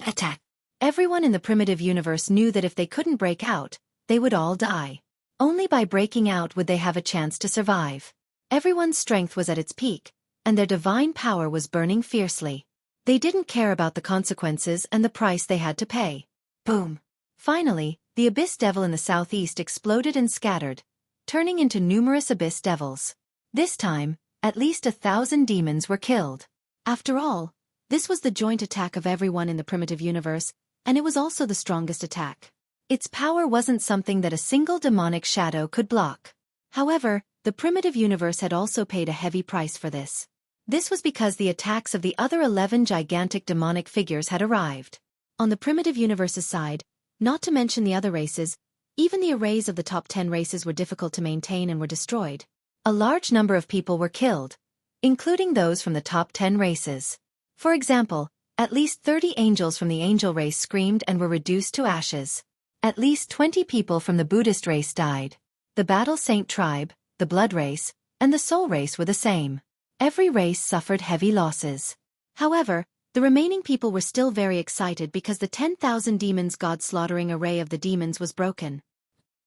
Attack. Everyone in the primitive universe knew that if they couldn't break out, they would all die. Only by breaking out would they have a chance to survive. Everyone's strength was at its peak, and their divine power was burning fiercely. They didn't care about the consequences and the price they had to pay. Boom! Finally, the abyss devil in the southeast exploded and scattered, turning into numerous abyss devils. This time, at least 1,000 demons were killed. After all, this was the joint attack of everyone in the primitive universe, and it was also the strongest attack. Its power wasn't something that a single demonic shadow could block. However, the primitive universe had also paid a heavy price for this. This was because the attacks of the other 11 gigantic demonic figures had arrived. On the primitive universe's side, not to mention the other races, even the arrays of the top 10 races were difficult to maintain and were destroyed. A large number of people were killed, including those from the top 10 races. For example, at least 30 angels from the angel race screamed and were reduced to ashes. At least 20 people from the Buddhist race died. The Battle Saint tribe, the Blood race, and the Soul race were the same. Every race suffered heavy losses. However, the remaining people were still very excited because the 10,000 demons god-slaughtering array of the demons was broken.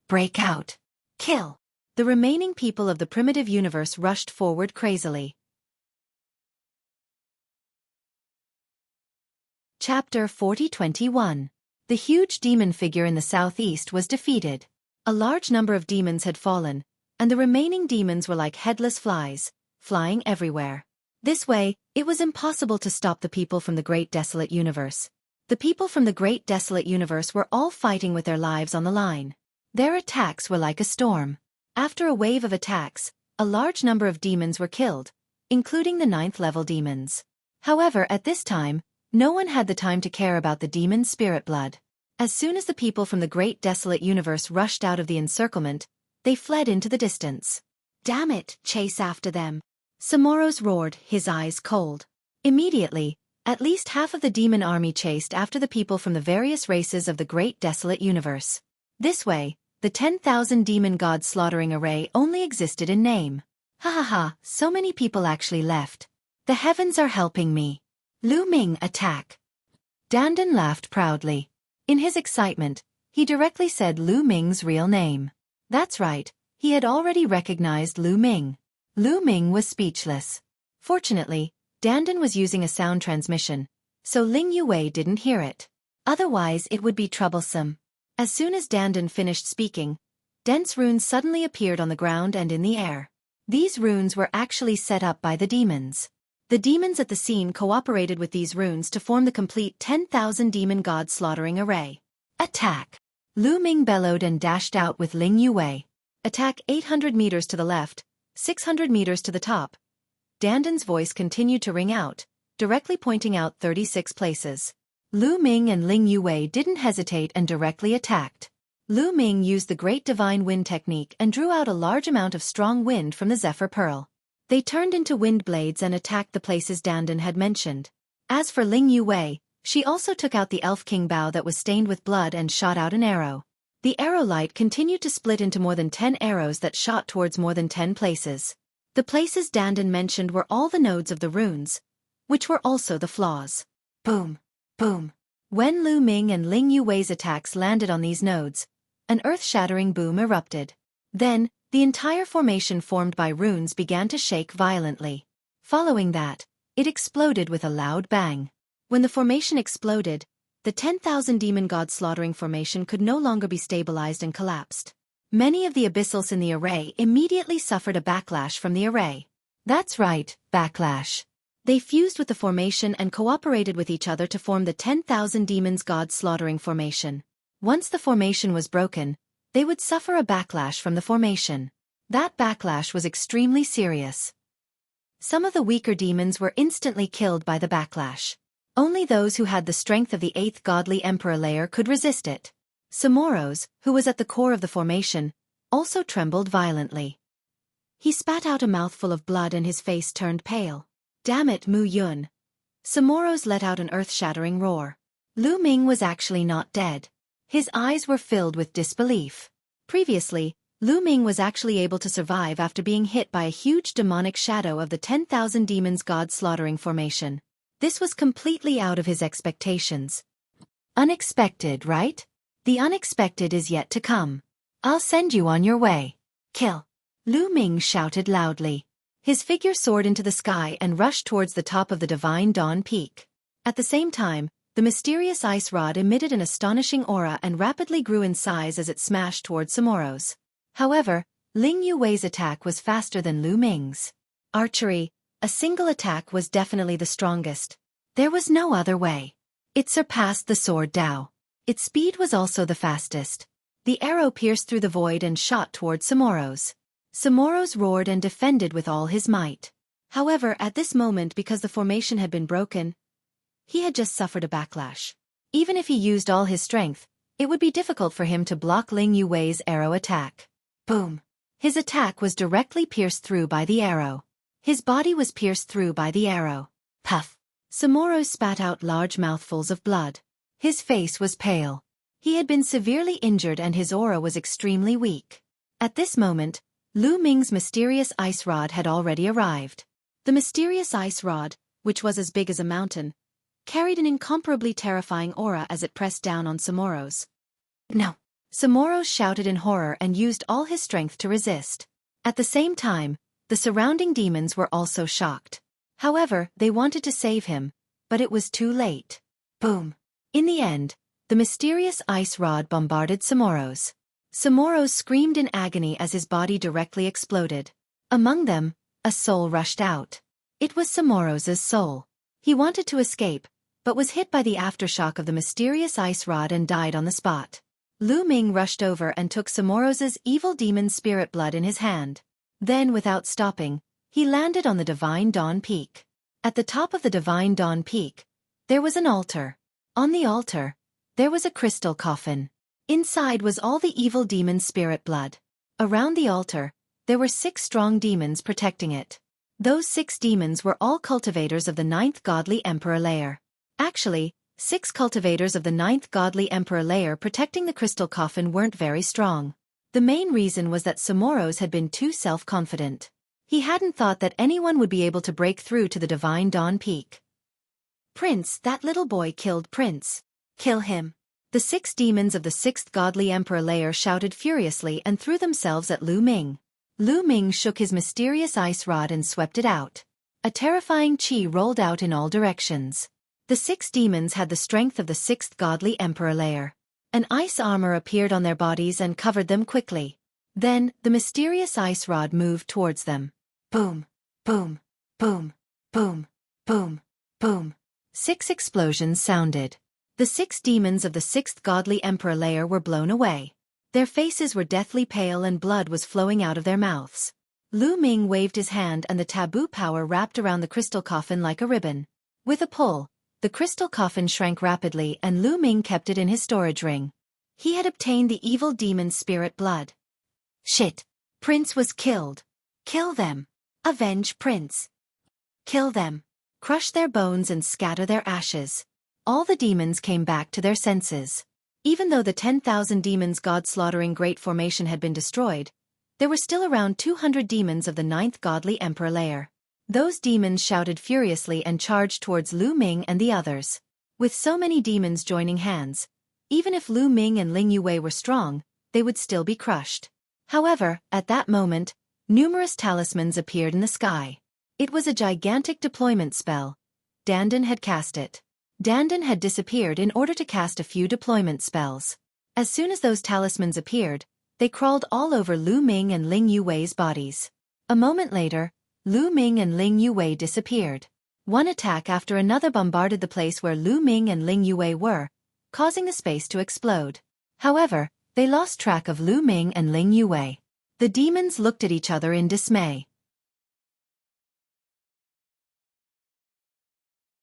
Break out. Kill. The remaining people of the primitive universe rushed forward crazily. Chapter 40-21. The huge demon figure in the southeast was defeated. A large number of demons had fallen, and the remaining demons were like headless flies, flying everywhere. This way, it was impossible to stop the people from the Great Desolate Universe. The people from the Great Desolate Universe were all fighting with their lives on the line. Their attacks were like a storm. After a wave of attacks, a large number of demons were killed, including the 9th-level demons. However, at this time, no one had the time to care about the demon's spirit blood. As soon as the people from the Great Desolate Universe rushed out of the encirclement, they fled into the distance. "Damn it, chase after them!" Samoros roared, his eyes cold. Immediately, at least half of the demon army chased after the people from the various races of the Great Desolate Universe. This way, the 10,000 demon god slaughtering array only existed in name. Ha ha ha, so many people actually left. The heavens are helping me. Lu Ming attack. Dandan laughed proudly. In his excitement, he directly said Lu Ming's real name. That's right, he had already recognized Lu Ming. Lu Ming was speechless. Fortunately, Dandan was using a sound transmission, so Ling Yue didn't hear it. Otherwise it would be troublesome. As soon as Dandan finished speaking, dense runes suddenly appeared on the ground and in the air. These runes were actually set up by the demons. The demons at the scene cooperated with these runes to form the complete 10,000 demon god slaughtering array. Attack! Lu Ming bellowed and dashed out with Ling Yue. Attack 800 meters to the left, 600 meters to the top. Dandan's voice continued to ring out, directly pointing out 36 places. Lu Ming and Ling Yue didn't hesitate and directly attacked. Lu Ming used the Great Divine Wind technique and drew out a large amount of strong wind from the Zephyr Pearl. They turned into wind blades and attacked the places Dandan had mentioned. As for Ling Yue, she also took out the Elf King bow that was stained with blood and shot out an arrow. The arrow light continued to split into more than 10 arrows that shot towards more than 10 places. The places Dandan mentioned were all the nodes of the runes, which were also the flaws. Boom! Boom! When Lu Ming and Ling Yue's attacks landed on these nodes, an earth-shattering boom erupted. Then, the entire formation formed by runes began to shake violently. Following that, it exploded with a loud bang. When the formation exploded, the 10,000 demon god slaughtering formation could no longer be stabilized and collapsed. Many of the abyssals in the array immediately suffered a backlash from the array. That's right, backlash. They fused with the formation and cooperated with each other to form the 10,000 demons god slaughtering formation. Once the formation was broken, they would suffer a backlash from the formation. That backlash was extremely serious. Some of the weaker demons were instantly killed by the backlash. Only those who had the strength of the 8th godly emperor layer could resist it. Samoros, who was at the core of the formation, also trembled violently. He spat out a mouthful of blood and his face turned pale. Damn it, Mu Yun! Samoros let out an earth-shattering roar. Lu Ming was actually not dead. His eyes were filled with disbelief. Previously, Lu Ming was actually able to survive after being hit by a huge demonic shadow of the 10,000 demons god slaughtering formation. This was completely out of his expectations. Unexpected, right? The unexpected is yet to come. I'll send you on your way. Kill! Lu Ming shouted loudly. His figure soared into the sky and rushed towards the top of the Divine Dawn Peak. At the same time, the mysterious ice rod emitted an astonishing aura and rapidly grew in size as it smashed towards Samoros. However, Ling Yue's attack was faster than Lu Ming's. Archery, a single attack was definitely the strongest. There was no other way. It surpassed the sword Dao. Its speed was also the fastest. The arrow pierced through the void and shot towards Samoros. Samoros roared and defended with all his might. However, at this moment, because the formation had been broken, he had just suffered a backlash. Even if he used all his strength, it would be difficult for him to block Ling Yue's arrow attack. Boom! His attack was directly pierced through by the arrow. His body was pierced through by the arrow. Puff! Samoros spat out large mouthfuls of blood. His face was pale. He had been severely injured and his aura was extremely weak. At this moment, Lu Ming's mysterious ice rod had already arrived. The mysterious ice rod, which was as big as a mountain, carried an incomparably terrifying aura as it pressed down on Samoros. No! Samoros shouted in horror and used all his strength to resist. At the same time, the surrounding demons were also shocked. However, they wanted to save him, but it was too late. Boom! In the end, the mysterious ice rod bombarded Samoros. Samoros screamed in agony as his body directly exploded. Among them, a soul rushed out. It was Samorosa's soul. He wanted to escape, but was hit by the aftershock of the mysterious ice rod and died on the spot. Lu Ming rushed over and took Samorosa's evil demon spirit blood in his hand. Then, without stopping, he landed on the Divine Dawn Peak. At the top of the Divine Dawn Peak, there was an altar. On the altar, there was a crystal coffin. Inside was all the evil demon spirit blood. Around the altar, there were 6 strong demons protecting it. Those 6 demons were all cultivators of the 9th godly emperor layer. Actually, 6 cultivators of the 9th godly emperor layer protecting the crystal coffin weren't very strong. The main reason was that Samoros had been too self-confident. He hadn't thought that anyone would be able to break through to the Divine Dawn Peak. Prince, that little boy killed Prince. Kill him. The 6 demons of the 6th godly emperor layer shouted furiously and threw themselves at Lu Ming. Lu Ming shook his mysterious ice rod and swept it out. A terrifying qi rolled out in all directions. The 6 demons had the strength of the 6th godly emperor layer. An ice armor appeared on their bodies and covered them quickly. Then, the mysterious ice rod moved towards them. Boom, boom, boom, boom, boom, boom. 6 explosions sounded. The 6 demons of the 6th godly emperor layer were blown away. Their faces were deathly pale and blood was flowing out of their mouths. Lu Ming waved his hand and the taboo power wrapped around the crystal coffin like a ribbon. With a pull, the crystal coffin shrank rapidly and Lu Ming kept it in his storage ring. He had obtained the evil demon's spirit blood. Shit! Prince was killed. Kill them. Avenge Prince. Kill them. Crush their bones and scatter their ashes. All the demons came back to their senses. Even though the 10,000 demons god-slaughtering Great Formation had been destroyed, there were still around 200 demons of the 9th godly emperor layer. Those demons shouted furiously and charged towards Lu Ming and the others. With so many demons joining hands, even if Lu Ming and Ling Yue were strong, they would still be crushed. However, at that moment, numerous talismans appeared in the sky. It was a gigantic deployment spell. Dandan had cast it. Dandan had disappeared in order to cast a few deployment spells. As soon as those talismans appeared, they crawled all over Lu Ming and Ling Yue's bodies. A moment later, Lu Ming and Ling Yue disappeared. One attack after another bombarded the place where Lu Ming and Ling Yue were, causing the space to explode. However, they lost track of Lu Ming and Ling Yue. The demons looked at each other in dismay.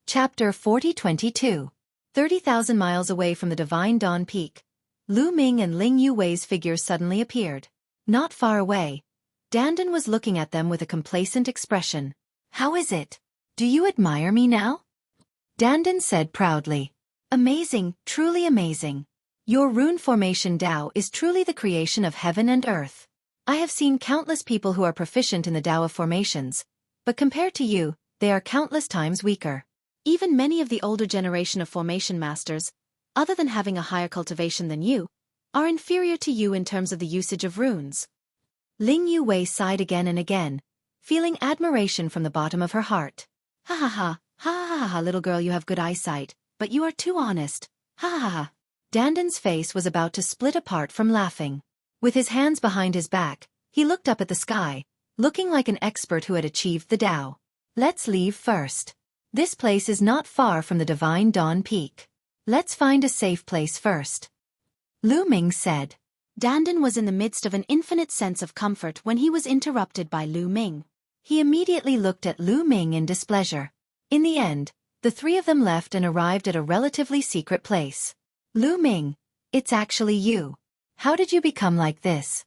Chapter 40-22. 30,000 miles away from the Divine Dawn Peak, Lu Ming and Ling Yue's figures suddenly appeared. Not far away, Dandan was looking at them with a complacent expression. How is it? Do you admire me now? Dandan said proudly. Amazing, truly amazing. Your rune formation Tao is truly the creation of heaven and earth. I have seen countless people who are proficient in the Tao of formations, but compared to you, they are countless times weaker. Even many of the older generation of formation masters, other than having a higher cultivation than you, are inferior to you in terms of the usage of runes. Ling Yue sighed again and again, feeling admiration from the bottom of her heart. Ha ha ha, ha ha ha, little girl, you have good eyesight, but you are too honest. Ha ha ha. Dandan's face was about to split apart from laughing. With his hands behind his back, he looked up at the sky, looking like an expert who had achieved the Tao. Let's leave first. This place is not far from the Divine Dawn Peak. Let's find a safe place first. Lu Ming said. Dandan was in the midst of an infinite sense of comfort when he was interrupted by Lu Ming. He immediately looked at Lu Ming in displeasure. In the end, the 3 of them left and arrived at a relatively secret place. Lu Ming, it's actually you. How did you become like this?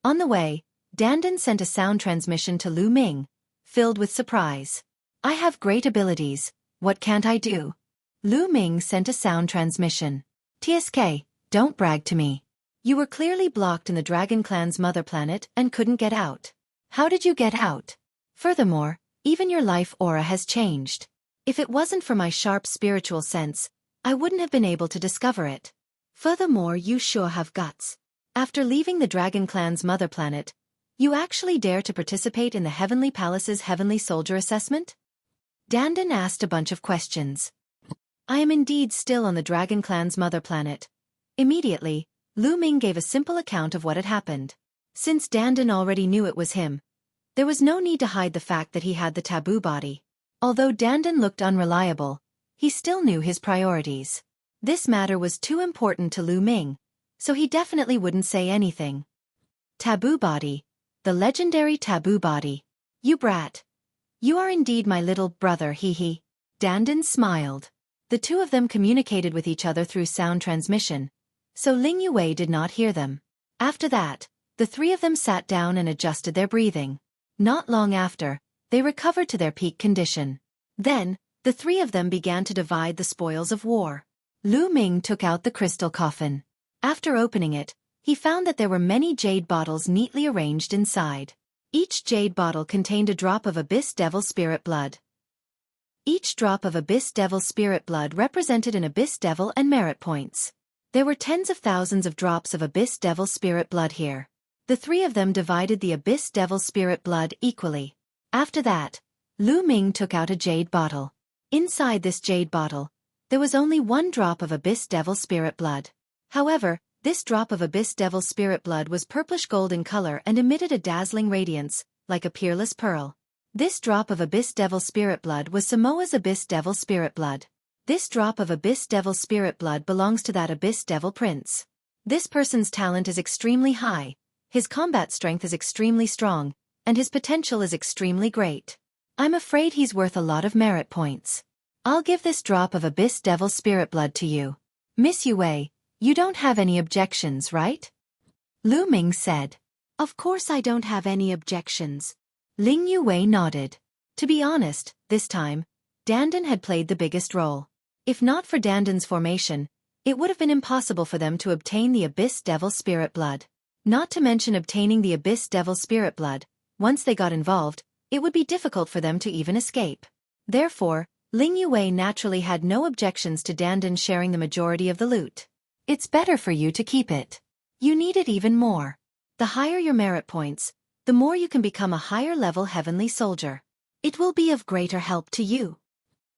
On the way, Dandan sent a sound transmission to Lu Ming, filled with surprise. I have great abilities, what can't I do? Lu Ming sent a sound transmission. TSK, don't brag to me. You were clearly blocked in the Dragon Clan's mother planet and couldn't get out. How did you get out? Furthermore, even your life aura has changed. If it wasn't for my sharp spiritual sense, I wouldn't have been able to discover it. Furthermore, you sure have guts. After leaving the Dragon Clan's mother planet, you actually dare to participate in the Heavenly Palace's Heavenly Soldier Assessment? Dandan asked a bunch of questions. I am indeed still on the Dragon Clan's mother planet. Immediately, Lu Ming gave a simple account of what had happened. Since Dandan already knew it was him, There was no need to hide the fact that he had the taboo body. Although Dandan looked unreliable, he still knew his priorities. This matter was too important to Lu Ming, so he definitely wouldn't say anything. Taboo body. The legendary taboo body. You brat. You are indeed my little brother, hee. Dandan smiled. The two of them communicated with each other through sound transmission, so Ling Yue did not hear them. After that, the three of them sat down and adjusted their breathing. Not long after, they recovered to their peak condition. Then, the three of them began to divide the spoils of war. Lu Ming took out the crystal coffin. After opening it, he found that there were many jade bottles neatly arranged inside. Each jade bottle contained a drop of Abyss Devil Spirit blood. Each drop of Abyss Devil Spirit blood represented an Abyss Devil and merit points. There were tens of thousands of drops of Abyss Devil Spirit blood here. The three of them divided the Abyss Devil Spirit blood equally. After that, Lu Ming took out a jade bottle. Inside this jade bottle, there was only one drop of Abyss Devil Spirit blood. However, this drop of Abyss Devil Spirit blood was purplish gold in color and emitted a dazzling radiance, like a peerless pearl. This drop of Abyss Devil Spirit blood was Samoa's Abyss Devil Spirit blood. This drop of Abyss Devil Spirit blood belongs to that Abyss Devil Prince. This person's talent is extremely high, his combat strength is extremely strong, and his potential is extremely great. I'm afraid he's worth a lot of merit points. I'll give this drop of Abyss Devil Spirit blood to you. Miss Yue, you don't have any objections, right? Lu Ming said. Of course I don't have any objections. Ling Yue nodded. To be honest, this time, Dandan had played the biggest role. If not for Dandan's formation, it would have been impossible for them to obtain the Abyss Devil Spirit blood. Not to mention obtaining the Abyss Devil Spirit blood, once they got involved, it would be difficult for them to even escape. Therefore, Ling Yue naturally had no objections to Dandan sharing the majority of the loot. It's better for you to keep it. You need it even more. The higher your merit points, the more you can become a higher-level heavenly soldier. It will be of greater help to you.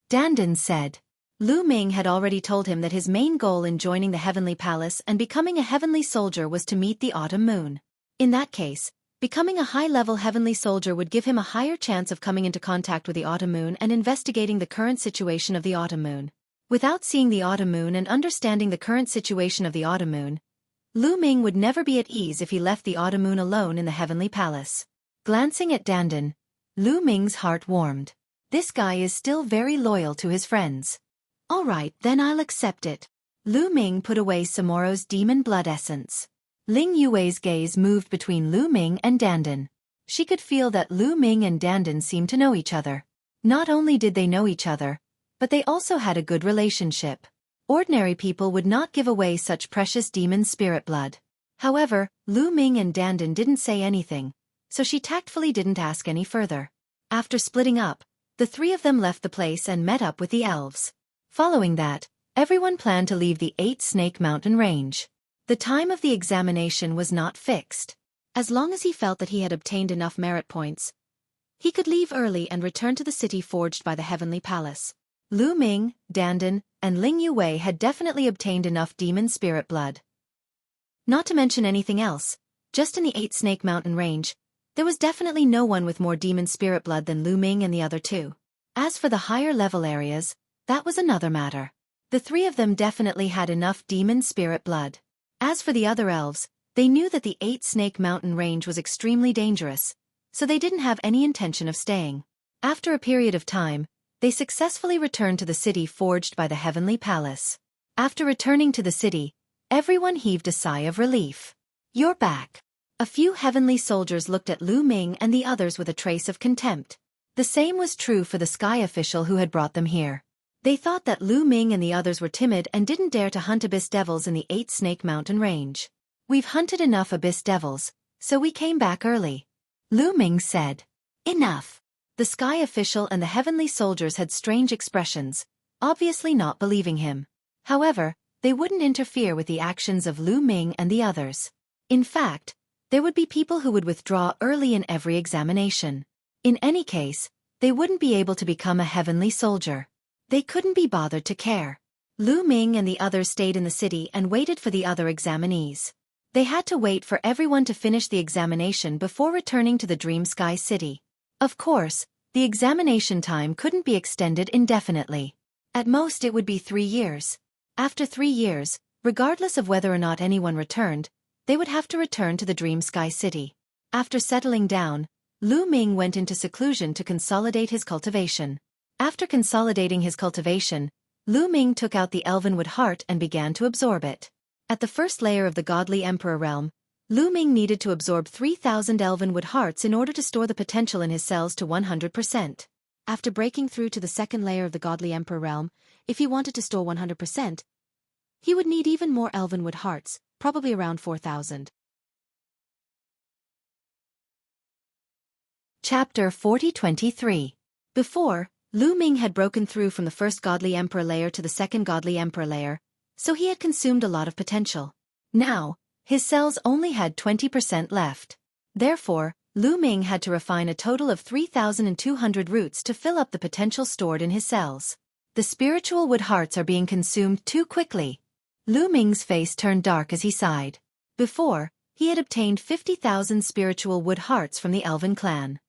Dandan said. Lu Ming had already told him that his main goal in joining the Heavenly Palace and becoming a heavenly soldier was to meet the Autumn Moon. In that case, becoming a high-level heavenly soldier would give him a higher chance of coming into contact with the Autumn Moon and investigating the current situation of the Autumn Moon. Without seeing the Autumn Moon and understanding the current situation of the Autumn Moon, Lu Ming would never be at ease if he left the Autumn Moon alone in the Heavenly Palace. Glancing at Dandan, Lu Ming's heart warmed. This guy is still very loyal to his friends. All right, then I'll accept it. Lu Ming put away Samoro's demon blood essence. Ling Yue's gaze moved between Lu Ming and Dandan. She could feel that Lu Ming and Dandan seemed to know each other. Not only did they know each other, but they also had a good relationship. Ordinary people would not give away such precious demon spirit blood. However, Lu Ming and Dandan didn't say anything, so she tactfully didn't ask any further. After splitting up, the three of them left the place and met up with the elves. Following that, everyone planned to leave the 8-Snake Mountain Range. The time of the examination was not fixed. As long as he felt that he had obtained enough merit points, he could leave early and return to the city forged by the Heavenly Palace. Lu Ming, Dandan, and Ling Yue had definitely obtained enough demon spirit blood. Not to mention anything else, just in the 8-Snake Mountain Range, there was definitely no one with more demon spirit blood than Lu Ming and the other two. As for the higher level areas, that was another matter. The three of them definitely had enough demon spirit blood. As for the other elves, they knew that the 8-Snake Mountain Range was extremely dangerous, so they didn't have any intention of staying. After a period of time, they successfully returned to the city forged by the Heavenly Palace. After returning to the city, everyone heaved a sigh of relief. You're back. A few heavenly soldiers looked at Lu Ming and the others with a trace of contempt. The same was true for the sky official who had brought them here. They thought that Lu Ming and the others were timid and didn't dare to hunt Abyss Devils in the 8-Snake Mountain Range. We've hunted enough Abyss Devils, so we came back early. Lu Ming said. Enough. The sky official and the heavenly soldiers had strange expressions, obviously not believing him. However, they wouldn't interfere with the actions of Lu Ming and the others. In fact, there would be people who would withdraw early in every examination. In any case, they wouldn't be able to become a heavenly soldier. They couldn't be bothered to care. Lu Ming and the others stayed in the city and waited for the other examinees. They had to wait for everyone to finish the examination before returning to the Dream Sky City. Of course, the examination time couldn't be extended indefinitely. At most it would be 3 years. After 3 years, regardless of whether or not anyone returned, they would have to return to the Dream Sky City. After settling down, Lu Ming went into seclusion to consolidate his cultivation. After consolidating his cultivation, Lu Ming took out the Elvenwood heart and began to absorb it. At the first layer of the Godly Emperor realm, Lu Ming needed to absorb 3,000 Elvenwood hearts in order to store the potential in his cells to 100%. After breaking through to the second layer of the Godly Emperor realm, if he wanted to store 100%, he would need even more Elvenwood hearts, probably around 4,000. Chapter 40-23. Before, Lu Ming had broken through from the first Godly Emperor layer to the second Godly Emperor layer, so he had consumed a lot of potential. Now, his cells only had 20% left. Therefore, Lu Ming had to refine a total of 3,200 roots to fill up the potential stored in his cells. The spiritual wood hearts are being consumed too quickly. Lu Ming's face turned dark as he sighed. Before, he had obtained 50,000 spiritual wood hearts from the Elven clan.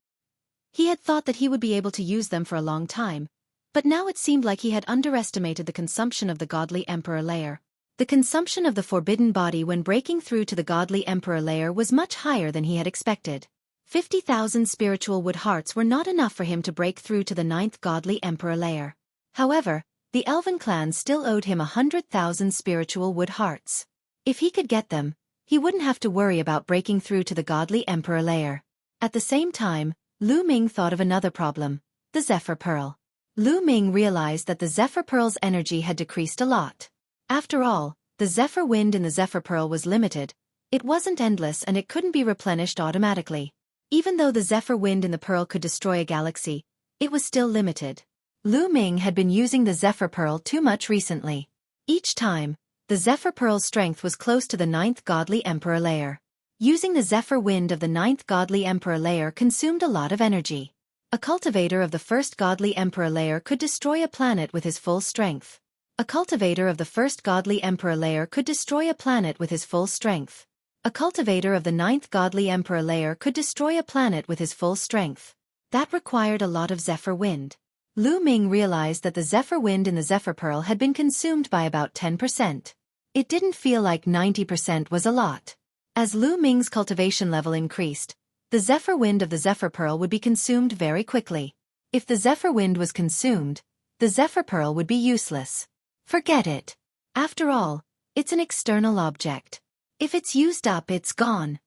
He had thought that he would be able to use them for a long time, but now it seemed like he had underestimated the consumption of the Godly Emperor layer. The consumption of the Forbidden Body when breaking through to the Godly Emperor layer was much higher than he had expected. 50,000 spiritual wood hearts were not enough for him to break through to the 9th Godly Emperor layer. However, the Elven clan still owed him 100,000 spiritual wood hearts. If he could get them, he wouldn't have to worry about breaking through to the Godly Emperor layer. At the same time, Lu Ming thought of another problem, the Zephyr Pearl. Lu Ming realized that the Zephyr Pearl's energy had decreased a lot. After all, the Zephyr Wind in the Zephyr Pearl was limited. It wasn't endless and it couldn't be replenished automatically. Even though the Zephyr Wind in the Pearl could destroy a galaxy, it was still limited. Lu Ming had been using the Zephyr Pearl too much recently. Each time, the Zephyr Pearl's strength was close to the 9th Godly Emperor layer. Using the Zephyr Wind of the 9th Godly Emperor layer consumed a lot of energy. A cultivator of the 1st Godly Emperor layer could destroy a planet with his full strength. A cultivator of the 1st Godly Emperor layer could destroy a planet with his full strength. A cultivator of the 9th Godly Emperor layer could destroy a planet with his full strength. That required a lot of Zephyr Wind. Lu Ming realized that the Zephyr Wind in the Zephyr Pearl had been consumed by about 10%. It didn't feel like 90% was a lot. As Lu Ming's cultivation level increased, the Zephyr Wind of the Zephyr Pearl would be consumed very quickly. If the Zephyr Wind was consumed, the Zephyr Pearl would be useless. Forget it. After all, it's an external object. If it's used up, it's gone.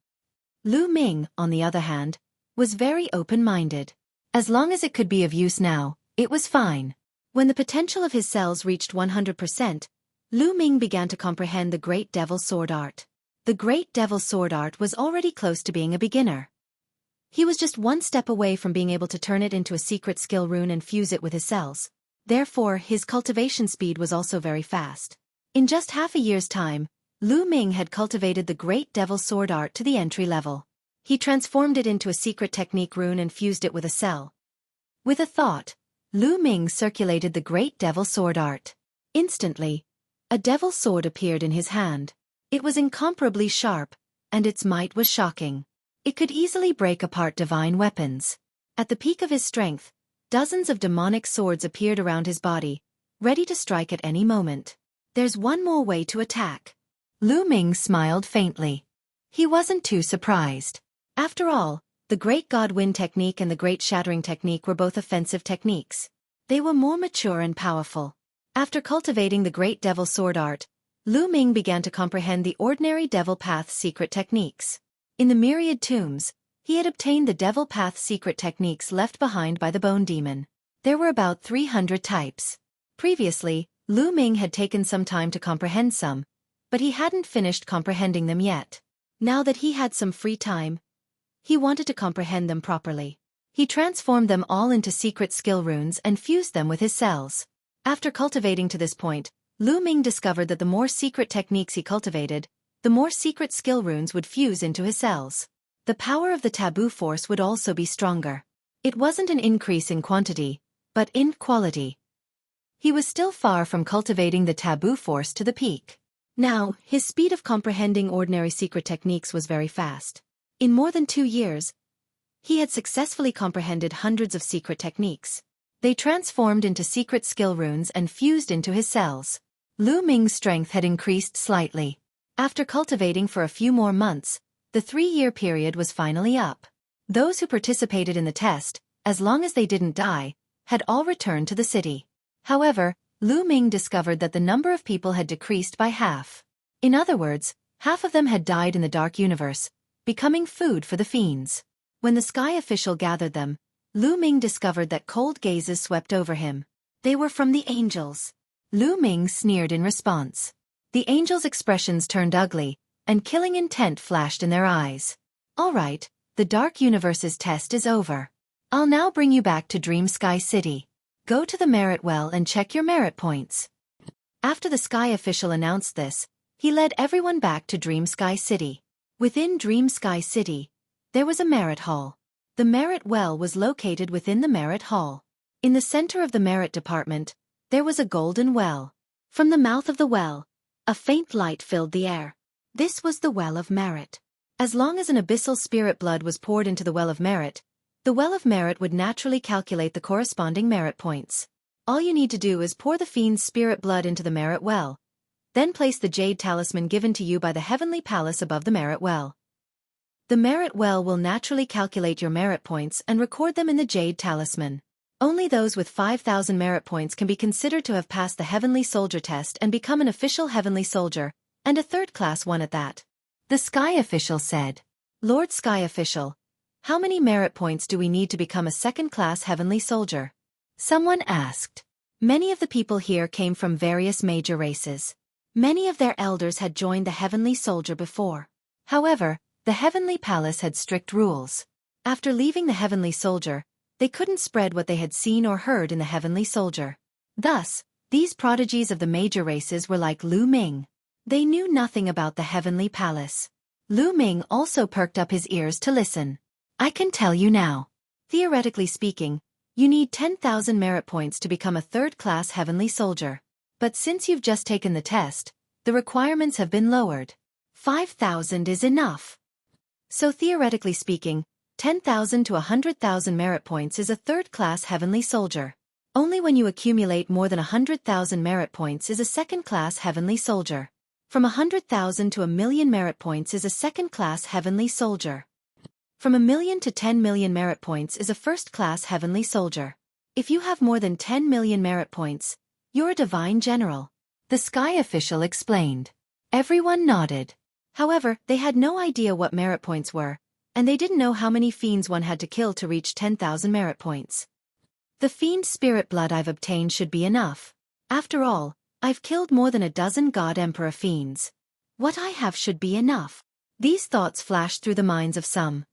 Lu Ming, on the other hand, was very open-minded. As long as it could be of use now, it was fine. When the potential of his cells reached 100%, Lu Ming began to comprehend the Great Devil Sword Art. The Great Devil Sword Art was already close to being a beginner. He was just one step away from being able to turn it into a secret skill rune and fuse it with his cells. Therefore, his cultivation speed was also very fast. In just half a year's time, Lu Ming had cultivated the Great Devil Sword Art to the entry level. He transformed it into a secret technique rune and fused it with a cell. With a thought, Lu Ming circulated the Great Devil Sword Art. Instantly, a devil sword appeared in his hand. It was incomparably sharp, and its might was shocking. It could easily break apart divine weapons. At the peak of his strength, dozens of demonic swords appeared around his body, ready to strike at any moment. There's one more way to attack. Lu Ming smiled faintly. He wasn't too surprised. After all, the Great God Wind technique and the Great Shattering technique were both offensive techniques. They were more mature and powerful. After cultivating the Great Devil Sword Art, Lu Ming began to comprehend the ordinary Devil Path secret techniques. In the myriad tombs, he had obtained the Devil Path secret techniques left behind by the Bone Demon. There were about 300 types. Previously, Lu Ming had taken some time to comprehend some, but he hadn't finished comprehending them yet. Now that he had some free time, he wanted to comprehend them properly. He transformed them all into secret skill runes and fused them with his cells. After cultivating to this point, Lu Ming discovered that the more secret techniques he cultivated, the more secret skill runes would fuse into his cells. The power of the taboo force would also be stronger. It wasn't an increase in quantity, but in quality. He was still far from cultivating the taboo force to the peak. Now, his speed of comprehending ordinary secret techniques was very fast. In more than 2 years, he had successfully comprehended hundreds of secret techniques. They transformed into secret skill runes and fused into his cells. Lu Ming's strength had increased slightly. After cultivating for a few more months, the 3-year period was finally up. Those who participated in the test, as long as they didn't die, had all returned to the city. However, Lu Ming discovered that the number of people had decreased by half. In other words, half of them had died in the dark universe, becoming food for the fiends. When the sky official gathered them, Lu Ming discovered that cold gazes swept over him. They were from the angels. Lu Ming sneered in response. The angels' expressions turned ugly, and killing intent flashed in their eyes. All right, the dark universe's test is over. I'll now bring you back to Dream Sky City. Go to the merit well and check your merit points. After the sky official announced this, he led everyone back to Dream Sky City. Within Dream Sky City, there was a merit hall. The merit well was located within the merit hall. In the center of the merit department, there was a golden well. From the mouth of the well, a faint light filled the air. This was the well of merit. As long as an abyssal spirit blood was poured into the well of merit, the well of merit would naturally calculate the corresponding merit points. All you need to do is pour the fiend's spirit blood into the merit well, then place the jade talisman given to you by the heavenly palace above the merit well. The merit well will naturally calculate your merit points and record them in the jade talisman. Only those with 5,000 merit points can be considered to have passed the heavenly soldier test and become an official heavenly soldier, and a third-class one at that. The sky official said, "Lord Sky Official, how many merit points do we need to become a second-class heavenly soldier?" Someone asked. Many of the people here came from various major races. Many of their elders had joined the heavenly soldier before. However, the heavenly palace had strict rules. After leaving the heavenly soldier, they couldn't spread what they had seen or heard in the heavenly soldier. Thus, these prodigies of the major races were like Lu Ming. They knew nothing about the heavenly palace. Lu Ming also perked up his ears to listen. I can tell you now. Theoretically speaking, you need 10,000 merit points to become a third-class heavenly soldier. But since you've just taken the test, the requirements have been lowered. 5,000 is enough. So theoretically speaking, 10,000 to 100,000 merit points is a third-class heavenly soldier. Only when you accumulate more than 100,000 merit points is a second-class heavenly soldier. From 100,000 to 1,000,000 merit points is a second-class heavenly soldier. From 1,000,000 to 10,000,000 merit points is a first-class heavenly soldier. If you have more than 10,000,000 merit points, you're a divine general. The sky official explained. Everyone nodded. However, they had no idea what merit points were, and they didn't know how many fiends one had to kill to reach 10,000 merit points. The fiend spirit blood I've obtained should be enough. After all, I've killed more than a dozen God Emperor fiends. What I have should be enough. These thoughts flashed through the minds of some.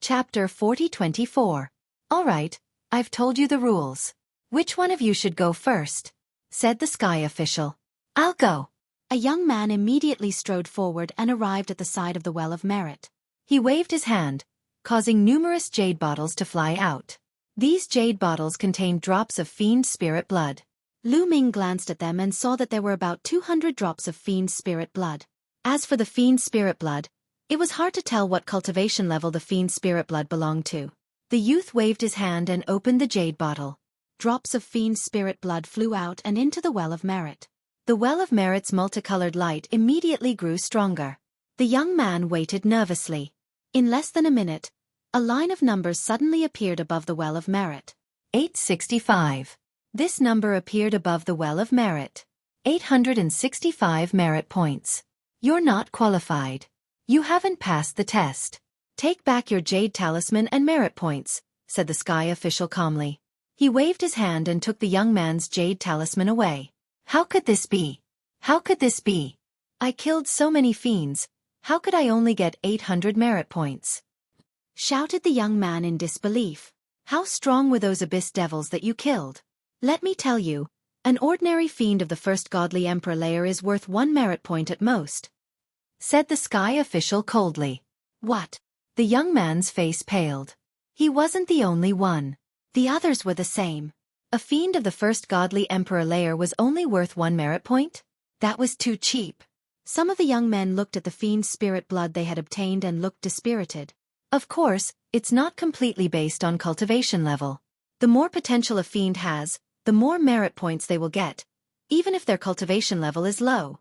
Chapter 40-24. All right, I've told you the rules. Which one of you should go first? Said the sky official. I'll go. A young man immediately strode forward and arrived at the side of the well of merit. He waved his hand, causing numerous jade bottles to fly out. These jade bottles contained drops of fiend spirit blood. Lu Ming glanced at them and saw that there were about 200 drops of fiend spirit blood. As for the fiend spirit blood, it was hard to tell what cultivation level the fiend spirit blood belonged to. The youth waved his hand and opened the jade bottle. Drops of fiend spirit blood flew out and into the well of merit. The well of merit's multicolored light immediately grew stronger. The young man waited nervously. In less than a minute, a line of numbers suddenly appeared above the well of merit. 865. This number appeared above the well of merit. 865 merit points. You're not qualified. You haven't passed the test. Take back your jade talisman and merit points, said the sky official calmly. He waved his hand and took the young man's jade talisman away. How could this be? How could this be? I killed so many fiends, how could I only get 800 merit points? Shouted the young man in disbelief. How strong were those abyss devils that you killed? Let me tell you, an ordinary fiend of the first godly emperor layer is worth 1 merit point at most, said the sky official coldly. What? The young man's face paled. He wasn't the only one. The others were the same. A fiend of the first godly emperor layer was only worth 1 merit point? That was too cheap. Some of the young men looked at the fiend's spirit blood they had obtained and looked dispirited. Of course, it's not completely based on cultivation level. The more potential a fiend has, the more merit points they will get, even if their cultivation level is low,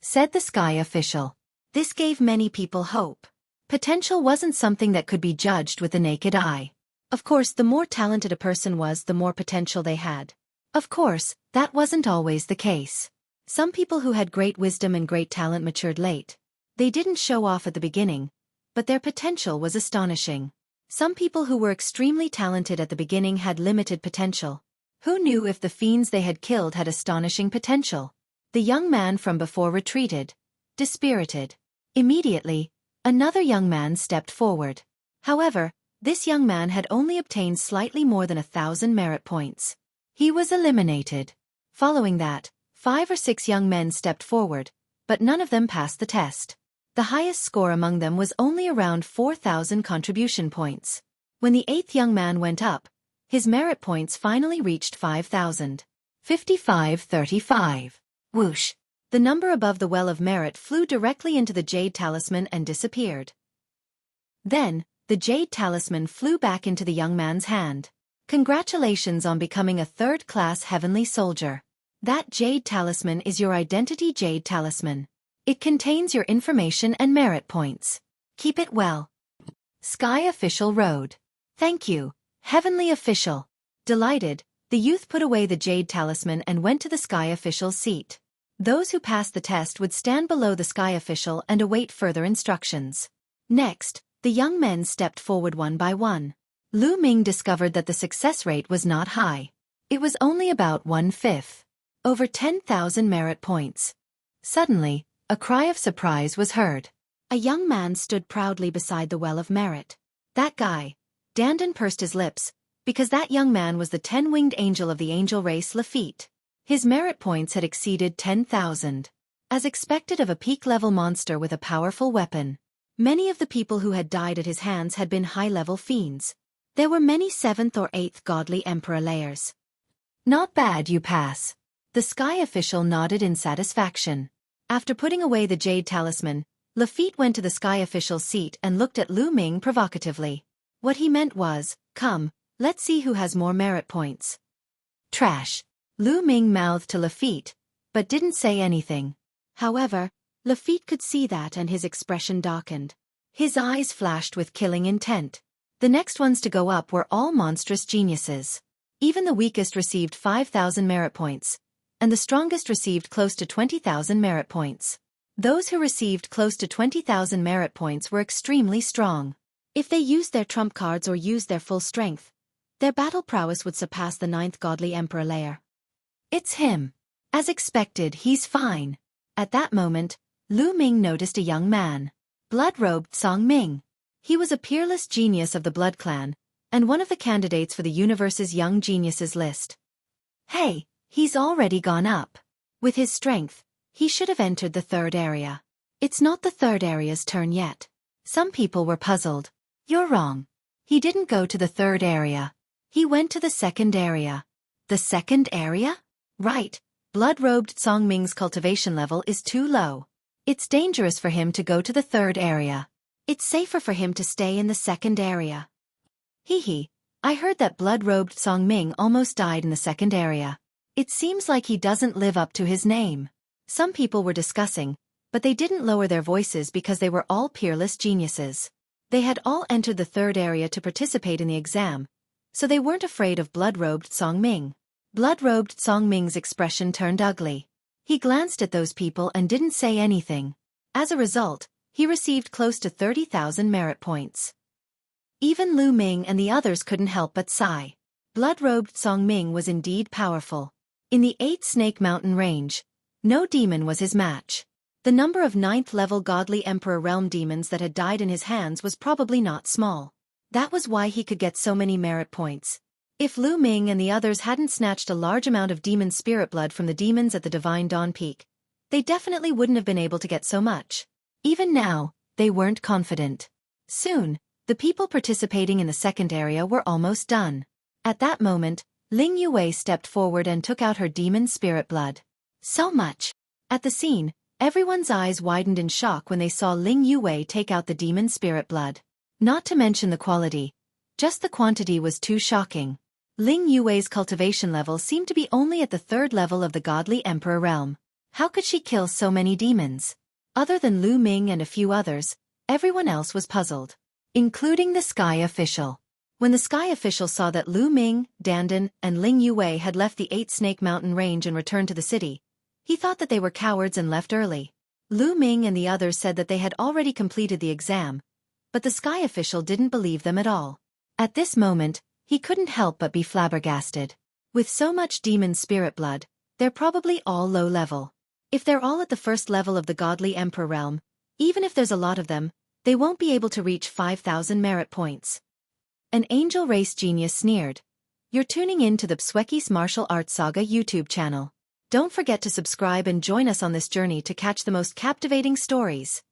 said the sky official. This gave many people hope. Potential wasn't something that could be judged with the naked eye. Of course, the more talented a person was, the more potential they had. Of course, that wasn't always the case. Some people who had great wisdom and great talent matured late. They didn't show off at the beginning, but their potential was astonishing. Some people who were extremely talented at the beginning had limited potential. Who knew if the fiends they had killed had astonishing potential? The young man from before retreated, dispirited. Immediately, another young man stepped forward. However, this young man had only obtained slightly more than 1,000 merit points. He was eliminated. Following that, 5 or 6 young men stepped forward, but none of them passed the test. The highest score among them was only around 4,000 contribution points. When the 8th young man went up, his merit points finally reached 5,000. 55-35. Whoosh! The number above the well of merit flew directly into the jade talisman and disappeared. Then, the jade talisman flew back into the young man's hand. Congratulations on becoming a 3rd-class heavenly soldier. That jade talisman is your identity jade talisman. It contains your information and merit points. Keep it well. Sky official rode. Thank you, heavenly official. Delighted, the youth put away the jade talisman and went to the sky official's seat. Those who passed the test would stand below the sky official and await further instructions. Next, the young men stepped forward one by one. Lu Ming discovered that the success rate was not high. It was only about 1/5. Over 10,000 merit points. Suddenly, a cry of surprise was heard. A young man stood proudly beside the well of merit. That guy. Dandan pursed his lips, because that young man was the 10-winged angel of the angel race Lafitte. His merit points had exceeded 10,000. As expected of a peak-level monster with a powerful weapon. Many of the people who had died at his hands had been high-level fiends. There were many 7th or 8th godly emperor layers. Not bad, you pass. The sky official nodded in satisfaction. After putting away the jade talisman, Lafitte went to the sky official's seat and looked at Lu Ming provocatively. What he meant was, come, let's see who has more merit points. Trash. Lu Ming mouthed to Lafitte, but didn't say anything. However, Lafitte could see that and his expression darkened. His eyes flashed with killing intent. The next ones to go up were all monstrous geniuses. Even the weakest received 5,000 merit points, and the strongest received close to 20,000 merit points. Those who received close to 20,000 merit points were extremely strong. If they used their trump cards or used their full strength, their battle prowess would surpass the 9th godly emperor layer. It's him. As expected, he's fine. At that moment, Lu Ming noticed a young man. Blood-robed Song Ming. He was a peerless genius of the Blood Clan, and one of the candidates for the universe's young geniuses list. Hey, he's already gone up. With his strength, he should have entered the 3rd area. It's not the 3rd area's turn yet. Some people were puzzled. You're wrong. He didn't go to the 3rd area. He went to the 2nd area. The 2nd area? Right. Blood-robed Song Ming's cultivation level is too low. It's dangerous for him to go to the 3rd area. It's safer for him to stay in the 2nd area. Hee. I heard that blood-robed Song Ming almost died in the 2nd area. It seems like he doesn't live up to his name. Some people were discussing, but they didn't lower their voices because they were all peerless geniuses. They had all entered the 3rd area to participate in the exam, so they weren't afraid of blood-robed Song Ming. Blood-robed Song Ming's expression turned ugly. He glanced at those people and didn't say anything. As a result, he received close to 30,000 merit points. Even Lu Ming and the others couldn't help but sigh. Blood-robed Song Ming was indeed powerful. In the 8th Snake Mountain range, no demon was his match. The number of 9th-level godly Emperor Realm demons that had died in his hands was probably not small. That was why he could get so many merit points. If Lu Ming and the others hadn't snatched a large amount of demon spirit blood from the demons at the Divine Dawn Peak, they definitely wouldn't have been able to get so much. Even now, they weren't confident. Soon, the people participating in the 2nd area were almost done. At that moment, Ling Yue stepped forward and took out her demon spirit blood. So much! At the scene, everyone's eyes widened in shock when they saw Ling Yue take out the demon spirit blood. Not to mention the quality. Just the quantity was too shocking. Ling Yue's cultivation level seemed to be only at the 3rd level of the godly emperor realm. How could she kill so many demons? Other than Lu Ming and a few others, everyone else was puzzled. Including the Sky Official. When the Sky Official saw that Lu Ming, Dandan, and Ling Yue had left the 8 Snake Mountain Range and returned to the city, he thought that they were cowards and left early. Lu Ming and the others said that they had already completed the exam, but the Sky Official didn't believe them at all. At this moment, he couldn't help but be flabbergasted. With so much demon spirit blood, they're probably all low level. If they're all at the 1st level of the godly emperor realm, even if there's a lot of them, they won't be able to reach 5,000 merit points. An angel race genius sneered. You're tuning in to the Xueqi's Martial Arts Saga YouTube channel. Don't forget to subscribe and join us on this journey to catch the most captivating stories.